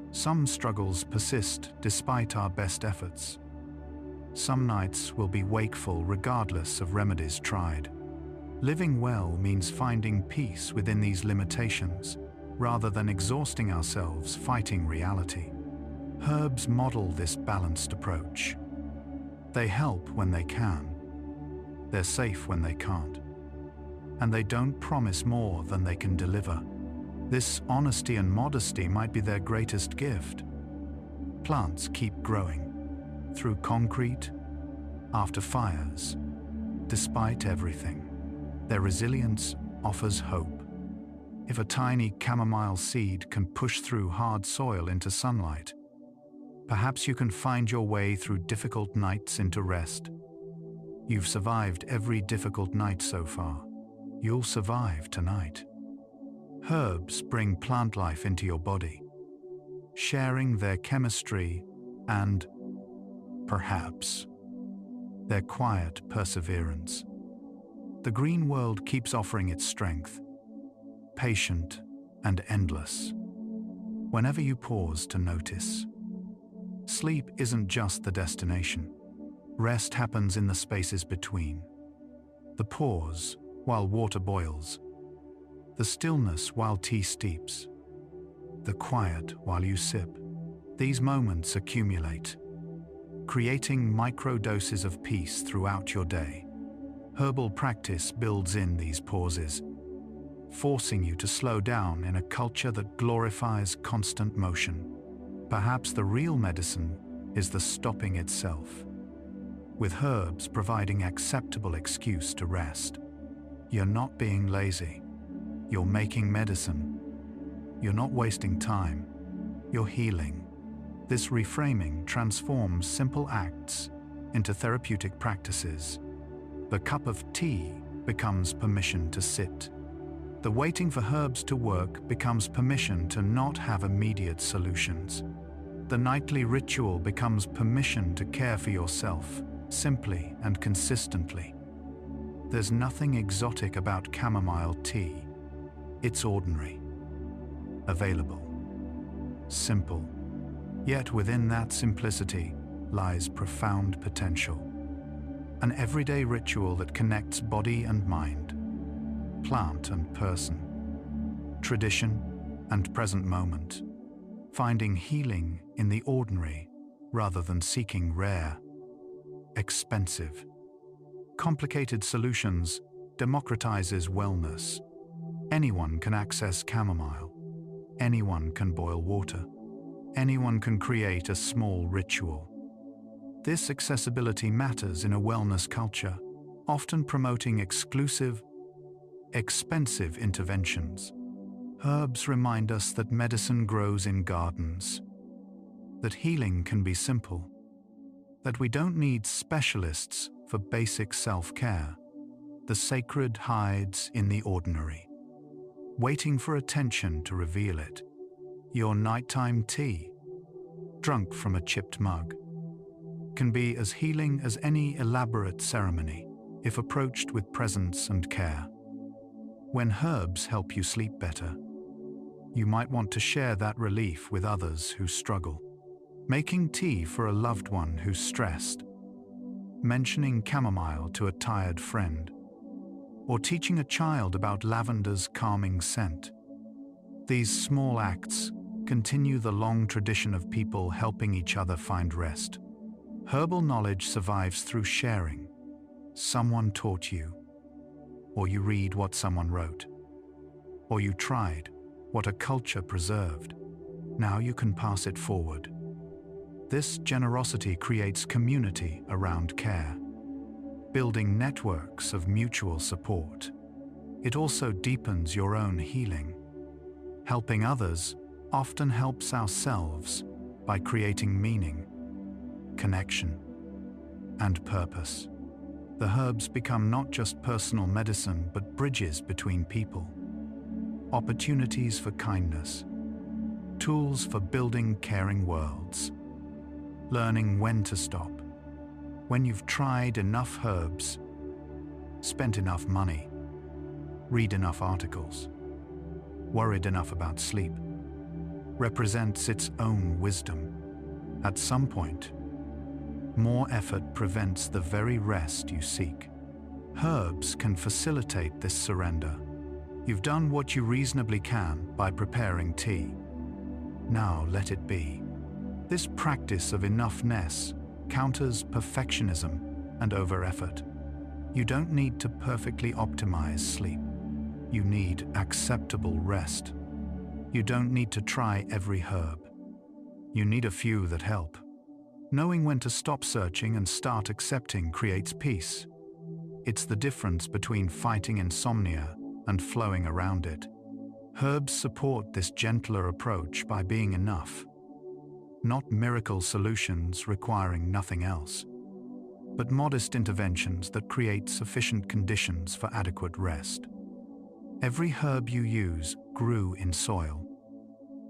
Some struggles persist despite our best efforts. Some nights will be wakeful regardless of remedies tried. Living well means finding peace within these limitations, rather than exhausting ourselves fighting reality. Herbs model this balanced approach. They help when they can. They're safe when they can't. And they don't promise more than they can deliver. This honesty and modesty might be their greatest gift. Plants keep growing, through concrete, after fires, despite everything. Their resilience offers hope. If a tiny chamomile seed can push through hard soil into sunlight, perhaps you can find your way through difficult nights into rest. You've survived every difficult night so far. You'll survive tonight. Herbs bring plant life into your body, sharing their chemistry and, perhaps, their quiet perseverance. The green world keeps offering its strength, patient and endless, whenever you pause to notice. Sleep isn't just the destination. Rest happens in the spaces between. The pause while water boils, the stillness while tea steeps, the quiet while you sip. These moments accumulate, creating microdoses of peace throughout your day. Herbal practice builds in these pauses, forcing you to slow down in a culture that glorifies constant motion. Perhaps the real medicine is the stopping itself, with herbs providing acceptable excuse to rest. You're not being lazy. You're making medicine. You're not wasting time. You're healing. This reframing transforms simple acts into therapeutic practices. The cup of tea becomes permission to sit. The waiting for herbs to work becomes permission to not have immediate solutions. The nightly ritual becomes permission to care for yourself, simply and consistently. There's nothing exotic about chamomile tea. It's ordinary, available, simple. Yet within that simplicity lies profound potential. An everyday ritual that connects body and mind, plant and person, tradition and present moment, finding healing in the ordinary rather than seeking rare, expensive, complicated solutions democratizes wellness. Anyone can access chamomile. Anyone can boil water. Anyone can create a small ritual. This accessibility matters in a wellness culture, often promoting exclusive, expensive interventions. Herbs remind us that medicine grows in gardens, that healing can be simple, that we don't need specialists for basic self-care. The sacred hides in the ordinary, waiting for attention to reveal it. Your nighttime tea, drunk from a chipped mug, can be as healing as any elaborate ceremony if approached with presence and care. When herbs help you sleep better, you might want to share that relief with others who struggle. Making tea for a loved one who's stressed, mentioning chamomile to a tired friend, or teaching a child about lavender's calming scent. These small acts continue the long tradition of people helping each other find rest. Herbal knowledge survives through sharing. Someone taught you, or you read what someone wrote, or you tried what a culture preserved. Now you can pass it forward. This generosity creates community around care, building networks of mutual support. It also deepens your own healing. Helping others often helps ourselves by creating meaning, connection, and purpose. The herbs become not just personal medicine, but bridges between people, opportunities for kindness, tools for building caring worlds, learning when to stop. When you've tried enough herbs, spent enough money, read enough articles, worried enough about sleep, represents its own wisdom. At some point, more effort prevents the very rest you seek. Herbs can facilitate this surrender. You've done what you reasonably can by preparing tea. Now let it be. This practice of enoughness counters perfectionism and over-effort. You don't need to perfectly optimize sleep. You need acceptable rest. You don't need to try every herb. You need a few that help. Knowing when to stop searching and start accepting creates peace. It's the difference between fighting insomnia and flowing around it. Herbs support this gentler approach by being enough, not miracle solutions requiring nothing else, but modest interventions that create sufficient conditions for adequate rest. Every herb you use grew in soil,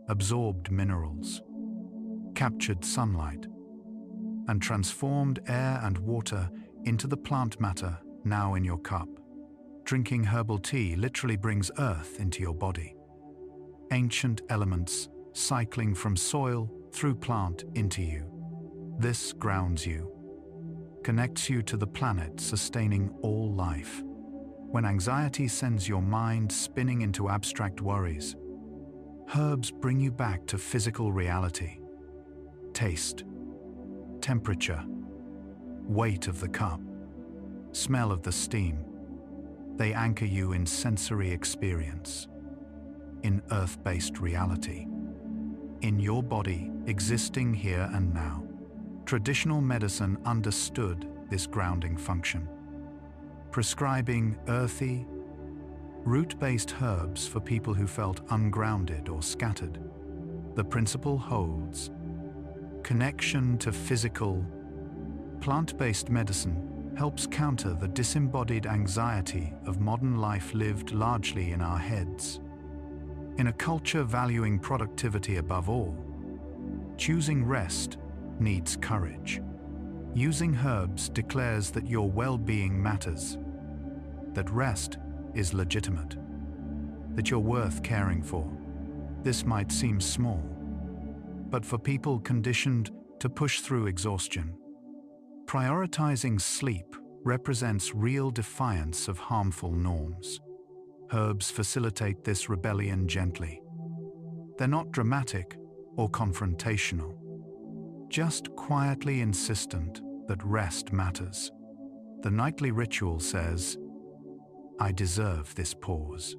absorbed minerals, captured sunlight, and transformed air and water into the plant matter now in your cup. Drinking herbal tea literally brings earth into your body. Ancient elements cycling from soil through plant into you. This grounds you, connects you to the planet sustaining all life. When anxiety sends your mind spinning into abstract worries, herbs bring you back to physical reality. Taste, temperature, weight of the cup, smell of the steam. They anchor you in sensory experience, in earth-based reality, in your body existing here and now. Traditional medicine understood this grounding function, prescribing earthy, root-based herbs for people who felt ungrounded or scattered. The principle holds. Connection to physical, plant-based medicine helps counter the disembodied anxiety of modern life lived largely in our heads. In a culture valuing productivity above all, choosing rest needs courage. Using herbs declares that your well-being matters, that rest is legitimate, that you're worth caring for. This might seem small, but for people conditioned to push through exhaustion, prioritizing sleep represents real defiance of harmful norms. Herbs facilitate this rebellion gently. They're not dramatic or confrontational, just quietly insistent that rest matters. The nightly ritual says, I deserve this pause.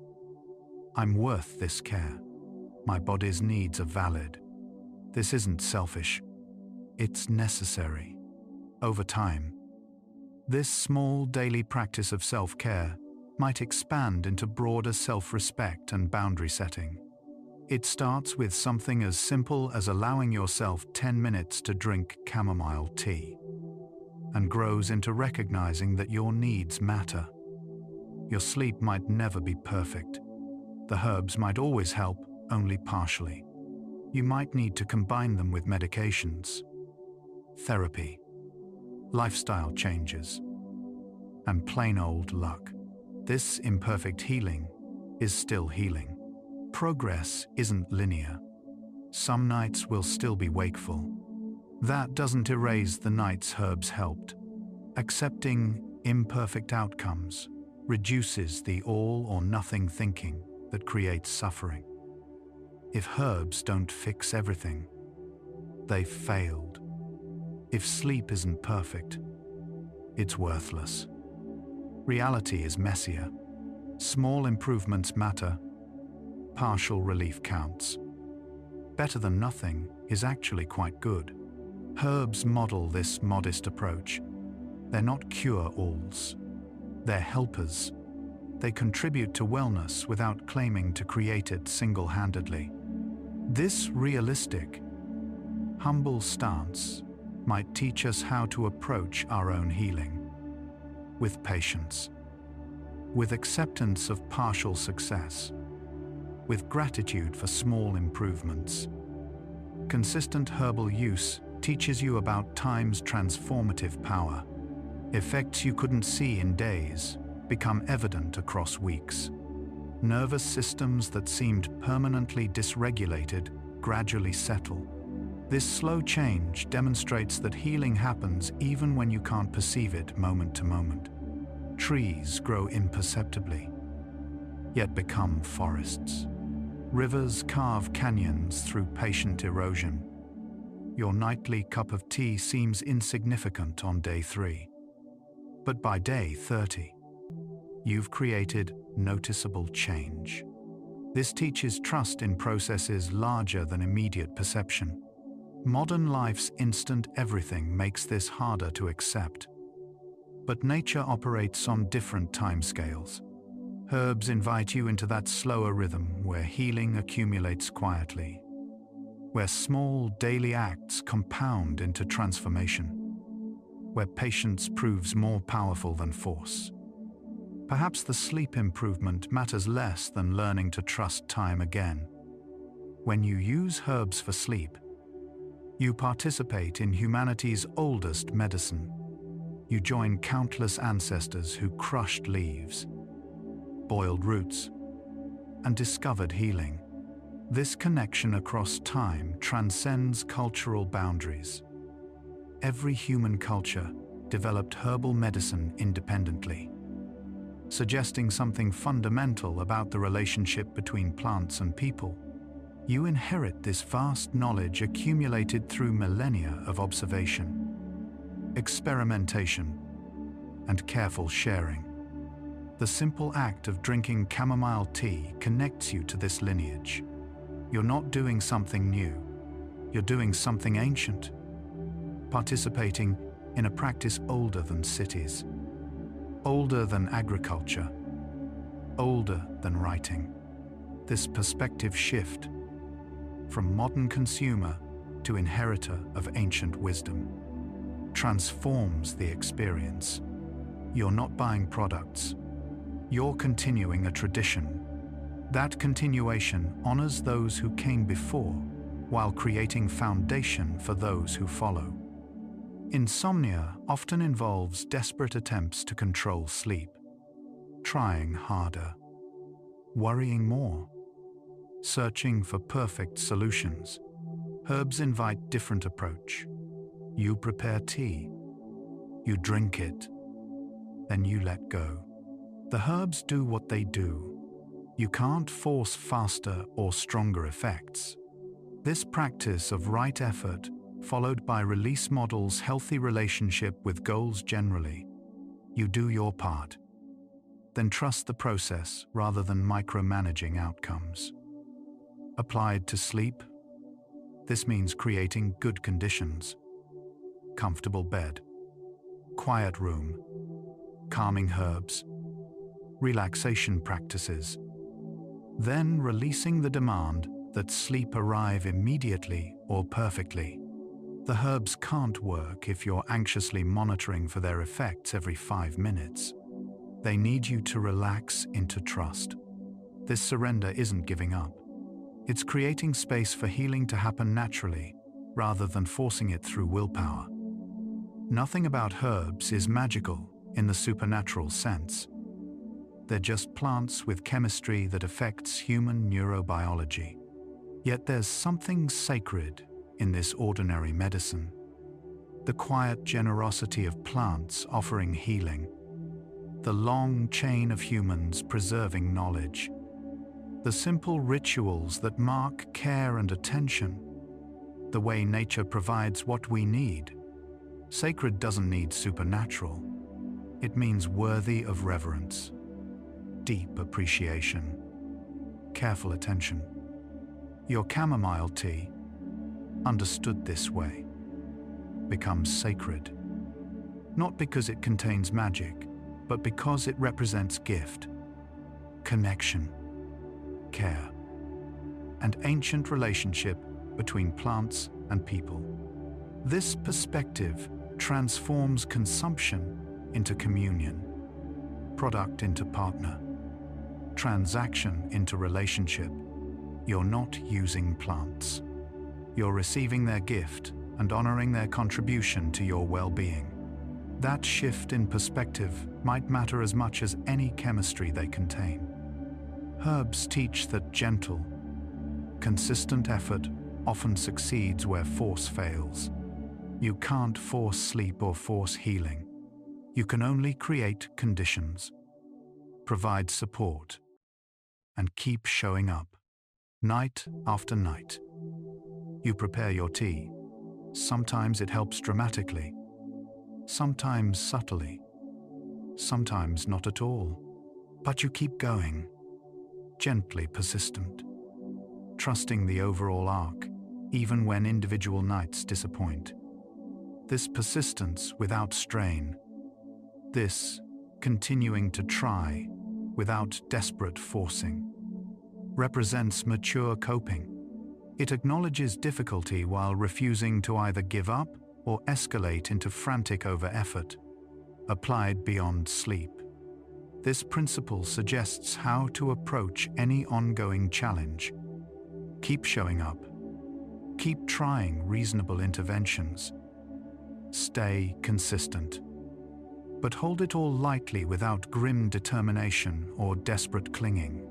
I'm worth this care. My body's needs are valid. This isn't selfish. It's necessary. Over time, this small daily practice of self-care might expand into broader self-respect and boundary setting. It starts with something as simple as allowing yourself 10 minutes to drink chamomile tea, and grows into recognizing that your needs matter. Your sleep might never be perfect. The herbs might always help, only partially. You might need to combine them with medications, therapy, lifestyle changes, and plain old luck. This imperfect healing is still healing. Progress isn't linear. Some nights will still be wakeful. That doesn't erase the nights herbs helped. Accepting imperfect outcomes reduces the all or nothing thinking that creates suffering. If herbs don't fix everything, they've failed. If sleep isn't perfect, it's worthless. Reality is messier. Small improvements matter. Partial relief counts. Better than nothing is actually quite good. Herbs model this modest approach. They're not cure-alls. They're helpers. They contribute to wellness without claiming to create it single-handedly. This realistic, humble stance might teach us how to approach our own healing. With patience, with acceptance of partial success, with gratitude for small improvements. Consistent herbal use teaches you about time's transformative power. Effects you couldn't see in days become evident across weeks. Nervous systems that seemed permanently dysregulated gradually settle. This slow change demonstrates that healing happens even when you can't perceive it moment to moment. Trees grow imperceptibly, yet become forests. Rivers carve canyons through patient erosion. Your nightly cup of tea seems insignificant on day 3. But by day 30, you've created noticeable change. This teaches trust in processes larger than immediate perception. Modern life's instant everything makes this harder to accept. But nature operates on different timescales. Herbs invite you into that slower rhythm where healing accumulates quietly, where small daily acts compound into transformation, where patience proves more powerful than force. Perhaps the sleep improvement matters less than learning to trust time again. When you use herbs for sleep, you participate in humanity's oldest medicine. You join countless ancestors who crushed leaves, boiled roots, and discovered healing. This connection across time transcends cultural boundaries. Every human culture developed herbal medicine independently, suggesting something fundamental about the relationship between plants and people. You inherit this vast knowledge accumulated through millennia of observation, experimentation, and careful sharing. The simple act of drinking chamomile tea connects you to this lineage. You're not doing something new, you're doing something ancient, participating in a practice older than cities, older than agriculture, older than writing. This perspective shift from modern consumer to inheritor of ancient wisdom transforms the experience. You're not buying products, you're continuing a tradition. That continuation honors those who came before while creating foundation for those who follow. Insomnia often involves desperate attempts to control sleep, trying harder, worrying more, searching for perfect solutions. Herbs invite different approach. You prepare tea, you drink it, then you let go. The herbs do what they do. You can't force faster or stronger effects. This practice of right effort, followed by release models healthy relationship with goals generally. You do your part, then trust the process rather than micromanaging outcomes. Applied to sleep, this means creating good conditions. Comfortable bed, quiet room, calming herbs, relaxation practices. Then releasing the demand that sleep arrive immediately or perfectly. The herbs can't work if you're anxiously monitoring for their effects every 5 minutes. They need you to relax into trust. This surrender isn't giving up. It's creating space for healing to happen naturally, rather than forcing it through willpower. Nothing about herbs is magical in the supernatural sense. They're just plants with chemistry that affects human neurobiology. Yet there's something sacred in this ordinary medicine. The quiet generosity of plants offering healing. The long chain of humans preserving knowledge. The simple rituals that mark care and attention. The way nature provides what we need. Sacred doesn't need supernatural. It means worthy of reverence. Deep appreciation, careful attention. Your chamomile tea, understood this way, becomes sacred. Not because it contains magic, but because it represents gift, connection, care, and ancient relationship between plants and people. This perspective transforms consumption into communion, product into partner, transaction into relationship. You're not using plants. You're receiving their gift and honoring their contribution to your well-being. That shift in perspective might matter as much as any chemistry they contain. Herbs teach that gentle, consistent effort often succeeds where force fails. You can't force sleep or force healing. You can only create conditions, provide support, and keep showing up, night after night. You prepare your tea. Sometimes it helps dramatically, sometimes subtly, sometimes not at all. But you keep going, gently persistent, trusting the overall arc, even when individual nights disappoint. This persistence without strain, this continuing to try without desperate forcing. Represents mature coping. It acknowledges difficulty while refusing to either give up or escalate into frantic over-effort, applied beyond sleep. This principle suggests how to approach any ongoing challenge. Keep showing up. Keep trying reasonable interventions. Stay consistent. But hold it all lightly without grim determination or desperate clinging.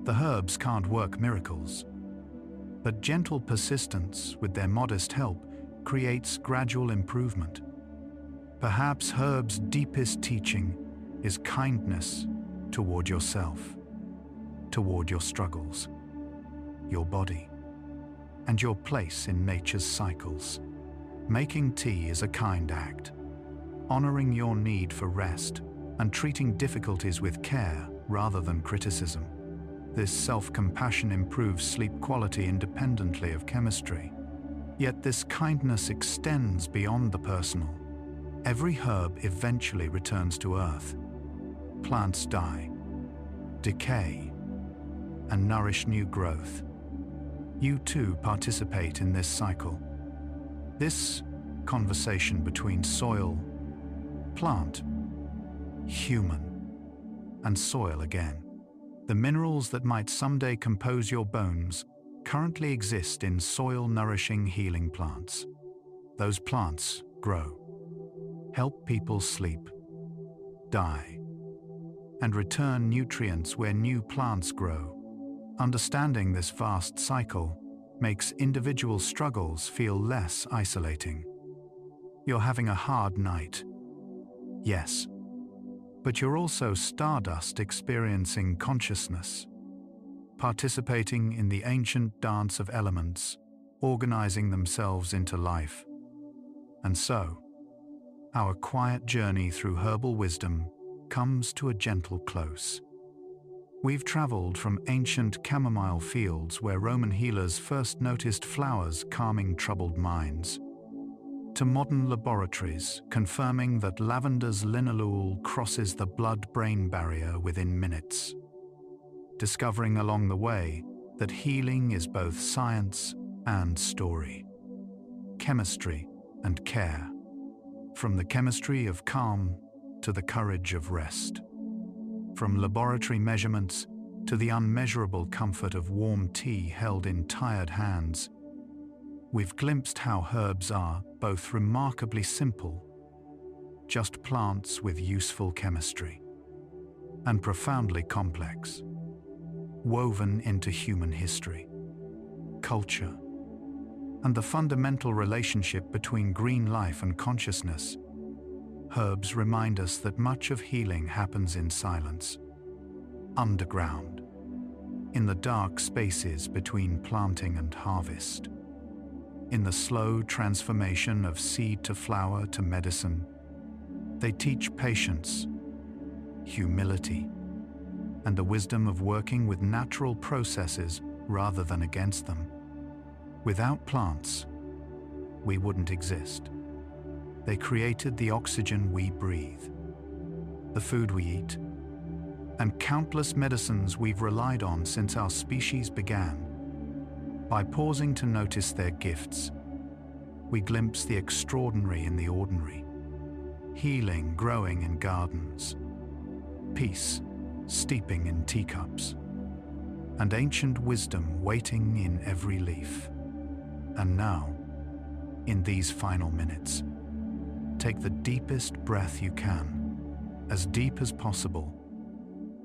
The herbs can't work miracles. But gentle persistence, with their modest help, creates gradual improvement. Perhaps herbs' deepest teaching is kindness toward yourself, toward your struggles, your body, and your place in nature's cycles. Making tea is a kind act, honoring your need for rest and treating difficulties with care rather than criticism. This self-compassion improves sleep quality independently of chemistry. Yet this kindness extends beyond the personal. Every herb eventually returns to earth. Plants die, decay, and nourish new growth. You too participate in this cycle. This conversation between soil, plant, human, and soil again. The minerals that might someday compose your bones currently exist in soil-nourishing healing plants. Those plants grow, help people sleep, die, and return nutrients where new plants grow. Understanding this vast cycle makes individual struggles feel less isolating. You're having a hard night. Yes. But you're also stardust experiencing consciousness, participating in the ancient dance of elements, organizing themselves into life. And so, our quiet journey through herbal wisdom comes to a gentle close. We've traveled from ancient chamomile fields where Roman healers first noticed flowers calming troubled minds, to modern laboratories confirming that lavender's linalool crosses the blood-brain barrier within minutes, discovering along the way that healing is both science and story, chemistry and care, from the chemistry of calm to the courage of rest, from laboratory measurements to the unmeasurable comfort of warm tea held in tired hands. We've glimpsed how herbs are both remarkably simple, just plants with useful chemistry, and profoundly complex, woven into human history, culture, and the fundamental relationship between green life and consciousness. Herbs remind us that much of healing happens in silence, underground, in the dark spaces between planting and harvest. In the slow transformation of seed to flower to medicine, they teach patience, humility, and the wisdom of working with natural processes rather than against them. Without plants, we wouldn't exist. They created the oxygen we breathe, the food we eat, and countless medicines we've relied on since our species began. By pausing to notice their gifts, we glimpse the extraordinary in the ordinary, healing growing in gardens, peace steeping in teacups, and ancient wisdom waiting in every leaf. And now, in these final minutes, take the deepest breath you can, as deep as possible.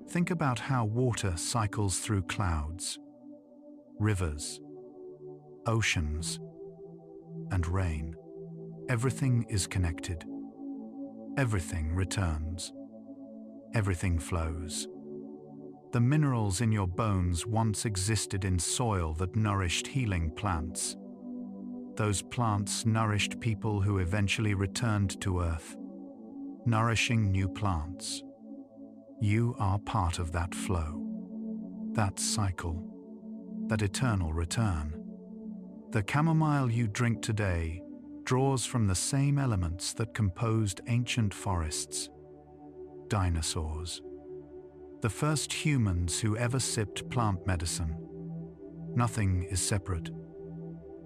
Think about how water cycles through clouds, rivers, oceans, and rain. Everything is connected. Everything returns. Everything flows. The minerals in your bones once existed in soil that nourished healing plants. Those plants nourished people who eventually returned to earth, nourishing new plants. You are part of that flow, that cycle, that eternal return. The chamomile you drink today draws from the same elements that composed ancient forests, dinosaurs, The first humans who ever sipped plant medicine. Nothing is separate.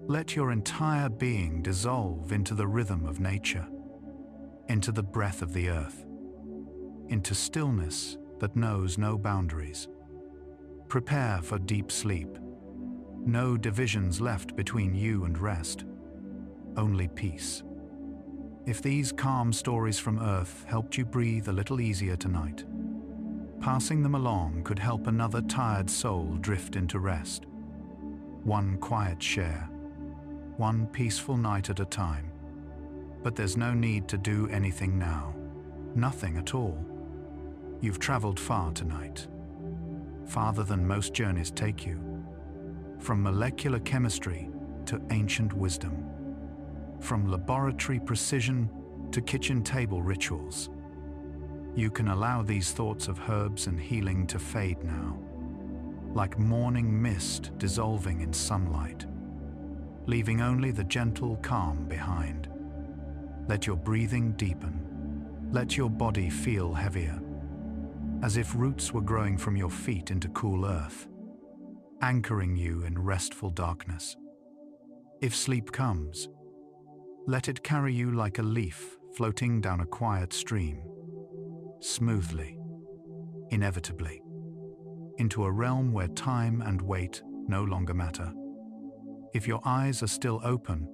Let your entire being dissolve into the rhythm of nature, into the breath of the earth, into stillness that knows no boundaries. Prepare for deep sleep. No divisions left between you and rest. Only peace. If these calm stories from Earth helped you breathe a little easier tonight, passing them along could help another tired soul drift into rest. One quiet share, one peaceful night at a time. But there's no need to do anything now. Nothing at all. You've traveled far tonight. Farther than most journeys take you. From molecular chemistry to ancient wisdom. From laboratory precision to kitchen table rituals. You can allow these thoughts of herbs and healing to fade now, like morning mist dissolving in sunlight, leaving only the gentle calm behind. Let your breathing deepen. Let your body feel heavier, as if roots were growing from your feet into cool earth, anchoring you in restful darkness. If sleep comes, let it carry you like a leaf floating down a quiet stream, smoothly, inevitably, into a realm where time and weight no longer matter. If your eyes are still open,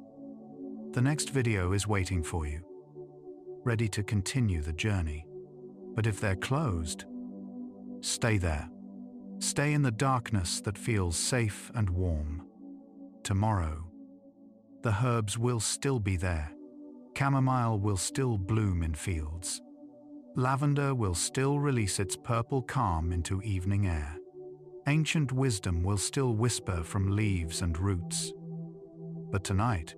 the next video is waiting for you, ready to continue the journey. But if they're closed, stay there. Stay in the darkness that feels safe and warm. Tomorrow, the herbs will still be there. Chamomile will still bloom in fields. Lavender will still release its purple calm into evening air. Ancient wisdom will still whisper from leaves and roots. But tonight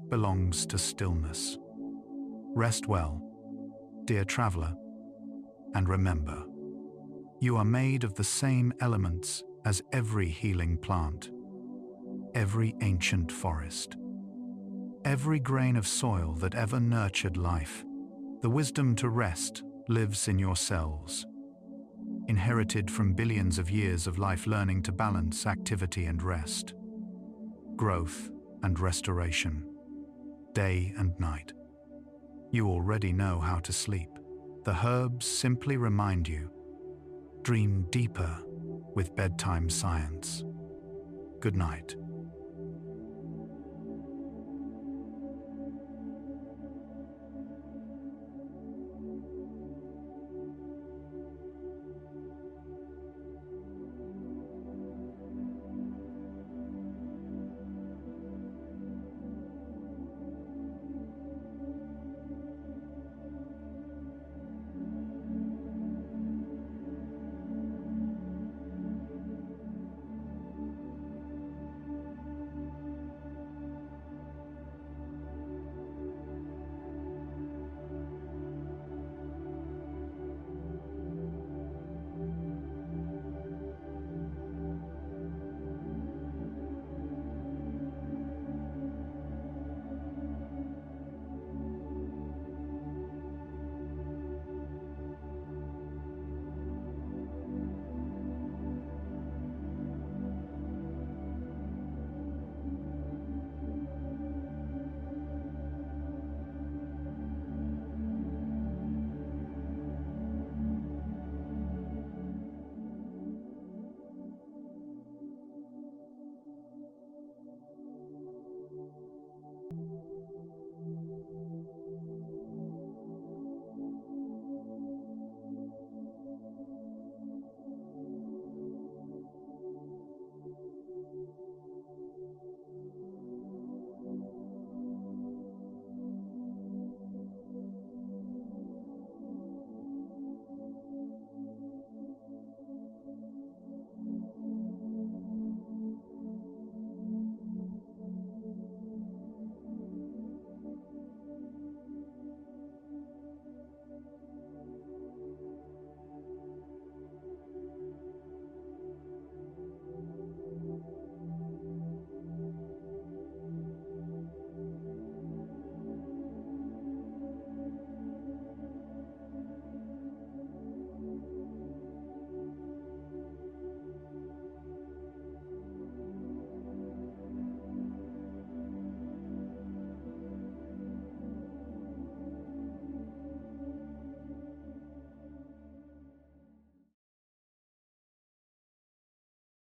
belongs to stillness. Rest well, dear traveler, and remember, you are made of the same elements as every healing plant, every ancient forest, every grain of soil that ever nurtured life. The wisdom to rest lives in your cells, inherited from billions of years of life learning to balance activity and rest, growth and restoration, day and night. You already know how to sleep. The herbs simply remind you. Dream deeper with bedtime science. Good night.